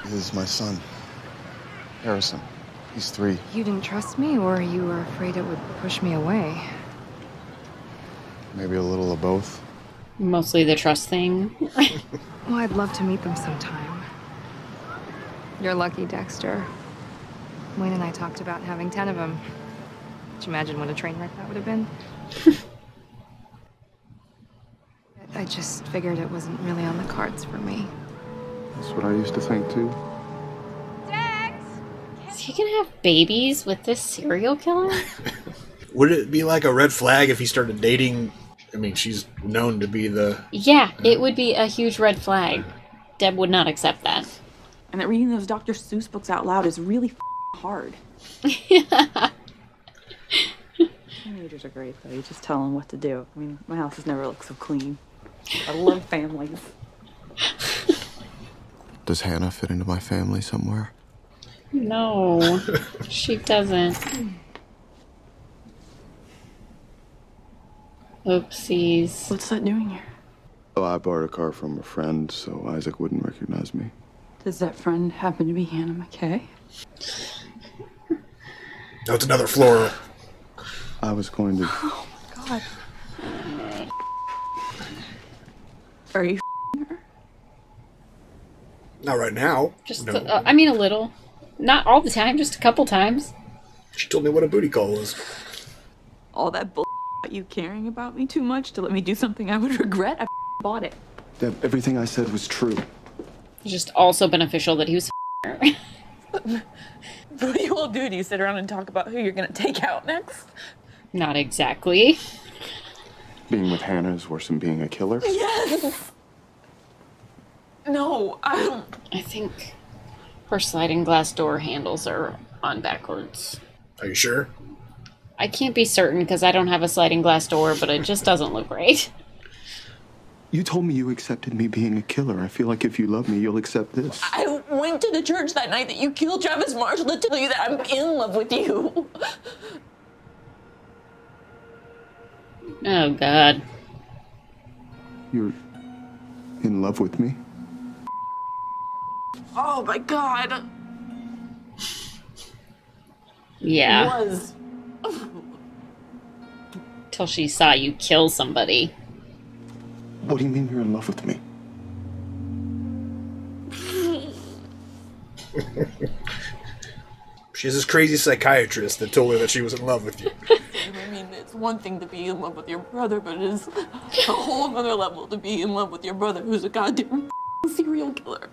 is my son, Harrison. He's 3. You didn't trust me, or you were afraid it would push me away? Maybe a little of both. Mostly the trust thing. Well, I'd love to meet them sometime. You're lucky, Dexter. Wayne and I talked about having 10 of them. Could you imagine what a train wreck that would have been? I just figured it wasn't really on the cards for me. That's what I used to think, too. Is he gonna have babies with this serial killer? Would it be like a red flag if he started dating? I mean, she's known to be the... Yeah, it would be a huge red flag. Deb would not accept that. And that reading those Dr. Seuss books out loud is really hard. Teenagers are great, though. You just tell them what to do. I mean, my house has never looked so clean. I love families. Does Hannah fit into my family somewhere? No, she doesn't. Oopsies. What's that doing here? Oh, I borrowed a car from a friend, so Isaac wouldn't recognize me. Does that friend happen to be Hannah McKay? Oh, it's another floral. I was going to... Oh, God. Are you her? Not right now. Just, no. I mean, a little. Not all the time, just a couple times. She told me what a booty call was. All that bull about you caring about me too much to let me do something I would regret, I bought it. Deb, everything I said was true. It's just also beneficial that he was her. What do you all do? Do you sit around and talk about who you're gonna take out next? Not exactly. Being with Hannah is worse than being a killer? Yes! No, I don't... I think her sliding glass door handles are on backwards. Are you sure? I can't be certain because I don't have a sliding glass door, but it just doesn't look right. You told me you accepted me being a killer. I feel like if you love me, you'll accept this. I went to the church that night that you killed Travis Marshall to tell you that I'm in love with you. Oh, God. You're in love with me? Oh, my God. Yeah. Was. Till she saw you kill somebody. What do you mean you're in love with me? She's this crazy psychiatrist that told her that she was in love with you. I mean, it's one thing to be in love with your brother, but it is a whole other level to be in love with your brother who's a goddamn serial killer.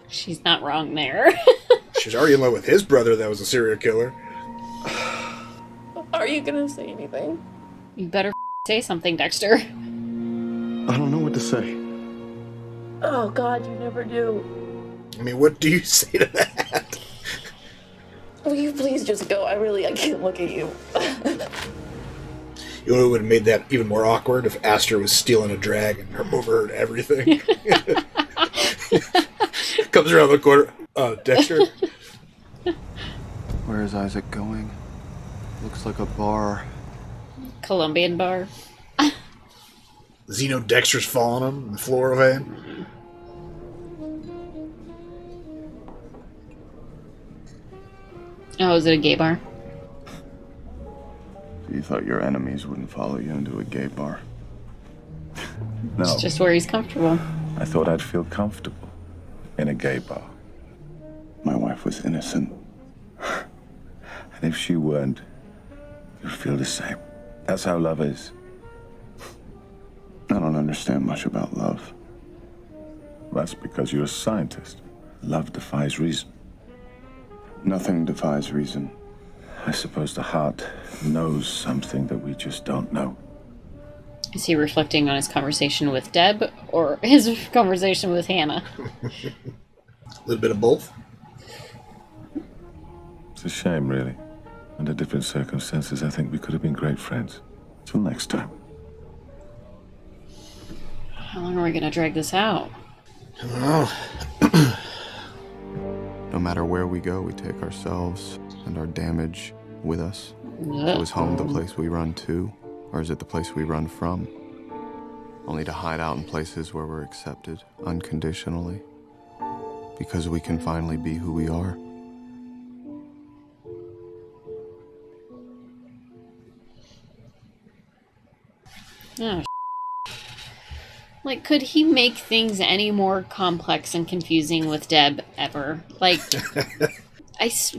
She's not wrong there. She's already in love with his brother that was a serial killer. Are you gonna say anything? You better say something, Dexter. I don't know what to say. Oh, God, you never do. I mean, what do you say to that? Will you please just go? I can't look at you. You know what would have made that even more awkward if Aster was stealing a drag and overheard everything. Comes around the corner. Dexter. Where is Isaac going? Looks like a bar. Colombian bar. Does he know Dexter's following him on the floor of it? Oh, is it a gay bar? You thought your enemies wouldn't follow you into a gay bar? No. It's just where he's comfortable. I thought I'd feel comfortable in a gay bar. My wife was innocent. And if she weren't, you'd feel the same. That's how love is. I don't understand much about love. That's because you're a scientist. Love defies reason. Nothing defies reason. I suppose the heart knows something that we just don't know. Is he reflecting on his conversation with Deb or his conversation with Hannah? A little bit of both. It's a shame, really. Under different circumstances, I think we could have been great friends. Till next time. How long are we gonna drag this out? I don't know. No matter where we go, we take ourselves and our damage with us. So is home the place we run to, or is it the place we run from? Only to hide out in places where we're accepted unconditionally, because we can finally be who we are. Oh, like, could he make things any more complex and confusing with Deb ever? Like,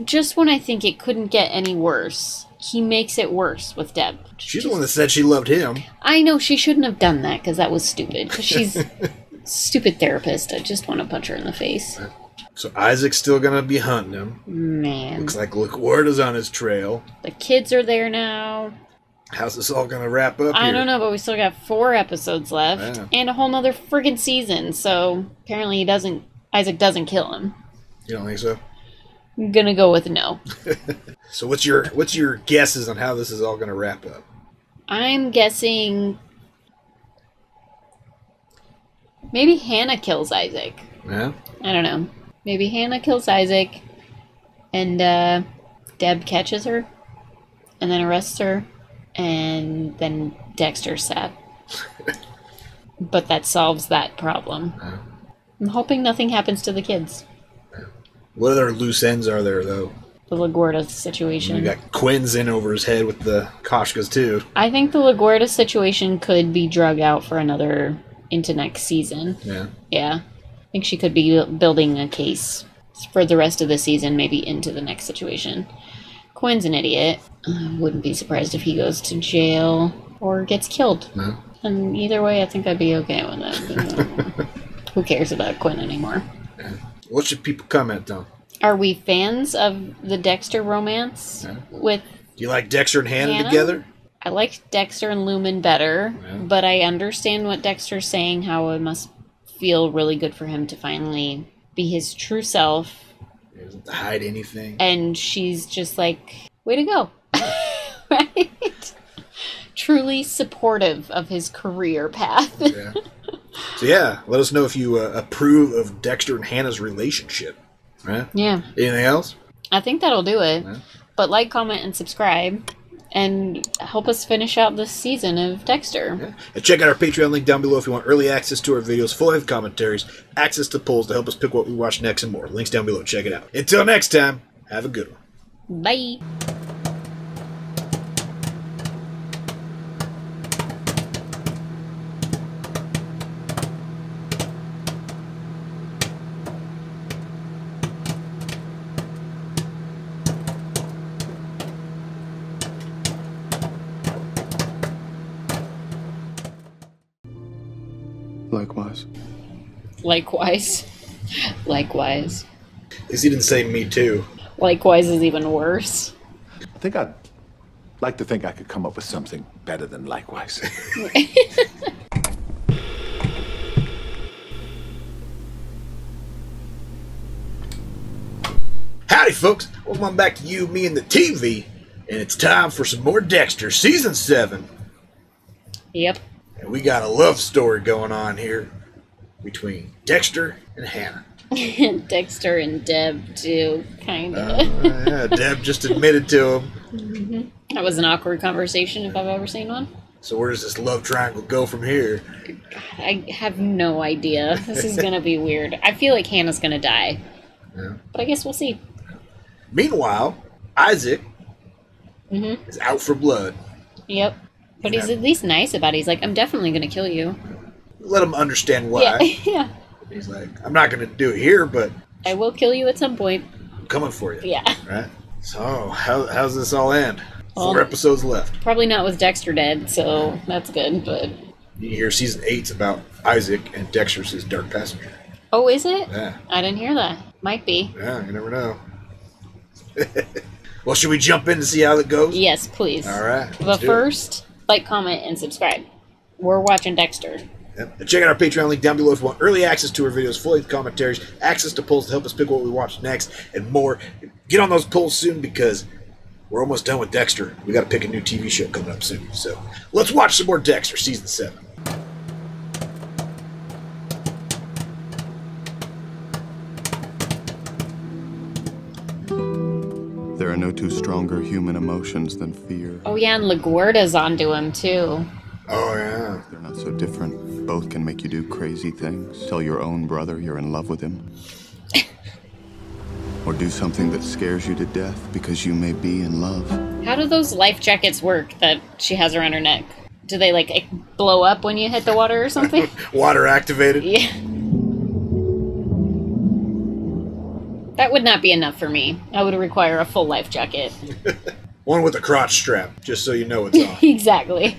just when I think it couldn't get any worse, he makes it worse with Deb. She's the one that said she loved him. I know she shouldn't have done that because that was stupid. Because she's a stupid therapist. I just want to punch her in the face. So Isaac's still gonna be hunting him. Man. Looks like Laguardia's on his trail. The kids are there now. How's this all gonna wrap up I here? don't know, but we still got 4 episodes left. Yeah. And a whole nother friggin' season. So apparently Isaac doesn't kill him. You don't think so? I'm gonna go with no. So what's your guesses on how this is all gonna wrap up? I'm guessing maybe Hannah kills Isaac. Yeah? I don't know. Maybe Hannah kills Isaac and Deb catches her and then arrests her and then Dexter's sad. But that solves that problem. I'm hoping nothing happens to the kids. What other loose ends are there, though? The LaGuardia situation. You got Quinn's in over his head with the Koshkas, too. I think the LaGuardia situation could be drug out for another into next season. Yeah. Yeah. I think she could be building a case for the rest of the season, maybe into the next situation. Quinn's an idiot. Wouldn't be surprised if he goes to jail or gets killed. No. And either way, I think I'd be okay with that. Who cares about Quinn anymore? Yeah. What should people comment on? Are we fans of the Dexter romance with Do you like Dexter and Hannah together? I like Dexter and Lumen better, but I understand what Dexter's saying, how it must feel really good for him to finally be his true self. He doesn't hide anything. And she's just like, way to go. Right? Truly supportive of his career path. Yeah. So yeah, let us know if you approve of Dexter and Hannah's relationship. Right? Yeah. Anything else? I think that'll do it. Yeah. But like, comment, and subscribe. And help us finish out this season of Dexter. Yeah. And check out our Patreon link down below if you want early access to our videos, full-length commentaries, access to polls to help us pick what we watch next, and more. Links down below. Check it out. Until next time, have a good one. Bye. Likewise. Likewise. Likewise. At least he didn't say me too. Likewise is even worse. I think I'd like to think I could come up with something better than likewise. Howdy, folks. Welcome back to You, Me, and the TV. And it's time for some more Dexter, Season 7. Yep. And we got a love story going on here between Dexter and Hannah. Dexter and Deb, too, kind of. Yeah, Deb just admitted to him. Mm-hmm. That was an awkward conversation, if I've ever seen one. So where does this love triangle go from here? God, I have no idea. This is going to be weird. I feel like Hannah's going to die. Yeah. But I guess we'll see. Meanwhile, Isaac is out for blood. Yep. But he's at least nice about it. He's like, I'm definitely going to kill you. Let him understand why. Yeah. Yeah. He's like, I'm not going to do it here, but I will kill you at some point. I'm coming for you. Yeah. Right? So, how's this all end? Well, 4 episodes left. Probably not with Dexter dead, so that's good, but... You hear Season 8's about Isaac, and Dexter's his dark passenger. Oh, is it? Yeah. I didn't hear that. Might be. Yeah, you never know. Well, should we jump in to see how it goes? Yes, please. All right. But first, like, comment, and subscribe. We're watching Dexter. Yep. And check out our Patreon link down below if you want early access to our videos, full-length commentaries, access to polls to help us pick what we watch next, and more. Get on those polls soon because we're almost done with Dexter. We got to pick a new TV show coming up soon. So let's watch some more Dexter, Season 7. There are no two stronger human emotions than fear. Oh, yeah, and LaGuardia's onto him, too. Oh, yeah. They're not so different. Both can make you do crazy things. Tell your own brother you're in love with him. Or do something that scares you to death because you may be in love. How do those life jackets work that she has around her neck? Do they, like, blow up when you hit the water or something? Water activated? Yeah. That would not be enough for me. I would require a full life jacket. One with a crotch strap, just so you know it's on. Exactly.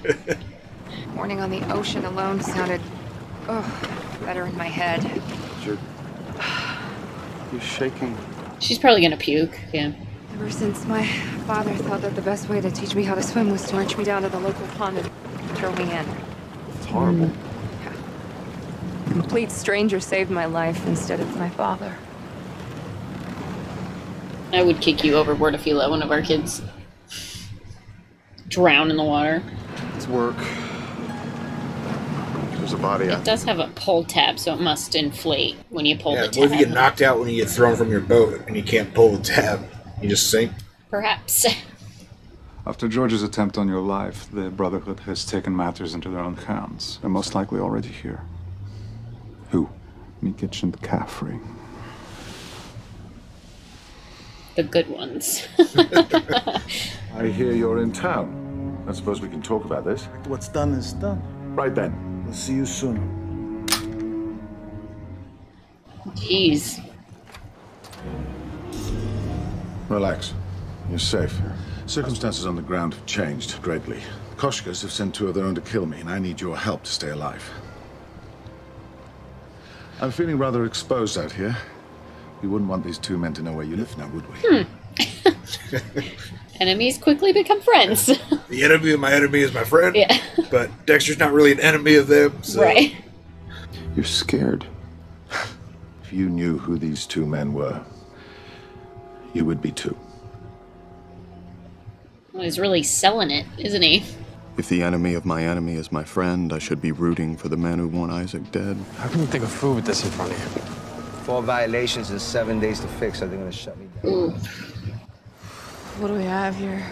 Morning on the ocean alone sounded, better in my head. You're shaking. She's probably gonna puke, yeah. Ever since my father thought that the best way to teach me how to swim was to wrench me down to the local pond and throw me in. It's horrible. Yeah. A complete stranger saved my life instead of my father. I would kick you overboard if you let one of our kids drown in the water. It's work. There's a body It does have a pull tab, so it must inflate when you pull the tab. What if you get knocked out when you get thrown from your boat and you can't pull the tab? You just sink? Perhaps. After George's attempt on your life, the Brotherhood has taken matters into their own hands. They're most likely already here. Who? Mikic and Caffrey. The good ones. I hear you're in town. I suppose we can talk about this. What's done is done. Right then. We'll see you soon. Jeez. Relax. You're safe. Circumstances on the ground have changed greatly. Koshkas have sent 2 of their own to kill me, and I need your help to stay alive. I'm feeling rather exposed out here. We wouldn't want these 2 men to know where you live now, would we? Enemies quickly become friends. The enemy of my enemy is my friend. Yeah. But Dexter's not really an enemy of them. So. Right. You're scared. If you knew who these two men were, you would be too. Well, he's really selling it, isn't he? If the enemy of my enemy is my friend, I should be rooting for the man who want Isaac dead. How can you think of food with this in front of you? 4 violations and 7 days to fix. Are they gonna shut me down? Ooh. What do we have here?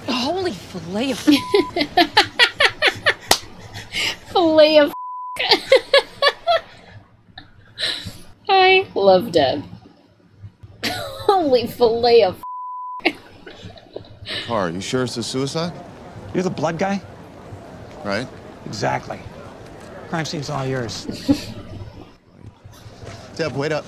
Holy filet of... Filet of... I love Deb. Holy filet of... Car, you sure it's a suicide? You're the blood guy? Right? Exactly. Crime scene's all yours. Deb, wait up.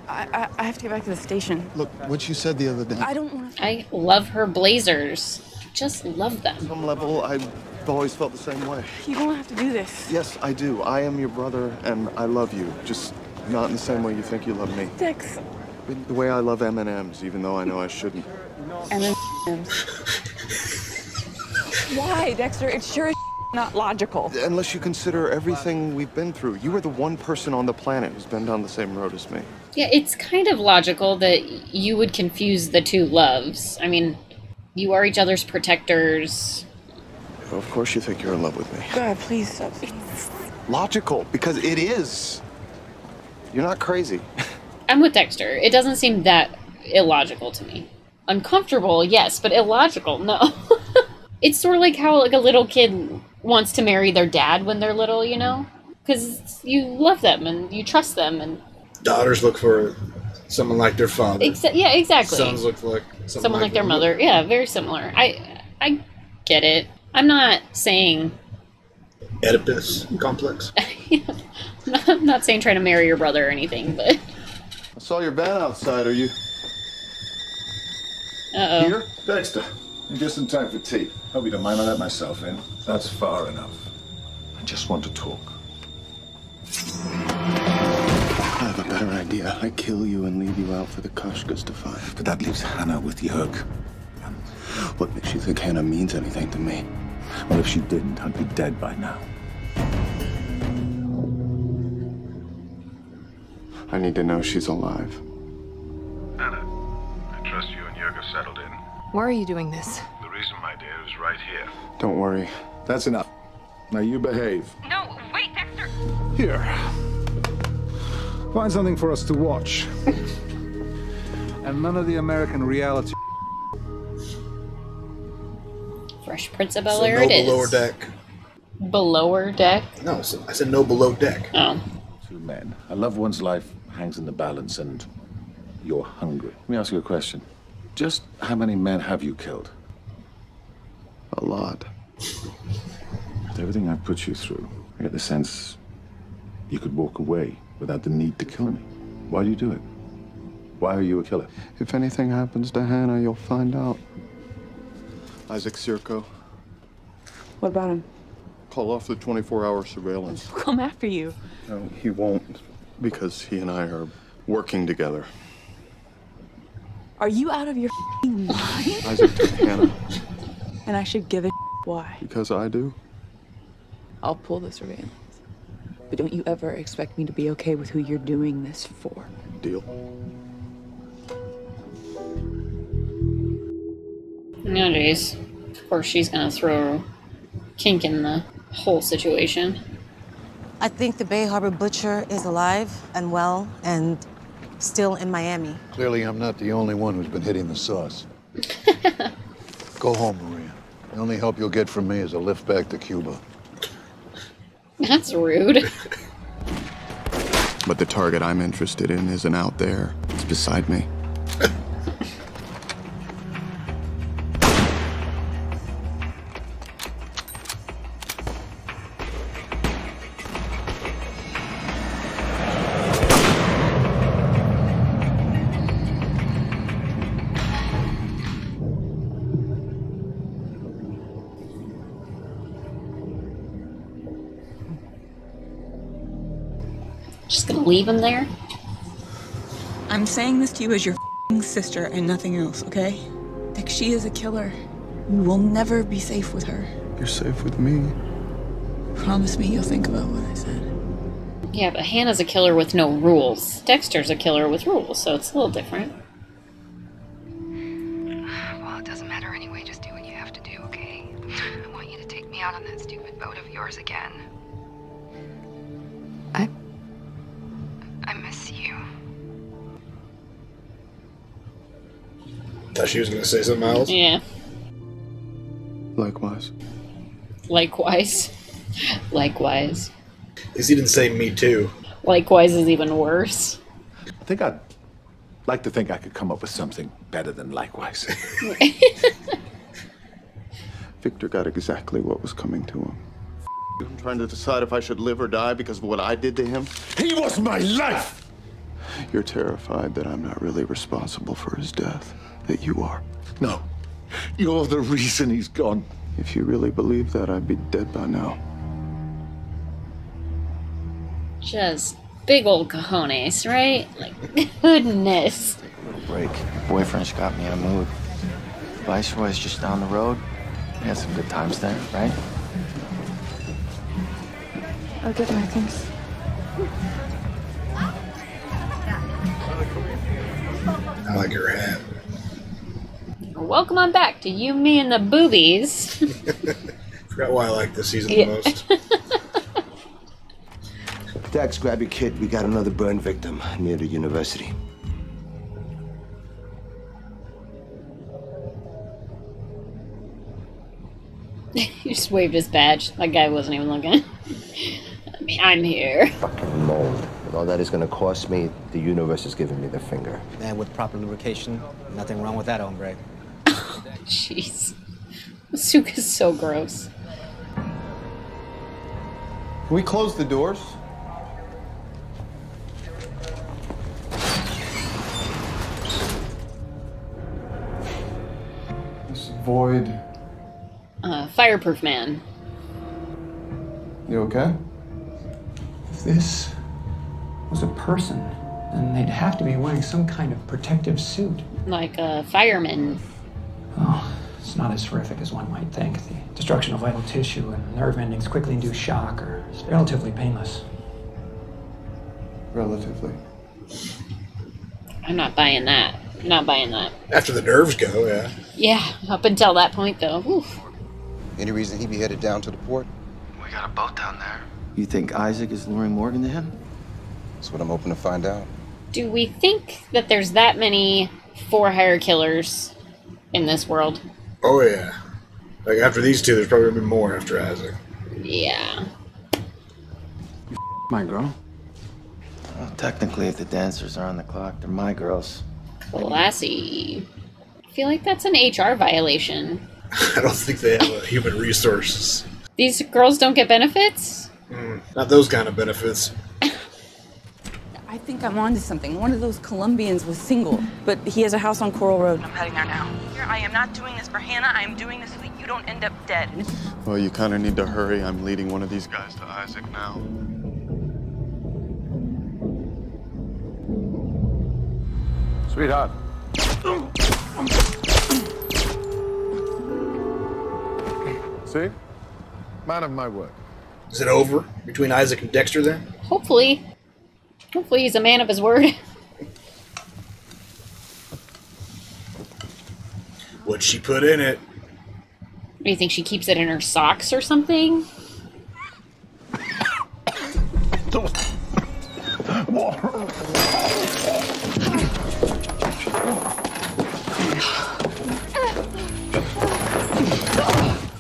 I have to get back to the station. Look, what you said the other day. I don't want to... I love her blazers. Just love them. On some level, I've always felt the same way. You don't have to do this. Yes, I do. I am your brother, and I love you. Just not in the same way you think you love me. Dex. The way I love M&Ms, even though I know I shouldn't. M&Ms. Why, Dexter? It's sure as not logical. Unless you consider everything we've been through. You are the one person on the planet who's been down the same road as me. Yeah, it's kind of logical that you would confuse the two loves. I mean, you are each other's protectors. Well, of course you think you're in love with me. God, please stop. Logical, because it is. You're not crazy. I'm with Dexter. It doesn't seem that illogical to me. Uncomfortable, yes, but illogical, no. It's sort of like how like a little kid wants to marry their dad when they're little, you know? Because you love them and you trust them. And daughters look for someone like their father. Yeah, exactly. Sons look like someone like their mother. Yeah, very similar. I get it. I'm not saying... Oedipus complex? I'm not saying trying to marry your brother or anything, but... I saw your van outside. Are you... Uh-oh. Here? Dexter. You're just in time for tea. Hope you don't mind I let myself in. That's far enough. I just want to talk. I have a better idea. I kill you and leave you out for the Koshkas to find. But that leaves Hannah with Yerk. What makes you think Hannah means anything to me? Well, if she didn't, I'd be dead by now. I need to know she's alive. Hannah, I trust you and Yerk are settled in. Why are you doing this? The reason, my dear, is right here. Don't worry. That's enough. Now you behave. No, wait, Dexter! Here. Find something for us to watch. And none of the American reality. Fresh Prince of Bel So Air no it is. below deck. Belower deck? No, I said no below deck. Oh. Two men. A loved one's life hangs in the balance, and you're hungry. Let me ask you a question. Just how many men have you killed? A lot. With everything I've put you through, I get the sense you could walk away without the need to kill me. Why do you do it? Why are you a killer? If anything happens to Hannah, you'll find out. Isaac Sirko. What about him? Call off the 24-hour surveillance. He'll come after you. No, he won't, because he and I are working together. Are you out of your mind? Isaac took Hannah. And I should give a why? Because I do. I'll pull the surveillance. But don't you ever expect me to be okay with who you're doing this for? Deal. No, jeez. Of course she's gonna throw a kink in the whole situation. I think the Bay Harbor Butcher is alive and well and still in Miami. Clearly, I'm not the only one who's been hitting the sauce. Go home, Maria. The only help you'll get from me is a lift back to Cuba. That's rude. But the target I'm interested in isn't out there. It's beside me. Just gonna leave him there? I'm saying this to you as your sister and nothing else, okay? Like, she is a killer. You will never be safe with her. You're safe with me. Promise me you'll think about what I said. Yeah, but Hannah's a killer with no rules. Dexter's a killer with rules, so it's a little different. Well, it doesn't matter anyway. Just do what you have to do, okay? I want you to take me out on that stupid boat of yours again. I miss you. Thought she was going to say something else. Yeah. Likewise. Likewise. Likewise. At least he didn't say me too. Likewise is even worse. I think I'd like to think I could come up with something better than likewise. Victor got exactly what was coming to him. I'm trying to decide if I should live or die because of what I did to him. He was my life! You're terrified that I'm not really responsible for his death, that you are. No. You're the reason he's gone. If you really believe that, I'd be dead by now. Just big old cojones, right? Like, goodness. Break. Boyfriend's got me in a mood. Viceroy's just down the road. We had some good times there, right? I'll get my things. I like your hat. Welcome on back to You, Me, and the Boobies. Forgot why I like this season the most. Dex, grab your kid. We got another burn victim near the university. He just waved his badge. That guy wasn't even looking. I mean, I'm here. Fucking mold. With all that is gonna cost me, the universe is giving me the finger. And with proper lubrication, nothing wrong with that, hombre. Jeez. Masuka's so gross. Can we close the doors? This void. Fireproof man. You okay? If this was a person, then they'd have to be wearing some kind of protective suit. Like a fireman. Oh, it's not as horrific as one might think. The destruction of vital tissue and nerve endings quickly induce shock are relatively painless. Relatively. I'm not buying that. I'm not buying that. After the nerves go, yeah. Yeah, up until that point, though. Oof. Any reason he'd be headed down to the port? We got a boat down there. You think Isaac is luring Morgan to him? That's what I'm hoping to find out. Do we think that there's that many for-hire killers in this world? Oh, yeah. Like, after these two, there's probably going to be more after Isaac. Yeah. My girl. Well, technically, if the dancers are on the clock, they're my girls. Classy. I feel like that's an HR violation. I don't think they have human resources. These girls don't get benefits? Not those kind of benefits. I think I'm onto something. One of those Colombians was single, but he has a house on Coral Road. I'm heading there now. Here, I am not doing this for Hannah. I am doing this so that you don't end up dead. Well, you kind of need to hurry. I'm leading one of these guys to Isaac now. Sweetheart. See? Man of my word. Is it over between Isaac and Dexter then? Hopefully. Hopefully he's a man of his word. What'd she put in it? Do you think she keeps it in her socks or something?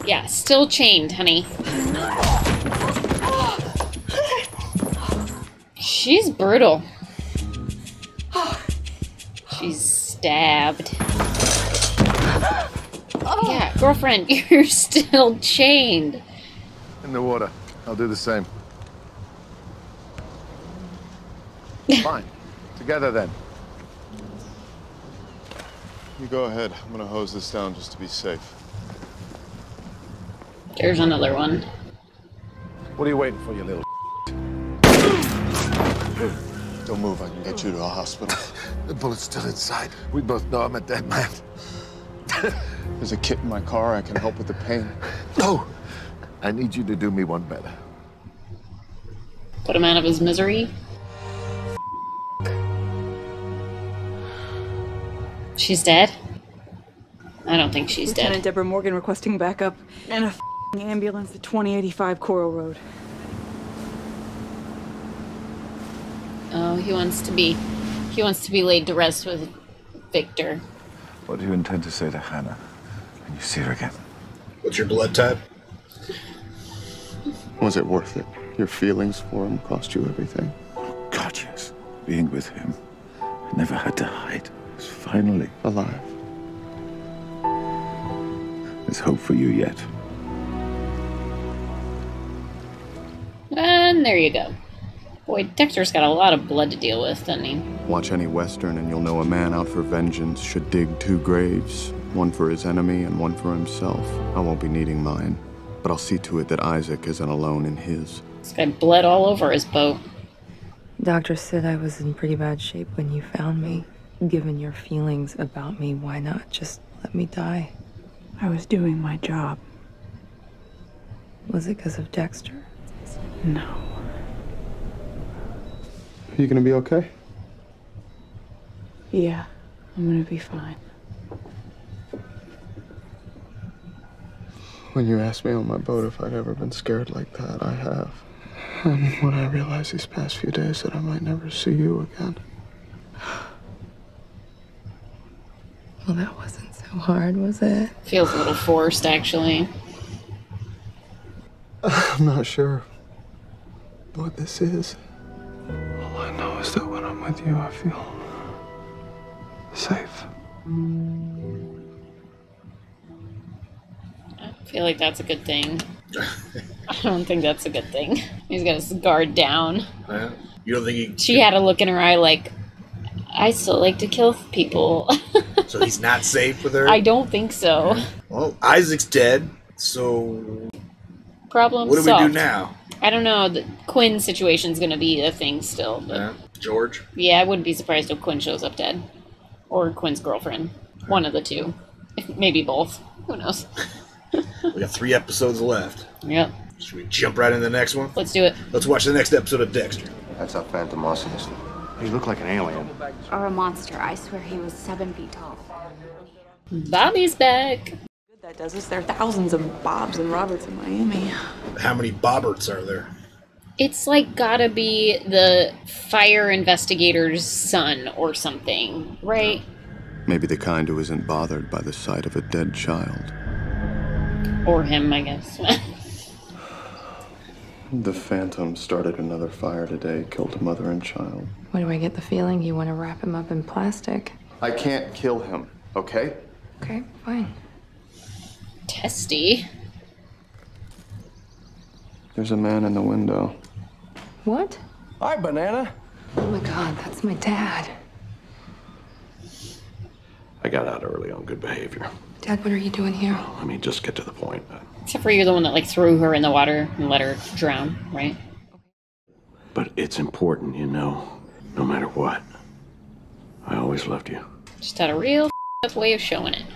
Yeah, still chained, honey. She's brutal. She's stabbed. Yeah, girlfriend, you're still chained. In the water. I'll do the same. Fine. Together then. You go ahead. I'm gonna hose this down just to be safe. There's another one. What are you waiting for, you little? Don't move, I can get you to a hospital. The bullet's still inside. We both know I'm a dead man. There's a kit in my car, I can help with the pain. No! I need you to do me one better. Put him out of his misery. She's dead? I don't think she's Lieutenant dead. Deborah Morgan requesting backup and a ambulance at 2085 Coral Road. Oh, he wants to be laid to rest with Victor. What do you intend to say to Hannah when you see her again? What's your blood type? Was it worth it? Your feelings for him cost you everything. God, yes. Being with him, I never had to hide. I was finally alive. There's hope for you yet. And there you go. Boy, Dexter's got a lot of blood to deal with, doesn't he? Watch any Western and you'll know a man out for vengeance should dig 2 graves, one for his enemy and one for himself. I won't be needing mine, but I'll see to it that Isaac isn't alone in his. This guy bled all over his boat. Doctor said I was in pretty bad shape when you found me. Given your feelings about me, why not just let me die? I was doing my job. Was it because of Dexter? No. Are you gonna be okay? Yeah, I'm gonna be fine. When you asked me on my boat if I'd ever been scared like that, I have. And when I realized these past few days that I might never see you again. Well, that wasn't so hard, was it? Feels a little forced, actually. I'm not sure what this is. All I know is that when I'm with you, I feel safe. I feel like that's a good thing. I don't think that's a good thing. He's got his guard down. You don't think he... She had a look in her eye like, I still like to kill people. So he's not safe with her? I don't think so. Well, Isaac's dead, so... Problem What do solved. we do now? I don't know. The Quinn situation's going to be a thing still. But George? yeah, I wouldn't be surprised if Quinn shows up dead. Or Quinn's girlfriend. One of the two. Maybe both. Who knows? We got 3 episodes left. Yep. Should we jump right into the next one? Let's do it. Let's watch the next episode of Dexter. That's our Phantom Arsonist. He looked like an alien. Or a monster. I swear he was 7 feet tall. Bobby's back. That does us. There are thousands of Bobs and Roberts in Miami. How many Bobberts are there? It's like gotta be the fire investigator's son or something, right? Maybe the kind who isn't bothered by the sight of a dead child. Or him, I guess. The Phantom started another fire today, killed a mother and child. Why do I get the feeling you want to wrap him up in plastic? I can't kill him, okay? Okay, fine. Testy. There's a man in the window. What? Hi, Banana. Oh my god, that's my dad. I got out early on good behavior. Dad, what are you doing here? Let me just get to the point. Except for you're the one that like threw her in the water and let her drown, right? But it's important, you know, no matter what. I always loved you. Just had a real f***ed way of showing it.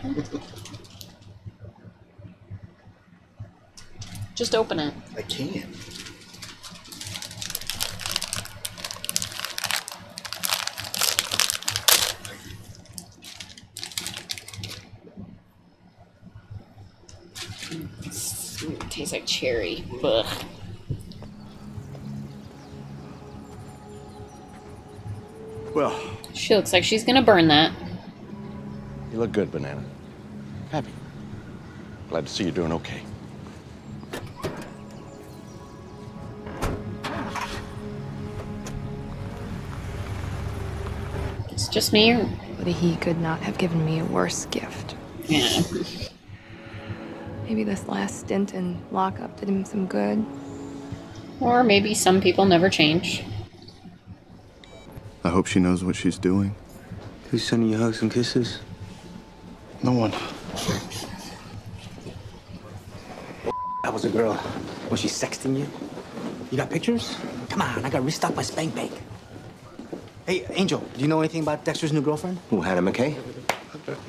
Just open it. I can. It tastes like cherry. Ugh. Well, She looks like she's gonna burn that. you look good, Banana. Happy. Glad to see you doing okay. It's just me or... But he could not have given me a worse gift. Yeah. Maybe this last stint in lockup did him some good. Or maybe some people never change. I hope she knows what she's doing. Who's sending you hugs and kisses? No one. That was a girl. Was she sexting you? You got pictures? Come on, I got restocked my spank bank. Hey, Angel, do you know anything about Dexter's new girlfriend? Who, Hannah McKay?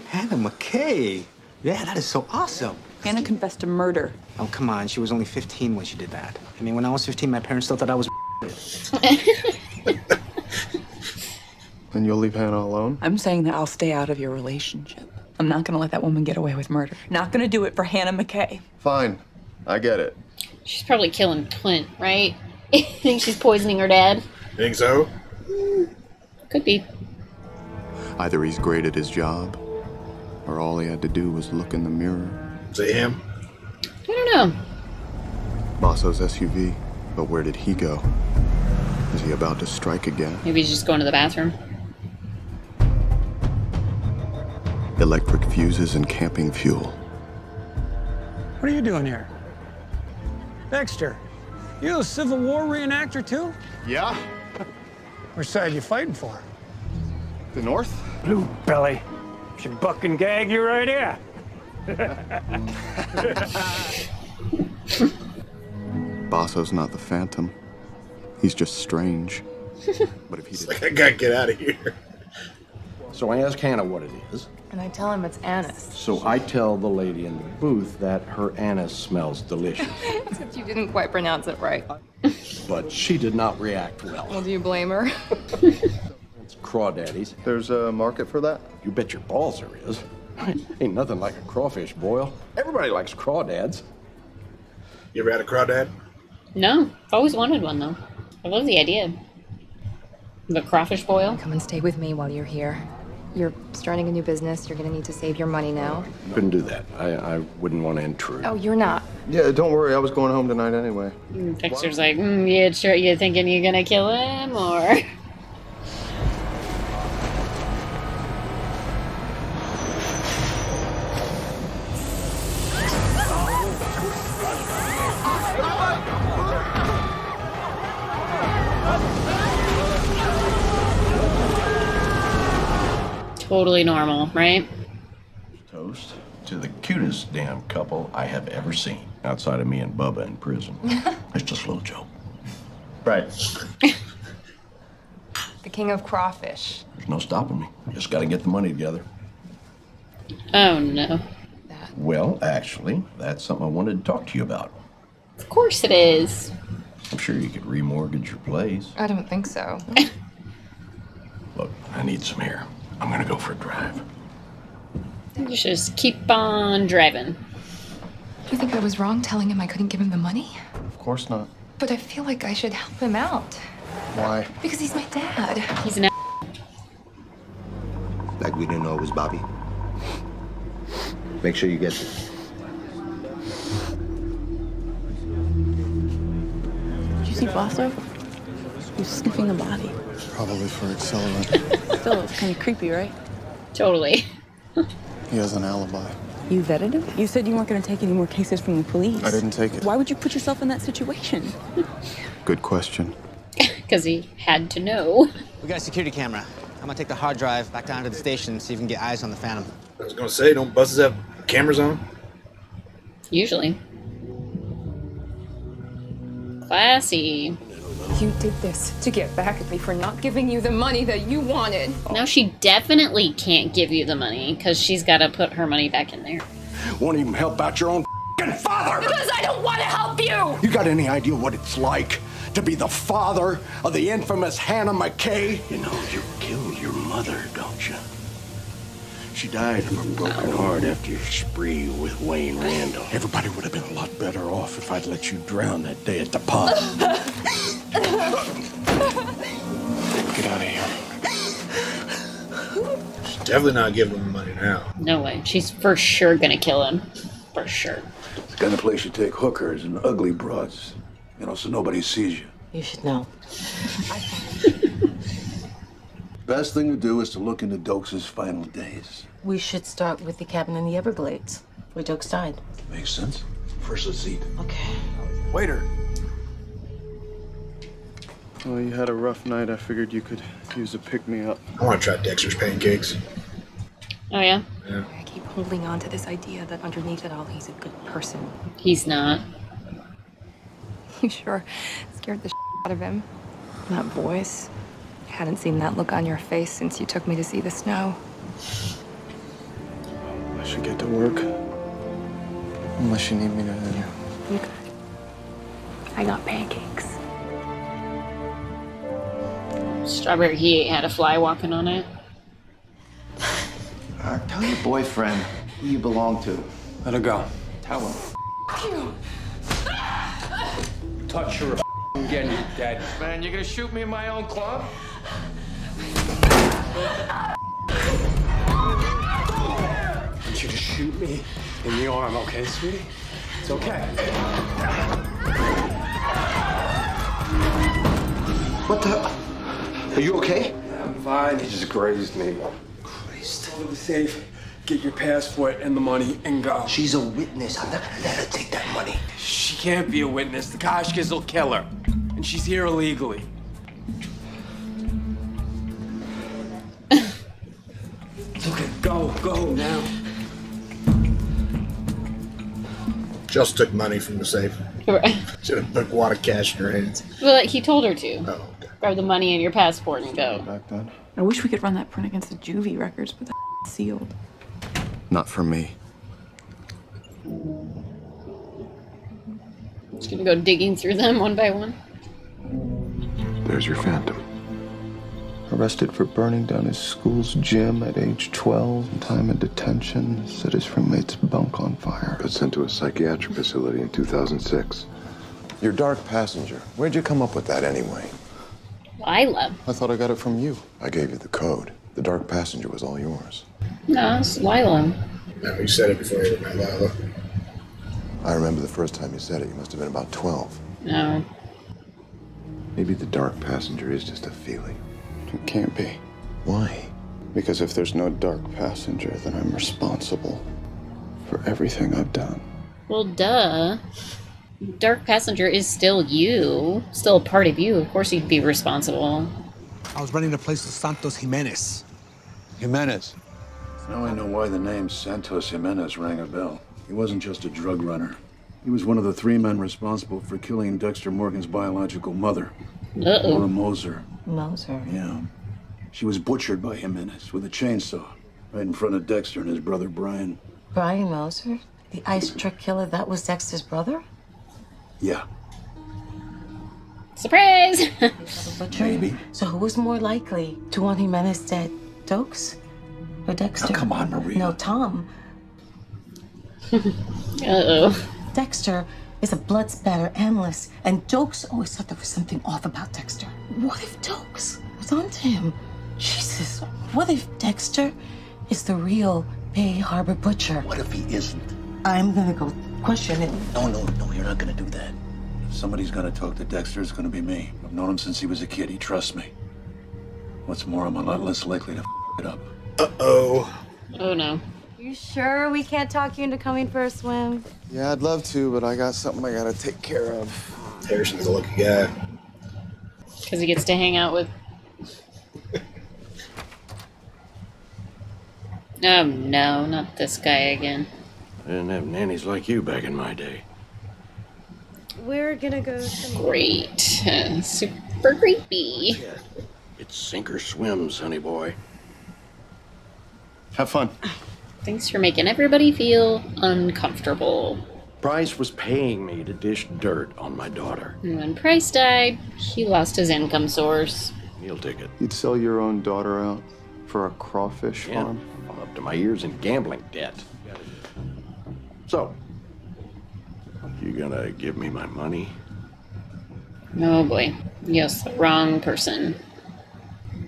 Hannah McKay? Yeah, that is so awesome. Hannah confessed to murder. Oh, come on. She was only 15 when she did that. I mean, when I was 15, my parents still thought I was And you'll leave Hannah alone? I'm saying that I'll stay out of your relationship. I'm not gonna let that woman get away with murder. Not gonna do it for Hannah McKay. Fine. I get it. She's probably killing Clint, right? Think she's poisoning her dad? Think so? Could be. Either he's great at his job, or all he had to do was look in the mirror. Is it him? I don't know. Bosso's SUV, but where did he go? Is he about to strike again? Maybe he's just going to the bathroom. Electric fuses and camping fuel. What are you doing here? Dexter, you a Civil War reenactor too? Yeah. Which side you fighting for? The North? Blue belly. Should buck and gag you right here. Bosso's not the Phantom. He's just strange. But if he did... I gotta get out of here. So I ask Hannah what it is. And I tell him it's anise. So I tell the lady in the booth that her anise smells delicious. Except you didn't quite pronounce it right. But she did not react well. Well, do you blame her? It's crawdaddies. There's a market for that? You bet your balls there is. Ain't nothing like a crawfish boil. Everybody likes crawdads. You ever had a crawdad? No. I've always wanted one, though. I love the idea. The crawfish boil. Come and stay with me while you're here. You're starting a new business. You're gonna need to save your money now. Couldn't do that. I wouldn't want to intrude. Oh, you're not. Yeah, don't worry. I was going home tonight anyway. Dexter's like, yeah, sure. You thinking you're gonna kill him, or? Totally normal, right? Toast to the cutest damn couple I have ever seen, outside of me and Bubba in prison. It's just a little joke. Right. The king of crawfish. There's no stopping me. Just got to get the money together. Oh, no. Well, actually, that's something I wanted to talk to you about. Of course it is. I'm sure you could remortgage your place. I don't think so. Look, I need some air. I'm gonna go for a drive. You should just keep on driving. Do you think I was wrong telling him I couldn't give him the money? Of course not. But I feel like I should help him out. Why? Because he's my dad. He's an Like we didn't know it was Bobby. Make sure you get this. Did you see Bosso? He was sniffing the body. Probably for accelerant. Still, it's kind of creepy, right? Totally. He has an alibi. You vetted him? You said you weren't going to take any more cases from the police. I didn't take it. Why would you put yourself in that situation? Good question. Because he had to know. We got a security camera. I'm gonna take the hard drive back down to the station and see if we can get eyes on the Phantom. I was gonna say, don't buses have cameras on? Usually. Classy. You did this to get back at me for not giving you the money that you wanted. Now she definitely can't give you the money because she's got to put her money back in there. Won't even help out your own father! Because I don't want to help you! You got any idea what it's like to be the father of the infamous Hannah McKay? You know, you killed your mother, don't you? She died of a broken heart after your spree with Wayne Randall. Everybody would have been a lot better off if I'd let you drown that day at the pub. Get out of here. She's definitely not giving him money now. No way. She's for sure gonna kill him. For sure. It's the kind of place you take hookers and ugly broads, you know, so nobody sees you. You should know. Best thing to do is to look into Dokes' final days. We should start with the cabin in the Everglades, where Dokes died. Makes sense. First, let's eat. Okay. Waiter. Well, you had a rough night. I figured you could use a pick-me-up. I want to try Dexter's pancakes. Oh, yeah? Yeah. I keep holding on to this idea that underneath it all, he's a good person. He's not. You sure scared the out of him? That voice. Hadn't seen that look on your face since you took me to see the snow. I should get to work. Unless you need me to... You could. I got pancakes. Strawberry he ate had a fly walking on it. Tell your boyfriend who you belong to. Let her go. Tell him. Touch her again, you dead. Man, you're gonna shoot me in my own club? I want you to shoot me in the arm, okay, sweetie? It's okay. What the? Are you okay? I'm fine. He just grazed me. Christ. Go to the safe, get your passport and the money, and go. She's a witness. I'm not gonna let her take that money. She can't be a witness. The Koshkas will kill her. And she's here illegally. It's okay. Go now. Just took money from the safe. Right. Should have put a wad of cash in her hands. Well, he told her to. Oh, okay. Grab the money and your passport and go. Back then. I wish we could run that print against the juvie records, but that's sealed. Not for me. Just gonna go digging through them one by one. There's your phantom. Arrested for burning down his school's gym at age 12. Time in detention. Set his roommate's bunk on fire. Got sent to a psychiatric facility in 2006. Your dark passenger. Where'd you come up with that anyway? Lila. I thought I got it from you. I gave you the code. The dark passenger was all yours. No, it's Lila. No, you said it before you met Lila. I remember the first time you said it. You must have been about 12. No. Maybe the dark passenger is just a feeling. It can't be. Why? Because if there's no dark passenger, then I'm responsible for everything I've done. Well, duh. Dark passenger is still you. Still a part of you. Of course you'd be responsible. I was running a place with Santos Jimenez. Jimenez. Now I know why the name Santos Jimenez rang a bell. He wasn't just a drug runner. He was one of the 3 men responsible for killing Dexter Morgan's biological mother, Laura Moser. Moser? Yeah. She was butchered by Jimenez with a chainsaw right in front of Dexter and his brother Brian. Brian Moser? The ice trick killer, that was Dexter's brother? Yeah. Surprise! Maybe. So who was more likely to want Jimenez dead? Dokes? Or Dexter? Now, come on, Maria. No, Tom. Uh-oh. Dexter is a blood spatter analyst, and Dokes always thought there was something off about Dexter. What if Dokes was onto him? Jesus, what if Dexter is the real Bay Harbor butcher? What if he isn't? I'm gonna go question it. No, you're not gonna do that. If somebody's gonna talk to Dexter, it's gonna be me. I've known him since he was a kid. He trusts me. What's more, I'm a lot less likely to it up. Uh-oh. Oh, no. You sure we can't talk you into coming for a swim? Yeah, I'd love to, but I got something I gotta take care of. Harrison's a lucky guy. Because he gets to hang out with... Oh, no, not this guy again. I didn't have nannies like you back in my day. We're gonna go swimming. Great. Super creepy. It's sink or swim, sonny boy. Have fun. Thanks for making everybody feel uncomfortable. Price was paying me to dish dirt on my daughter. And when Price died, he lost his income source. Meal ticket. You'd sell your own daughter out for a crawfish farm? I'm up to my ears in gambling debt. So, you gonna give me my money? Oh boy. Yes, the wrong person.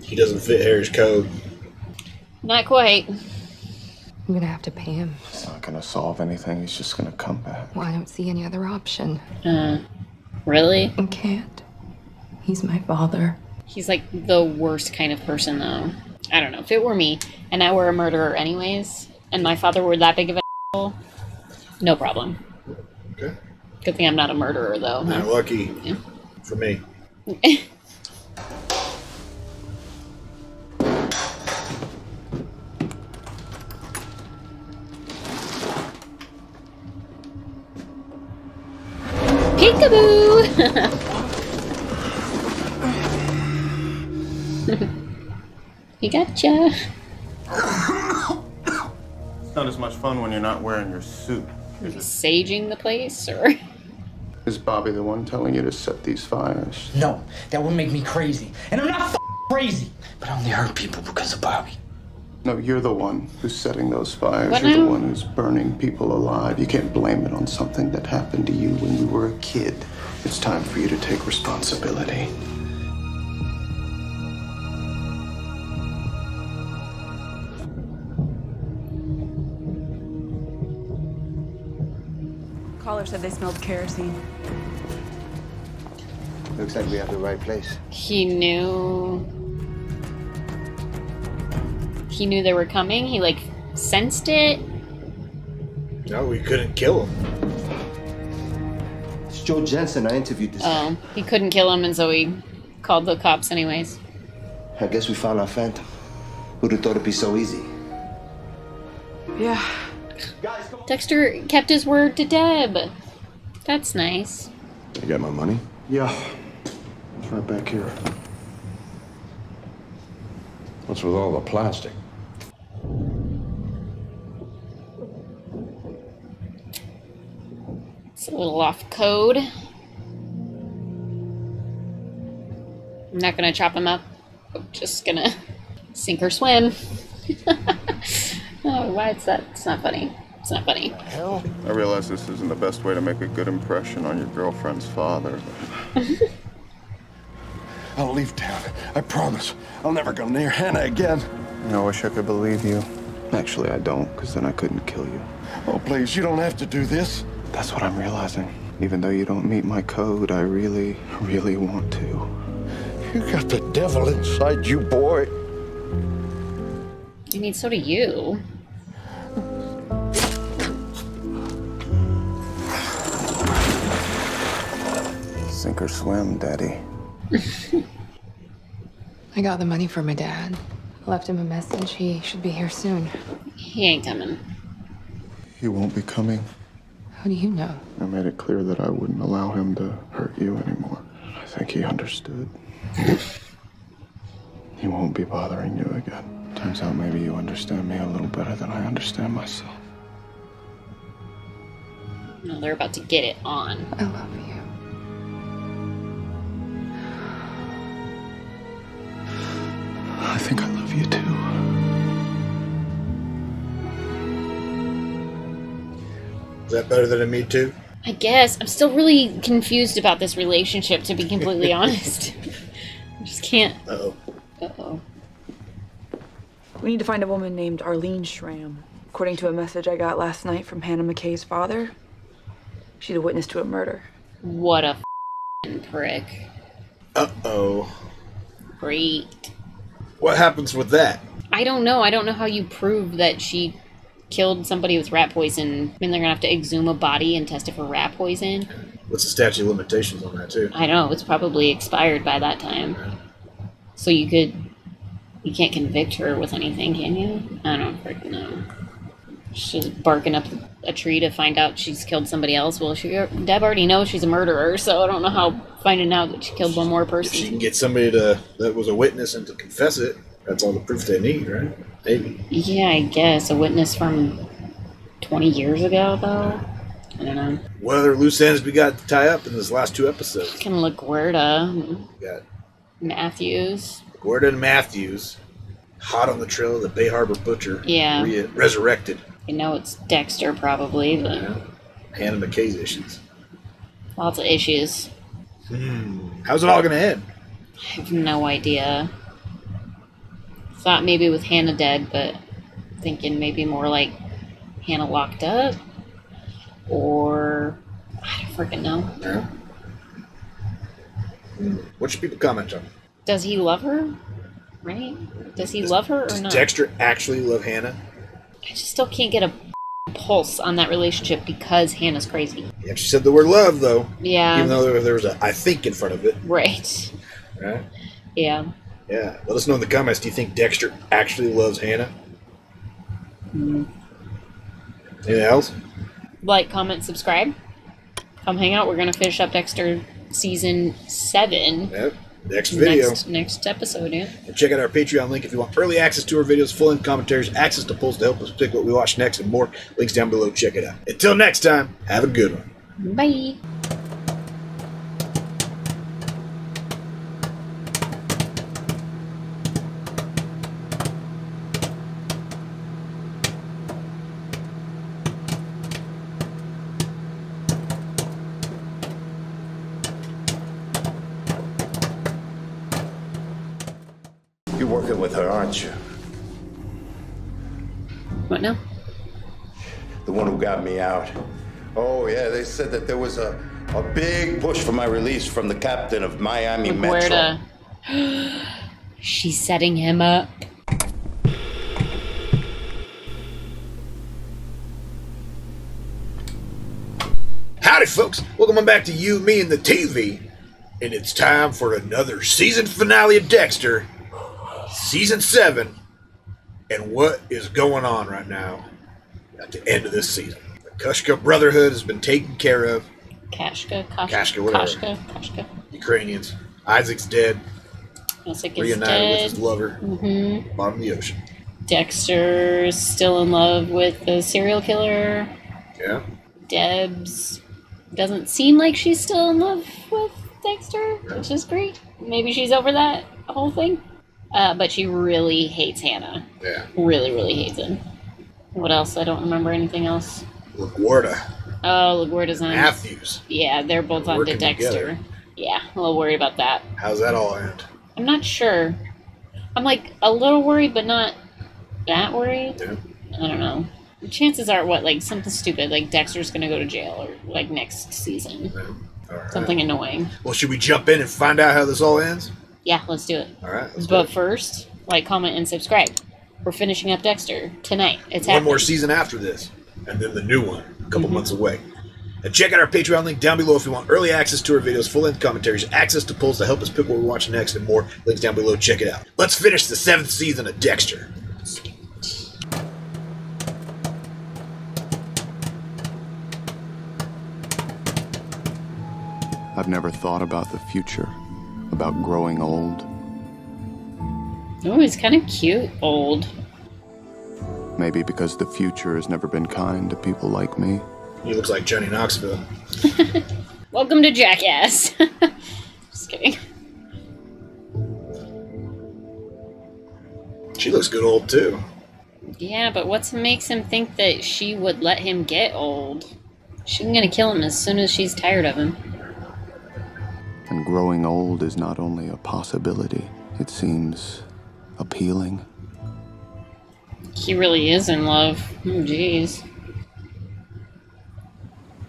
He doesn't fit Harry's code. Not quite. I'm gonna have to pay him. It's not gonna solve anything. He's just gonna come back. Well, I don't see any other option. Really? I can't. He's my father. He's like the worst kind of person, though. I don't know. If it were me, and I were a murderer anyways, and my father were that big of an asshole, no problem. Okay. Good thing I'm not a murderer, though. Not lucky. Yeah. For me. Peekaboo! He gotcha. It's not as much fun when you're not wearing your suit. Is he saging the place, or? Is Bobby the one telling you to set these fires? No, that would make me crazy. And I'm not crazy. But I only hurt people because of Bobby. No, you're the one who's setting those fires. What You're now? the one who's burning people alive. You can't blame it on something that happened to you when you were a kid. It's time for you to take responsibility. Caller said they smelled kerosene. Looks like we have the right place. He knew they were coming. He like sensed it. No, we couldn't kill him. It's Joe Jensen. I interviewed this guy. Oh, he couldn't kill him, and so he called the cops anyways. I guess we found our phantom. Who'd have thought it'd be so easy? Yeah. Dexter kept his word to Deb. That's nice. You got my money? Yeah. It's right back here. What's with all the plastic? It's a little off code. I'm not gonna chop him up. I'm just gonna sink or swim. Oh, why is that? It's not funny. It's not funny. Hell? I realize this isn't the best way to make a good impression on your girlfriend's father. I'll leave town. I promise. I'll never go near Hannah again. I wish I could believe you. Actually, I don't, because then I couldn't kill you. Oh, please, you don't have to do this. That's what I'm realizing. Even though you don't meet my code, I really, really want to. You got the devil inside you, boy. I mean, so do you. Sink or swim, Daddy. I got the money for my dad. I left him a message. He should be here soon. He ain't coming. He won't be coming. How do you know? I made it clear that I wouldn't allow him to hurt you anymore. I think he understood. He won't be bothering you again. Turns out maybe you understand me a little better than I understand myself. No, they're about to get it on. I love you. I think I love you too. Is that better than a Me Too? I guess. I'm still really confused about this relationship, to be completely honest. I just can't. Uh-oh. Uh-oh. We need to find a woman named Arlene Schramm. According to a message I got last night from Hannah McKay's father, she's a witness to a murder. What a f***ing prick. Uh-oh. Great. What happens with that? I don't know. I don't know how you prove that she killed somebody with rat poison. I mean, they're gonna have to exhume a body and test it for rat poison. What's the statute of limitations on that, too? I don't know. It's probably expired by that time. So you can't convict her with anything, can you? I don't freaking know. She's barking up a tree to find out she's killed somebody else. Well, Deb already knows she's a murderer, so I don't know how finding out that she killed one more person. If she can get somebody that was a witness and to confess it, that's all the proof they need, right? Maybe. Yeah, I guess. A witness from 20 years ago, though? I don't know. What other loose ends we got to tie up in this last two episodes? Kind of LaGuardia. We got Matthews. Gordon Matthews, hot on the trail of the Bay Harbor Butcher. Yeah. Resurrected. You know it's Dexter, probably, but... Yeah. Hannah McKay's issues. Lots of issues. How's it all going to end? I have no idea. Thought maybe with Hannah dead, but thinking maybe more like Hannah locked up. Or... I don't freaking know. Yeah. What should people comment on? Does he love her? Right? Does he love her or Does not? Dexter actually love Hannah? I just still can't get a pulse on that relationship because Hannah's crazy. Yeah, she said the word love, though. Yeah. Even though there was a I think in front of it. Right. Right? Yeah. Yeah. Let us know in the comments. Do you think Dexter actually loves Hannah? Anything else? Like, comment, subscribe. Come hang out. We're going to finish up Dexter Season 7. Yep. next video. Next episode, yeah. And check out our Patreon link if you want early access to our videos, full-length commentaries, access to polls to help us pick what we watch next, and more. Links down below. Check it out. Until next time, have a good one. Bye. You're working with her, aren't you? What now? The one who got me out. Oh, yeah, they said that there was a big push for my release from the captain of Miami Metro. She's setting him up. Howdy, folks. Welcome back to You, Me, and the TV. And it's time for another season finale of Dexter. Season 7. And what is going on right now at the end of this season? The Kushka Brotherhood has been taken care of. Kashka, whatever. Kashka. Ukrainians. Isaac's dead. Isaac is Reunited dead. with his lover. Mm-hmm. Bottom of the ocean. Dexter's still in love with the serial killer. Yeah. Deb's doesn't seem like she's still in love with Dexter, which is great. Maybe she's over that whole thing. But she really hates Hannah. Yeah. Really, really hates him. What else? I don't remember anything else. LaGuardia. Oh, LaGuardia's on... Matthews. Yeah, they're both on to Dexter. Together. Yeah, a little worried about that. How's that all end? I'm not sure. I'm like a little worried, but not that worried. Yeah. I don't know. The chances are, like something stupid, like Dexter's gonna go to jail, or like next season. Yeah. All right. Something annoying. Well, should we jump in and find out how this all ends? Yeah, let's do it. All right. But first, like, comment, and subscribe. We're finishing up Dexter tonight. It's one happening. more season after this, and then the new one a couple months away. And check out our Patreon link down below if you want early access to our videos, full-length commentaries, access to polls to help us pick what we watch next, and more. Links down below. Check it out. Let's finish the 7th season of Dexter. I've never thought about the future, about growing old. Oh, he's kind of cute, old. Maybe because the future has never been kind to people like me. He looks like Johnny Knoxville. Welcome to Jackass. Just kidding. She looks good old, too. Yeah, but what makes him think that she would let him get old? She's gonna kill him as soon as she's tired of him. And growing old is not only a possibility, it seems appealing. He really is in love. Oh, jeez.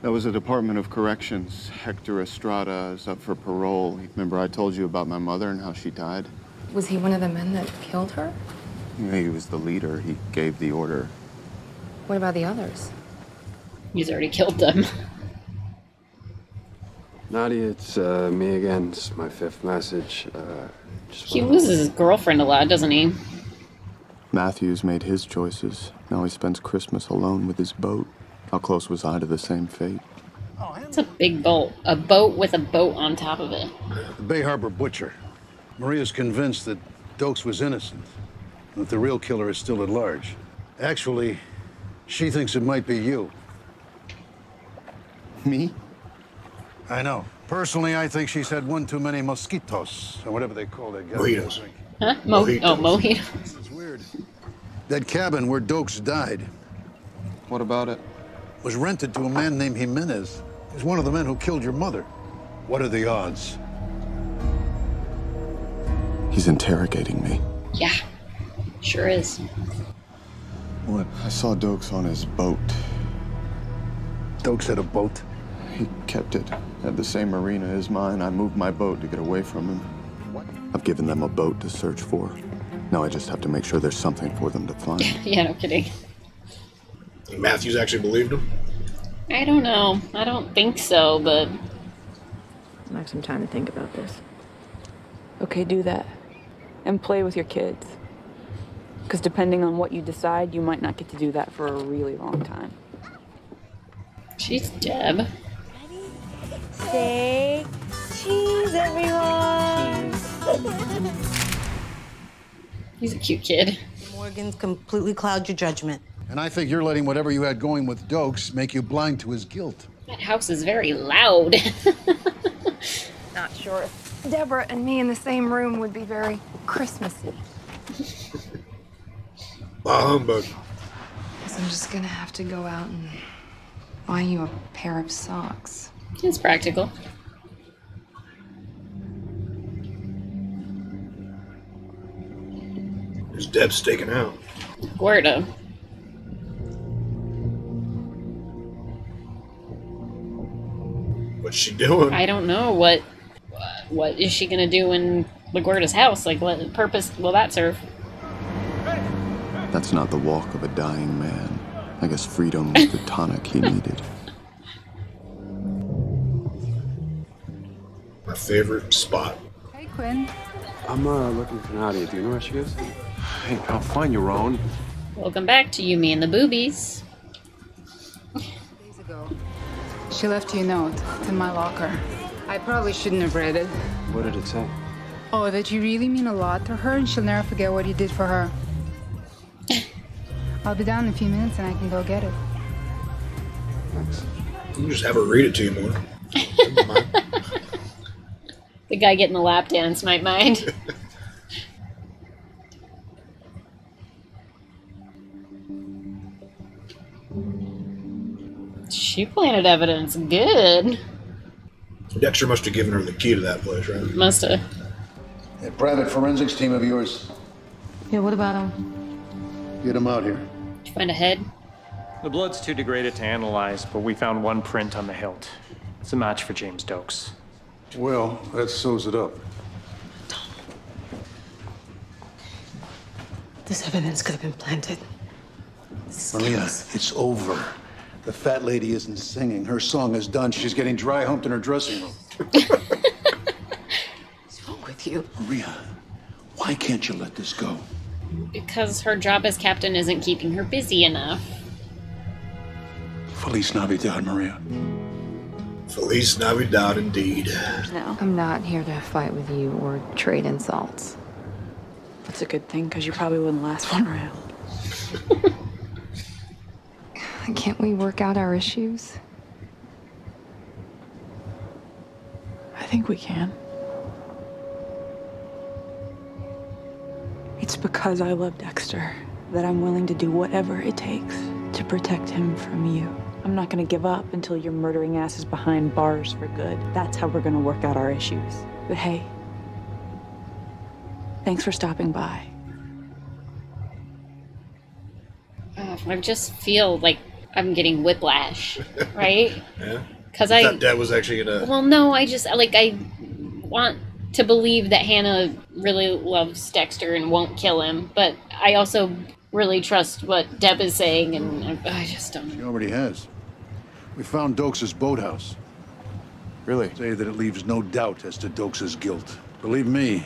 That was the Department of Corrections. Hector Estrada is up for parole. Remember I told you about my mother and how she died? Was he one of the men that killed her? Yeah, he was the leader. He gave the order. What about the others? He's already killed them. Nadia, it's me again. It's my 5th message. He loses his girlfriend a lot, doesn't he? Matthews made his choices. Now he spends Christmas alone with his boat. How close was I to the same fate? It's a big boat. A boat with a boat on top of it. The Bay Harbor butcher. Maria's convinced that Dokes was innocent, that the real killer is still at large. Actually, she thinks it might be you. Me? I know. Personally, I think she's had one too many mosquitos, or whatever they call that. Mojitos. Huh? Mojitos. It's weird. That cabin where Dokes died. What about it? Was rented to a man named Jimenez. He's one of the men who killed your mother. What are the odds? He's interrogating me. Yeah, sure is. What? I saw Dokes on his boat. Dokes had a boat? He kept it at the same marina as mine. I moved my boat to get away from him. What? I've given them a boat to search for. Now I just have to make sure there's something for them to find. Yeah, no kidding. Matthews actually believed him? I don't know. I don't think so, but... I have some time to think about this. Okay, do that. And play with your kids. Because depending on what you decide, you might not get to do that for a really long time. She's Deb. Say cheese, everyone! Cheese. He's a cute kid. Morgan's completely cloud your judgment. And I think you're letting whatever you had going with Dokes make you blind to his guilt. That house is very loud. Not sure. Deborah and me in the same room would be very Christmassy. Bah humbug. Guess I'm just gonna have to go out and buy you a pair of socks. It's practical. There's Deb staking out. Gordo. What's she doing? I don't know. What is she gonna do in LaGuardia's house? Like, what purpose will that serve? That's not the walk of a dying man. I guess freedom was the tonic he needed. My favorite spot. Hey, Quinn. I'm looking for Nadia. Do you know where she is? Hey, I'll find your own. Welcome back to You, Me, and the Boobies. Days ago, she left you a note. It's in my locker. I probably shouldn't have read it. What did it say? Oh, that you really mean a lot to her and she'll never forget what you did for her. I'll be down in a few minutes and I can go get it. You can just have her read it to you more. The guy getting the lap dance might mind. She planted evidence. Good. Dexter must have given her the key to that place, right? Must have. That private forensics team of yours, Yeah, what about him? get him out here. Did you find a head? The blood's too degraded to analyze, but we found one print on the hilt. It's a match for James Dokes. Well, that sews it up. This evidence could have been planted. Maria, it's over. The fat lady isn't singing. Her song is done. She's getting dry humped in her dressing room. What's wrong with you? Maria, why can't you let this go? Because her job as captain isn't keeping her busy enough. Feliz Navidad, Maria. Feliz Navidad, indeed. No. I'm not here to fight with you or trade insults. That's a good thing, because you probably wouldn't last one round. Can't we work out our issues? I think we can. It's because I love Dexter that I'm willing to do whatever it takes to protect him from you. I'm not gonna give up until your murdering ass is behind bars for good. That's how we're gonna work out our issues. But hey, thanks for stopping by. I just feel like I'm getting whiplash, right? Yeah. Because I thought Dad was actually gonna. Well, no, I want to believe that Hannah really loves Dexter and won't kill him, but I also really trust what Deb is saying, and I just don't. She already has. We found Dokes' boathouse. Really? Say that it leaves no doubt as to Dokes' guilt. Believe me,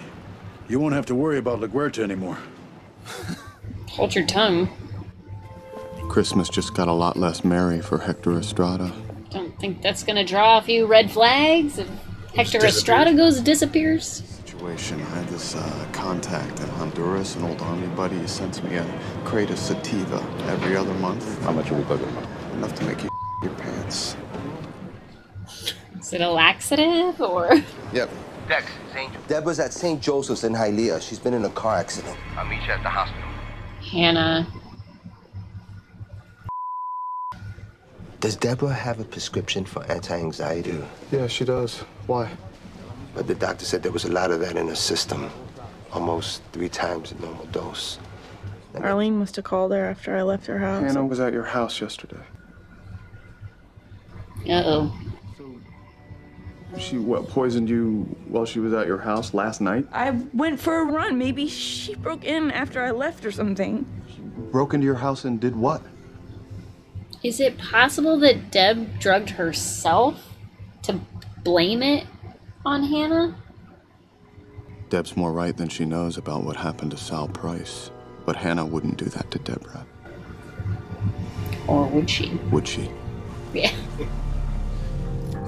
you won't have to worry about LaGuardia anymore. Hold your tongue. Christmas just got a lot less merry for Hector Estrada. Don't think that's gonna draw a few red flags if Hector Estrada disappears. Situation. I had this contact in Honduras, an old army buddy. He sends me a crate of sativa every other month. How much are we talking about? Enough to make you your pants. Is it a laxative or? Yep. Dex, it's Angel. Deb was at St. Joseph's in Hialeah. She's been in a car accident. I'll meet you at the hospital. Hannah. Does Deborah have a prescription for anti-anxiety? Yeah, she does. Why? But the doctor said there was a lot of that in her system. Almost 3 times the normal dose. Arlene must have called her after I left her house. Hannah was at your house yesterday. Uh-oh. She, poisoned you while she was at your house last night? I went for a run. Maybe she broke in after I left or something. Broke into your house and did what? Is it possible that Deb drugged herself to blame it on Hannah? Deb's more right than she knows about what happened to Sal Price. But Hannah wouldn't do that to Deborah. Or would she? Would she? Yeah.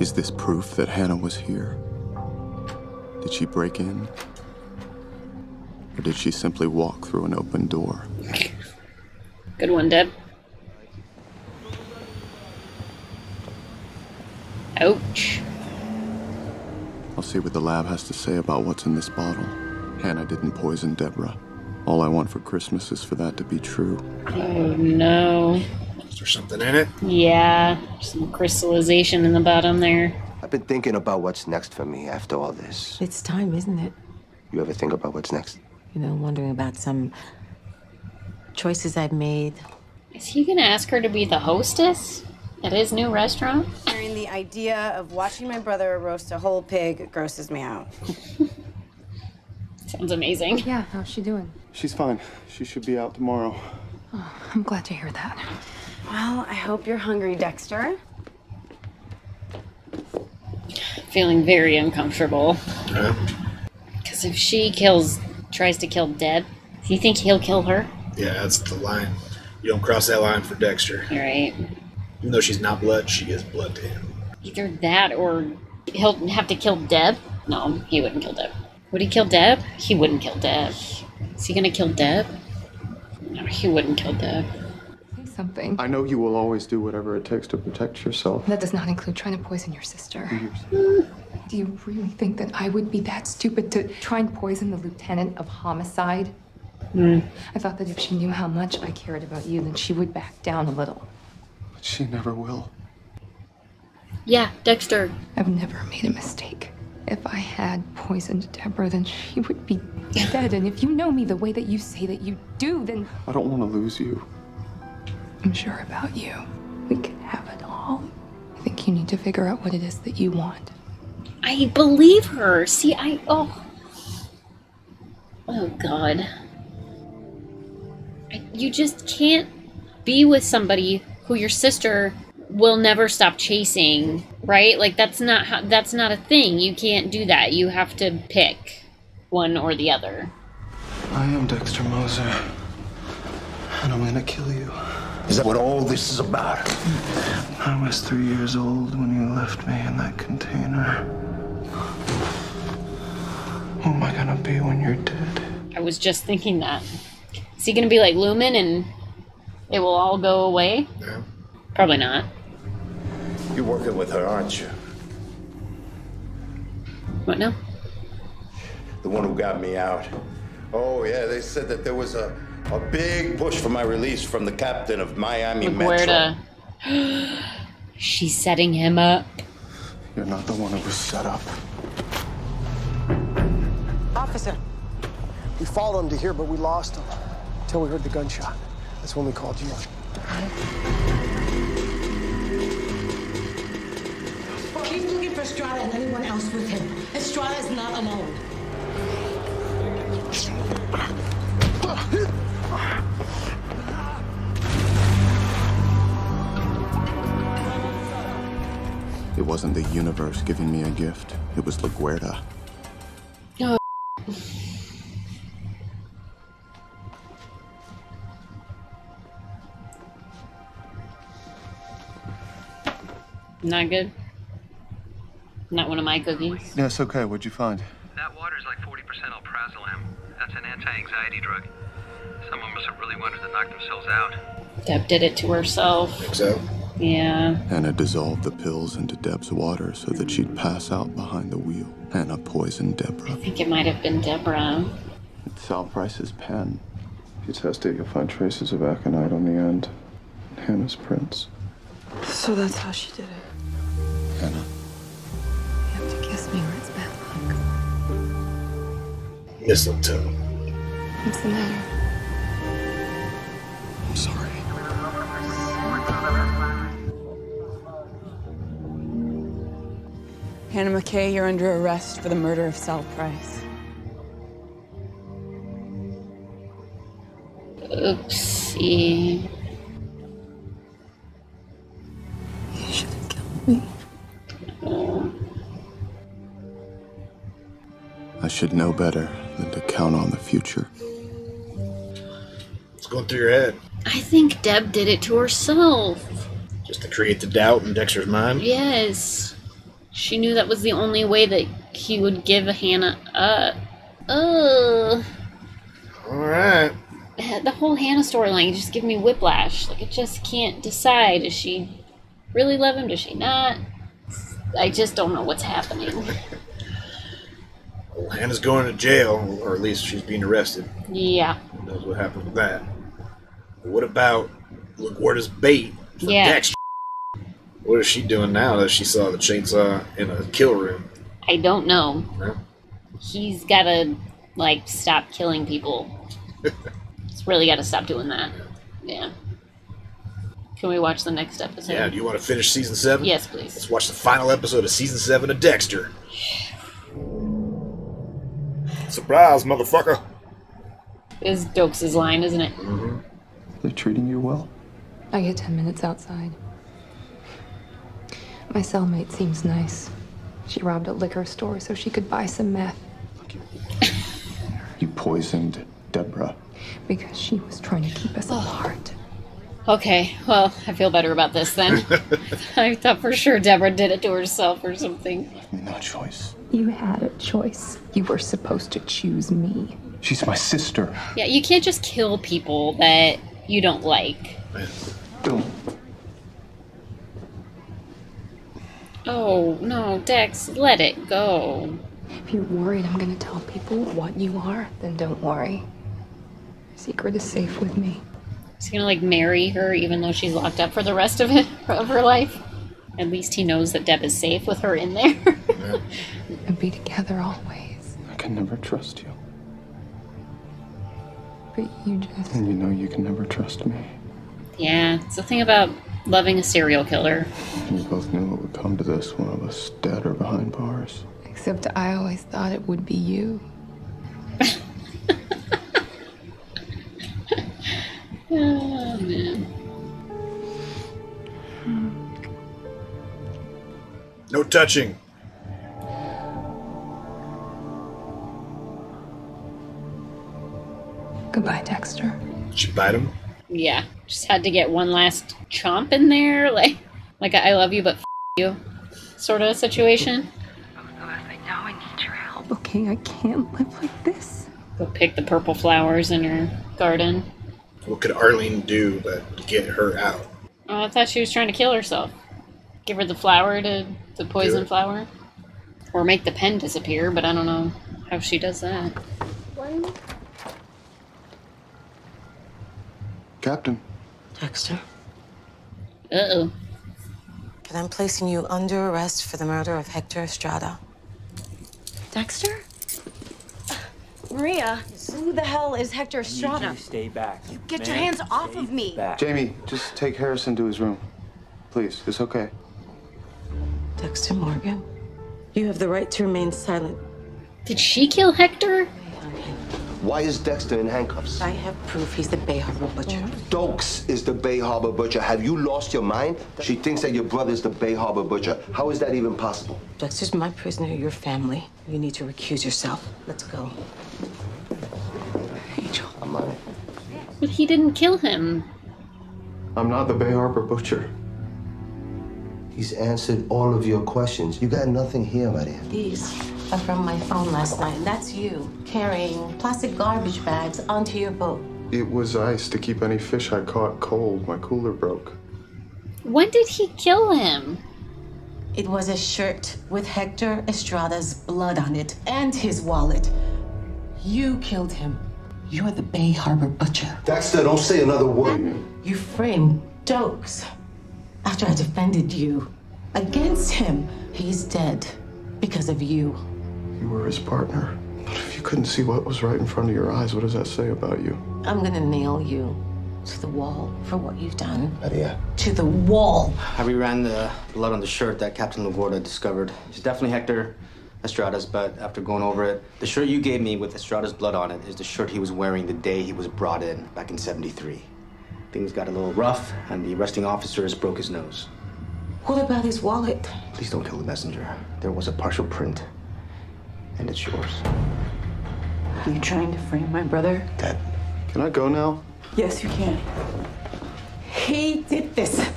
Is this proof that Hannah was here? Did she break in? Or did she simply walk through an open door? Good one, Deb. Ouch. I'll see what the lab has to say about what's in this bottle. Hannah didn't poison Deborah. All I want for Christmas is for that to be true. Oh no. Is there something in it? Yeah, some crystallization in the bottom there. I've been thinking about what's next for me after all this. It's time, isn't it? You ever think about what's next? You know, wondering about some choices I've made. Is he gonna ask her to be the hostess at his new restaurant? The idea of watching my brother roast a whole pig grosses me out. Sounds amazing. Yeah, how's she doing? She's fine. She should be out tomorrow. Oh, I'm glad to hear that. Well, I hope you're hungry, Dexter. Feeling very uncomfortable. Because if she tries to kill Deb, do you think he'll kill her? Yeah, that's the line. You don't cross that line for Dexter. You're right. Even though she's not blood, she is blood to him. Either that or he'll have to kill Deb. No, he wouldn't kill Deb. Would he kill Deb? He wouldn't kill Deb. Is he gonna kill Deb? No, he wouldn't kill Deb. Say something. I know you will always do whatever it takes to protect yourself. That does not include trying to poison your sister. Do you really think that I would be that stupid to try and poison the lieutenant of homicide? I thought that if she knew how much I cared about you, then she would back down a little. But she never will. Yeah, Dexter. I've never made a mistake. If I had poisoned Deborah, then she would be dead. And if you know me the way that you say that you do, then I don't want to lose you. I'm sure about you. We can have it all. I think you need to figure out what it is that you want. I believe her. See, oh God. You just can't be with somebody who your sister will never stop chasing, right? Like that's not a thing. You can't do that. You have to pick one or the other. I am Dexter Moser, and I'm gonna kill you. Is that what all this is about? I was 3 years old when you left me in that container. Who am I gonna be when you're dead? I was just thinking that. Is he gonna be like Lumen and it will all go away? No. Probably not. You're working with her, aren't you? What now? The one who got me out. Oh, yeah, they said that there was a big push for my release from the captain of Miami Metro. She's setting him up. You're not the one who was set up. Officer, we followed him to here, but we lost him until we heard the gunshot. That's when we called you. Keep looking for Estrada and anyone else with him. Estrada is not alone. It wasn't the universe giving me a gift. It was La Guerta. Oh. Not good. Not one of my cookies. Yeah, it's okay. What'd you find? That water's like 40% alprazolam. That's an anti-anxiety drug. Someone must have really wanted to knock themselves out. Deb did it to herself. Think so? Yeah. Hannah dissolved the pills into Deb's water so that she'd pass out behind the wheel. Hannah poisoned Deborah. I think it might have been Deborah. It's Sal Price's pen. If you test it, you'll find traces of aconite on the end. Hannah's prints. So that's how she did it. Hannah. You have to kiss me or it's bad luck. Mistletoe. What's the matter? I'm sorry. Hannah McKay, you're under arrest for the murder of Sal Price. Oopsie. You should have killed me. Oh. I should know better than to count on the future. What's going through your head? I think Deb did it to herself. Just to create the doubt in Dexter's mind? Yes. She knew that was the only way that he would give Hannah up. Ugh. the whole Hannah storyline just give me whiplash. Like, I just can't decide. Does she really love him? Does she not? I just don't know what's happening. Well, Hannah's going to jail, or at least she's being arrested. Yeah. Who knows what happens with that? But what about LaGuardia's bait for Dexter? What is she doing now that she saw the chainsaw in a kill room? I don't know. No? He's gotta, like, stop killing people. He's really gotta stop doing that. Yeah. Can we watch the next episode? Yeah, do you want to finish season 7? Yes, please. Let's watch the final episode of season 7 of Dexter. Surprise, motherfucker! Is Dokes' line, isn't it? Mm-hmm. They're treating you well? I get 10 minutes outside. My cellmate seems nice. She robbed a liquor store so she could buy some meth. You poisoned Deborah. Because she was trying to keep us apart. Okay, well, I feel better about this then. I thought for sure Deborah did it to herself or something. No choice. You had a choice. You were supposed to choose me. She's my sister. Yeah, you can't just kill people that you don't like. Don't. Oh, no, Dex, let it go. If you're worried I'm gonna tell people what you are, then don't worry. Secret is safe with me. He's gonna, like, marry her even though she's locked up for the rest of her life. At least he knows that Deb is safe with her in there. And be together always. I can never trust you. But you just... And you know you can never trust me. Yeah, it's the thing about loving a serial killer. We both knew it would come to this, one of us dead or behind bars. Except I always thought it would be you. Oh, man. No touching. Goodbye, Dexter. Did she bite him? Yeah, just had to get one last chomp in there, like a I love you but you sort of situation. Okay, I can't live like this. Go pick the purple flowers in her garden. What could Arlene do to get her out? Oh, I thought she was trying to kill herself. Give her the flower the poison flower. Or make the pen disappear, but I don't know how she does that. Captain. Dexter, Uh-oh. but I'm placing you under arrest for the murder of Hector Estrada. Dexter? Maria, who the hell is Hector Estrada? Stay back. You get your hands off of me. Jamie, just take Harrison to his room. Please, it's okay. Dexter Morgan, you have the right to remain silent. Did she kill Hector? Why is Dexter in handcuffs? I have proof he's the Bay Harbor Butcher. Dokes is the Bay Harbor Butcher. Have you lost your mind? She thinks that your brother's the Bay Harbor Butcher. How is that even possible? Dexter's my prisoner, your family. You need to recuse yourself. Let's go. Angel. I'm on it. But he didn't kill him. I'm not the Bay Harbor Butcher. He's answered all of your questions. You got nothing here, Maria. These are from my phone last night. That's you carrying plastic garbage bags onto your boat. It was ice to keep any fish I caught cold. My cooler broke. When did he kill him? It was a shirt with Hector Estrada's blood on it and his wallet. You killed him. You're the Bay Harbor Butcher. Dexter, don't say another word. You framed Dokes after I defended you against him. He's dead because of you. You were his partner. But if you couldn't see what was right in front of your eyes, what does that say about you? I'm gonna nail you to the wall for what you've done. Maria. To the wall. I reran the blood on the shirt that Captain LaGuardia discovered. It's definitely Hector Estrada's, but after going over it, the shirt you gave me with Estrada's blood on it is the shirt he was wearing the day he was brought in back in '73. Things got a little rough, and the arresting officers broke his nose. What about his wallet? Please don't kill the messenger. There was a partial print, and it's yours. Are you trying to frame my brother? Dad. Can I go now? Yes, you can. He did this.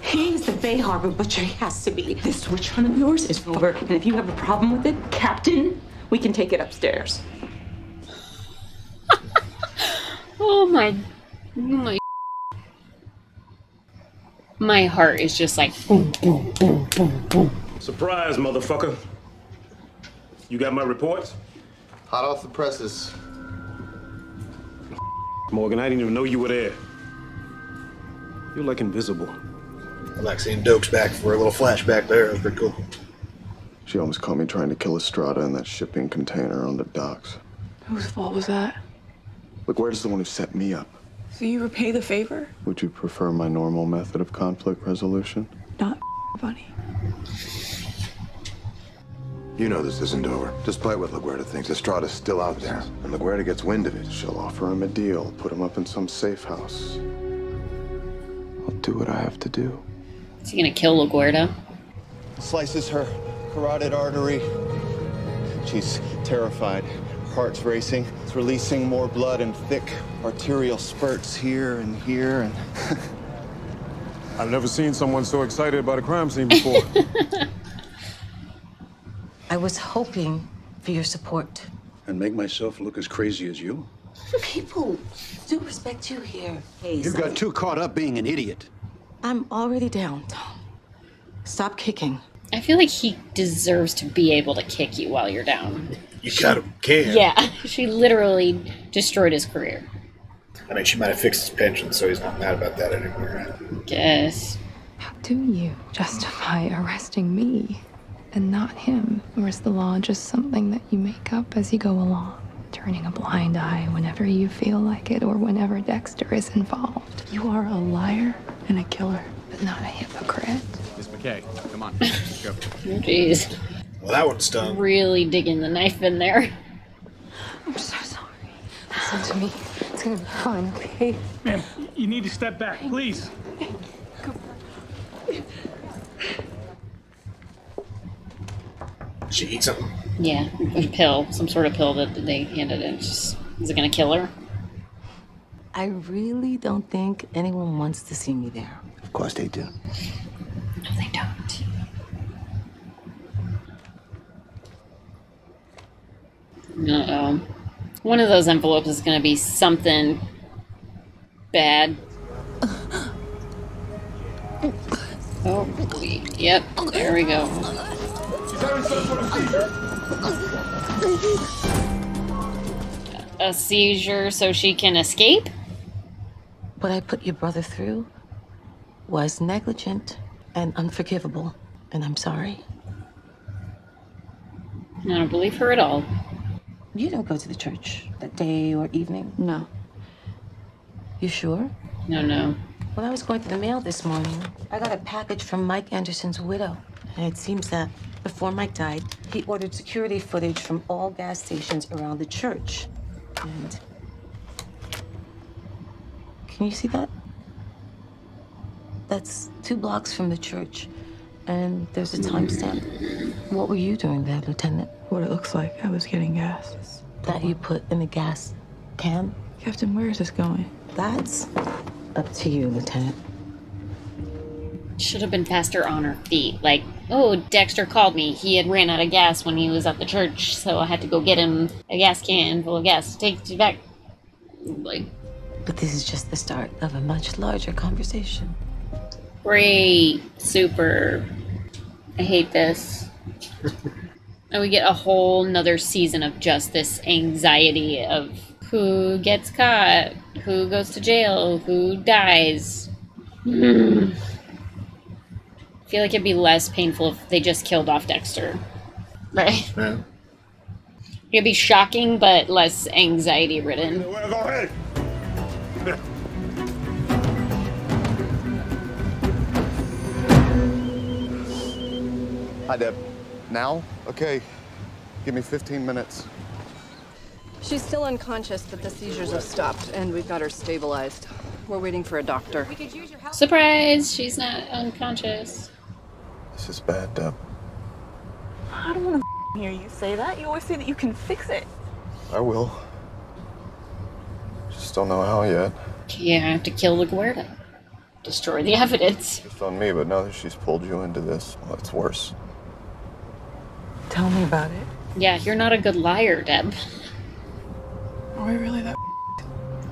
He's the Bay Harbor Butcher. He has to be. This witch hunt of yours is over, and if you have a problem with it, Captain, we can take it upstairs. Oh Oh my my heart is just like boom, boom, boom, boom, boom. Surprise, motherfucker. You got my reports? Hot off the presses. Morgan, I didn't even know you were there. You're like invisible. I like seeing Doak's back for a little flashback there. It was pretty cool. She almost caught me trying to kill Estrada in that shipping container on the docks. Whose fault was that? Look, where's the one who set me up? So you repay the favor? Would you prefer my normal method of conflict resolution? Not funny. You know this isn't over. Despite what LaGuardia thinks, Estrada's still out there. And LaGuardia gets wind of it. She'll offer him a deal, put him up in some safe house. I'll do what I have to do. Is he gonna kill LaGuardia? Slices her carotid artery. She's terrified. Her heart's racing. It's releasing more blood in thick arterial spurts here and here and... I've never seen someone so excited about a crime scene before. I was hoping for your support. And make myself look as crazy as you? People do respect you here. You got too caught up being an idiot. I'm already down, Tom. Stop kicking. I feel like he deserves to be able to kick you while you're down. You kind of can. Yeah, she literally destroyed his career. I mean, she might have fixed his pension, so he's not mad about that anymore. Guess. How do you justify arresting me and not him? Or is the law just something that you make up as you go along? Turning a blind eye whenever you feel like it or whenever Dexter is involved. You are a liar and a killer, but not a hypocrite. Miss McKay, come on, let's go. Jeez. Well, that one stung. Really digging the knife in there. I'm so sorry. Listen to me. It's gonna be fine, okay? Ma'am, you need to step back, please. She eat something? Yeah, a pill. Some sort of pill that they handed in. Is it gonna kill her? I really don't think anyone wants to see me there. Of course they do. No, they don't. Uh-oh. One of those envelopes is gonna be something bad. Oh, yep, there we go. A seizure so she can escape? What I put your brother through was negligent and unforgivable, and I'm sorry. I don't believe her at all. You don't go to the church that day or evening? No. You sure? No. When I was going through the mail this morning, I got a package from Mike Anderson's widow. And it seems that before Mike died, he ordered security footage from all gas stations around the church. And can you see that? That's 2 blocks from the church. And there's a timestamp. What were you doing there, Lieutenant? What it looks like, I was getting gas. That you put in the gas can? Captain, where is this going? That's up to you, Lieutenant. Should have been faster on her feet. Like, oh, Dexter called me. He had ran out of gas when he was at the church, so I had to go get him a gas can full of gas to take it back. Like, but this is just the start of a much larger conversation. Great. Super. I hate this. And we get a whole nother season of just this anxiety of who gets caught, who goes to jail, who dies. I feel like it'd be less painful if they just killed off Dexter. Right? Yeah. It'd be shocking, but less anxiety-ridden. Go ahead. Hi, Deb. Now? Okay. Give me 15 minutes. She's still unconscious, but the seizures have stopped, and we've got her stabilized. We're waiting for a doctor. We could use your help. Surprise! She's not unconscious. This is bad, Deb. I don't want to hear you say that. You always say that you can fix it. I will. Just don't know how yet. You have to kill LaGuardia. Destroy the evidence. Just on me, but now that she's pulled you into this, well, it's worse. Tell me about it. Yeah, you're not a good liar, Deb. Are we really that?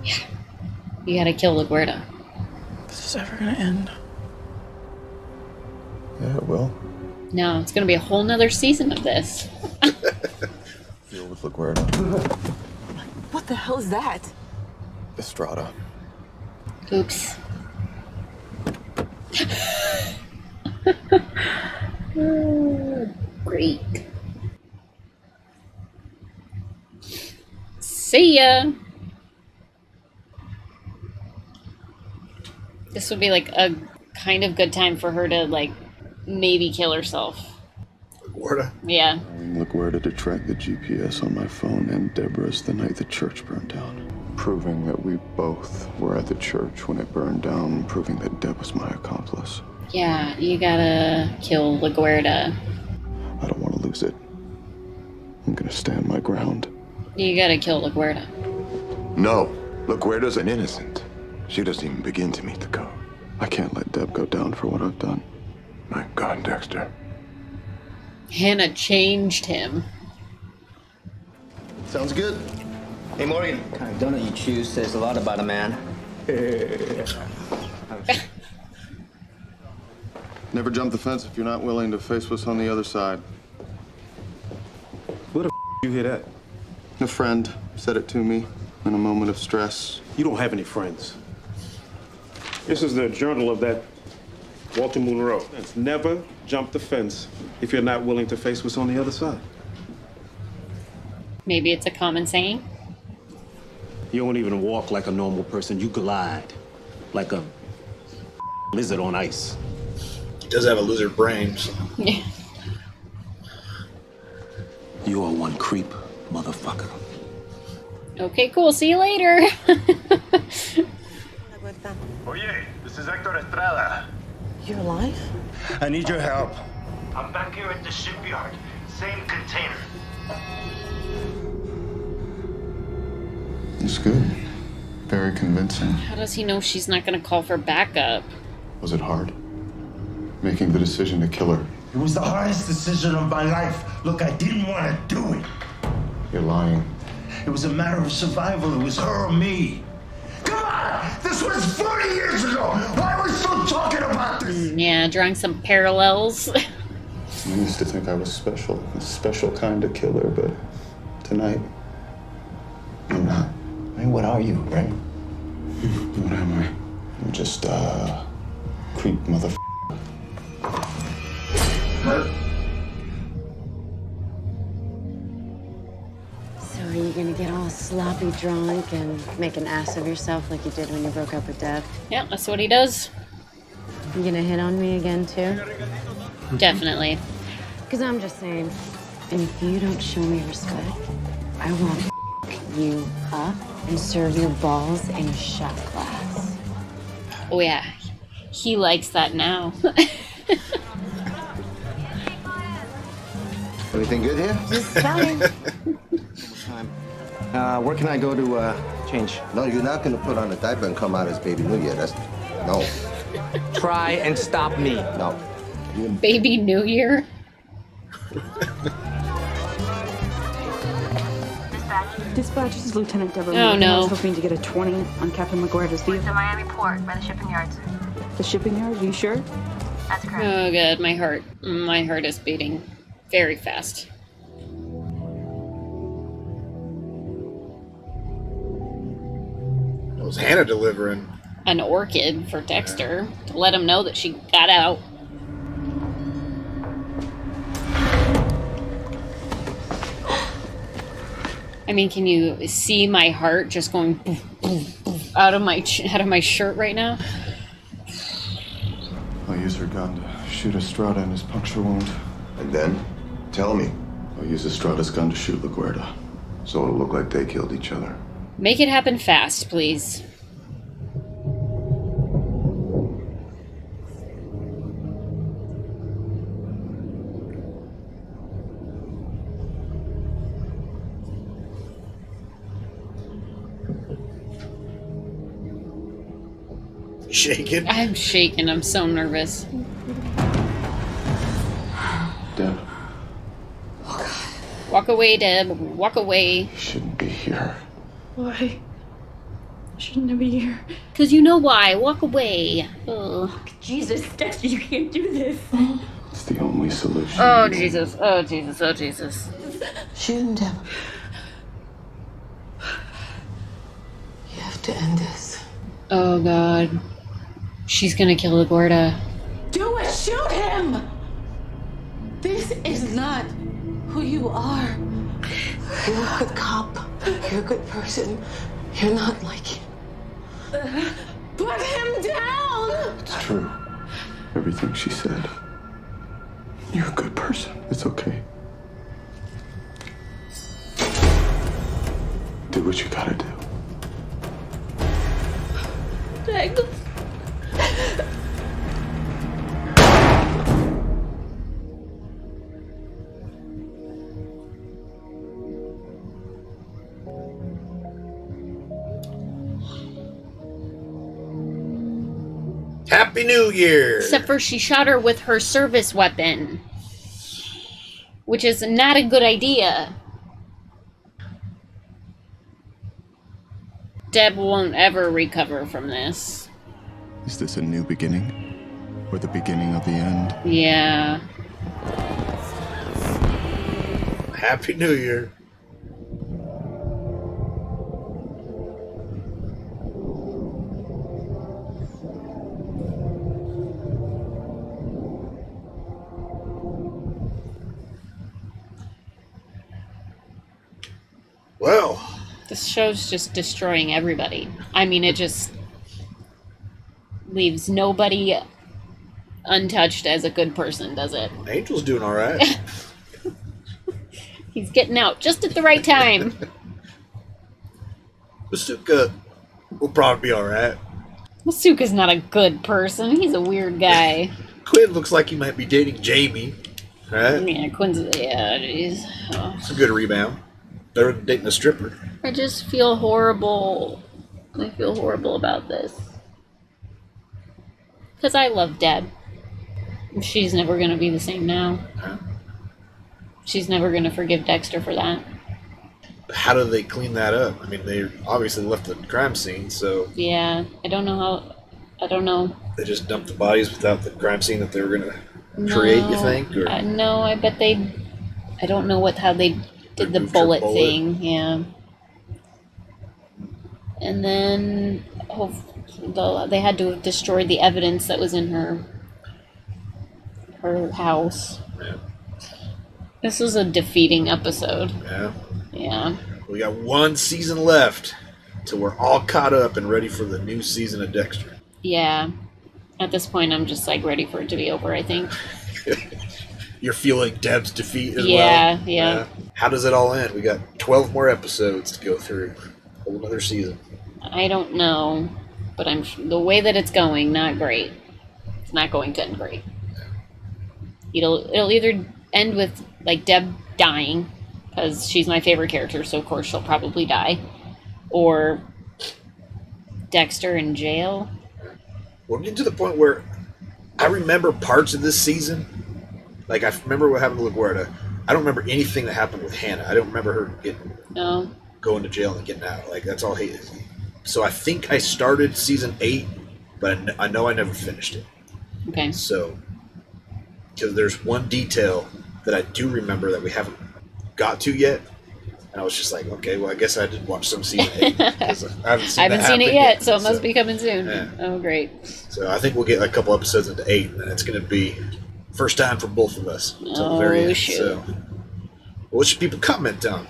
Yeah. You gotta kill LaGuerta. This is ever gonna end. Yeah, it will. No, it's gonna be a whole nother season of this. Deal with LaGuerta. What the hell is that? Estrada. Oops. Great. See ya. This would be like a kind of good time for her to like maybe kill herself. LaGuerta? Yeah. LaGuerta to track the GPS on my phone and Deborah's the night the church burned down. Proving that we both were at the church when it burned down, proving that Deb was my accomplice. Yeah, you gotta kill LaGuerta. I don't want to lose it. I'm gonna stand my ground. You gotta kill LaGuerta. No, LaGuerta's an innocent. She doesn't even begin to meet the code. I can't let Deb go down for what I've done. My God, Dexter. Hannah changed him. Sounds good. Hey, Morgan. What kind of donut you choose says a lot about a man. Never jump the fence if you're not willing to face what's on the other side. Where the you hear that? A friend said it to me in a moment of stress. You don't have any friends. This is the journal of that Walter Monroe. It's never jump the fence if you're not willing to face what's on the other side. Maybe it's a common saying. You don't even walk like a normal person. You glide like a lizard on ice. He does have a lizard brain, so. Yeah. You are one creep, motherfucker. Okay, cool. See you later. Oye, this is Hector Estrada. You're alive? I need your help. I'm back here at the shipyard. Same container. It's good. Very convincing. How does he know she's not gonna call for backup? Was it hard? Making the decision to kill her. It was the hardest decision of my life. Look, I didn't want to do it. You're lying. It was a matter of survival. It was her or me. Come on! This was 40 years ago! Why are we still talking about this? Yeah, drawing some parallels. I used to think I was special. A special kind of killer, but tonight, I'm not. I mean, what are you, right? What am I? I'm just a creep motherfucker. So are you gonna get all sloppy drunk and make an ass of yourself like you did when you broke up with Deb? Yeah, that's what he does. You gonna hit on me again, too? Definitely. Because I'm just saying, and if you don't show me respect, I will f*** you up and serve your balls in a shot glass. Oh yeah, he likes that now. Everything good here? Just fine. Where can I go to change? No, you're not gonna put on a diaper and come out as Baby New Year. That's no. Try and stop me. No. Baby New Year. Dispatch, this is Lieutenant Deborah. Oh, no. I was hoping to get a 20 on Captain LaGuerta's vehicle. It's the Miami port by the shipping yards. The shipping yard? Are you sure? That's correct. Oh god, my heart is beating very fast. It was Hannah delivering. An orchid for Dexter to let him know that she got out. I mean, can you see my heart just going boof, boof, boof, out of my shirt right now? I'll use her gun to shoot Estrada in his puncture wound. And then? Tell me. I'll use Estrada's gun to shoot LaGuerta. So it'll look like they killed each other. Make it happen fast, please. Shaking? I'm shaking. I'm so nervous. Deb. Walk away, Deb. Walk away. You shouldn't be here. Why? Shouldn't be here. Because you know why. Walk away. Ugh. Jesus, Dexter, you can't do this. It's the only solution. Oh, Jesus. Oh, Jesus. Oh, Jesus. Shouldn't have. You have to end this. Oh, God. She's gonna kill the Gorda. Do it! Shoot him! This is not who you are. You're a good cop. You're a good person. You're not like him. Put him down! It's true. Everything she said. You're a good person. It's okay. Do what you gotta do. Dex. Happy New Year! Except for she shot her with her service weapon. Which is not a good idea. Deb won't ever recover from this. Is this a new beginning? Or the beginning of the end? Yeah. Happy New Year. Well, this show's just destroying everybody. I mean, it just leaves nobody untouched as a good person, does it? Angel's doing all right. He's getting out just at the right time. Masuka will probably be all right. Masuka's not a good person. He's a weird guy. Quinn looks like he might be dating Jamie, right? Yeah, Quinn's... Yeah, jeez. Oh. It's a good rebound. They're dating a stripper. I just feel horrible. I feel horrible about this. Because I love Deb. She's never going to be the same now. Huh? She's never going to forgive Dexter for that. How do they clean that up? I mean, they obviously left the crime scene, so... Yeah, I don't know how... I don't know. They just dumped the bodies without the crime scene that they were going to create, you think? Or? No, I bet they... I don't know how they did the bullet thing. Yeah. And then... they had to have destroyed the evidence that was in her house. Yeah. This was a defeating episode. Yeah. Yeah. We got one season left till we're all caught up and ready for the new season of Dexter. Yeah. At this point, I'm just like ready for it to be over, I think. You're feeling Deb's defeat as well? Yeah. How does it all end? We got 12 more episodes to go through. A whole another season. I don't know, but the way that it's going, not great. It's not going to end great. It'll either end with like Deb dying, because she's my favorite character, so of course she'll probably die, or Dexter in jail. We're getting to the point where I remember parts of this season. Like, I remember what happened to LaGuardia. I don't remember anything that happened with Hannah. I don't remember her going to jail and getting out. Like, that's all hate. So I think I started season 8, but I know I never finished it. Okay. So, because there's one detail that I do remember that we haven't got to yet. And I was just like, okay, well, I guess I did watch some season 8. I haven't seen it yet, so it must be coming soon. Yeah. Oh, great. So I think we'll get a couple episodes into 8, and it's going to be first time for both of us until the very end. Shoot. So, what should people comment on?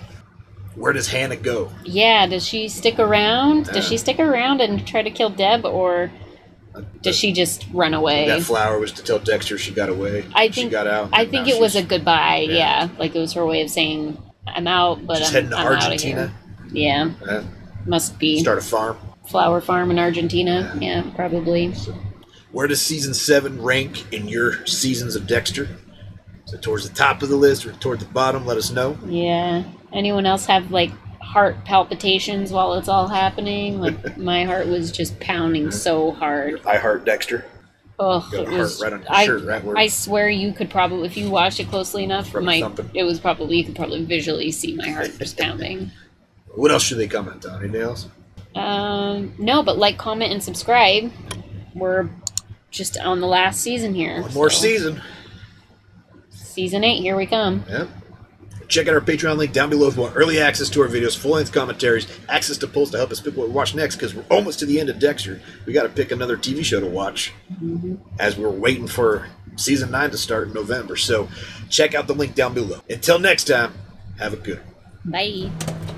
Where does Hannah go? Yeah, does she stick around? Does she stick around and try to kill Deb, or does she just run away? That flower was to tell Dexter she got away. She got out. I think it was a goodbye. Yeah, like it was her way of saying, "I'm out, but She's I'm heading to out of Argentina. here." Yeah, must be start a farm. Flower farm in Argentina. Yeah, probably. So, where does season 7 rank in your seasons of Dexter? So towards the top of the list or toward the bottom? Let us know. Yeah. Anyone else have like heart palpitations while it's all happening? Like my heart was just pounding so hard. I heart Dexter. Oh, it was. Right on your shirt, right where I swear you could probably, if you watched it closely enough, you could probably visually see my heart just pounding. What else should they comment on? Anything else? No, but like, comment, and subscribe. We're just on the last season here. One more season. Season 8, here we come. Yep. Check out our Patreon link down below if you want early access to our videos, full-length commentaries, access to polls to help us pick what we watch next, because we're almost to the end of Dexter. We got to pick another TV show to watch as we're waiting for Season 9 to start in November. So check out the link down below. Until next time, have a good one. Bye.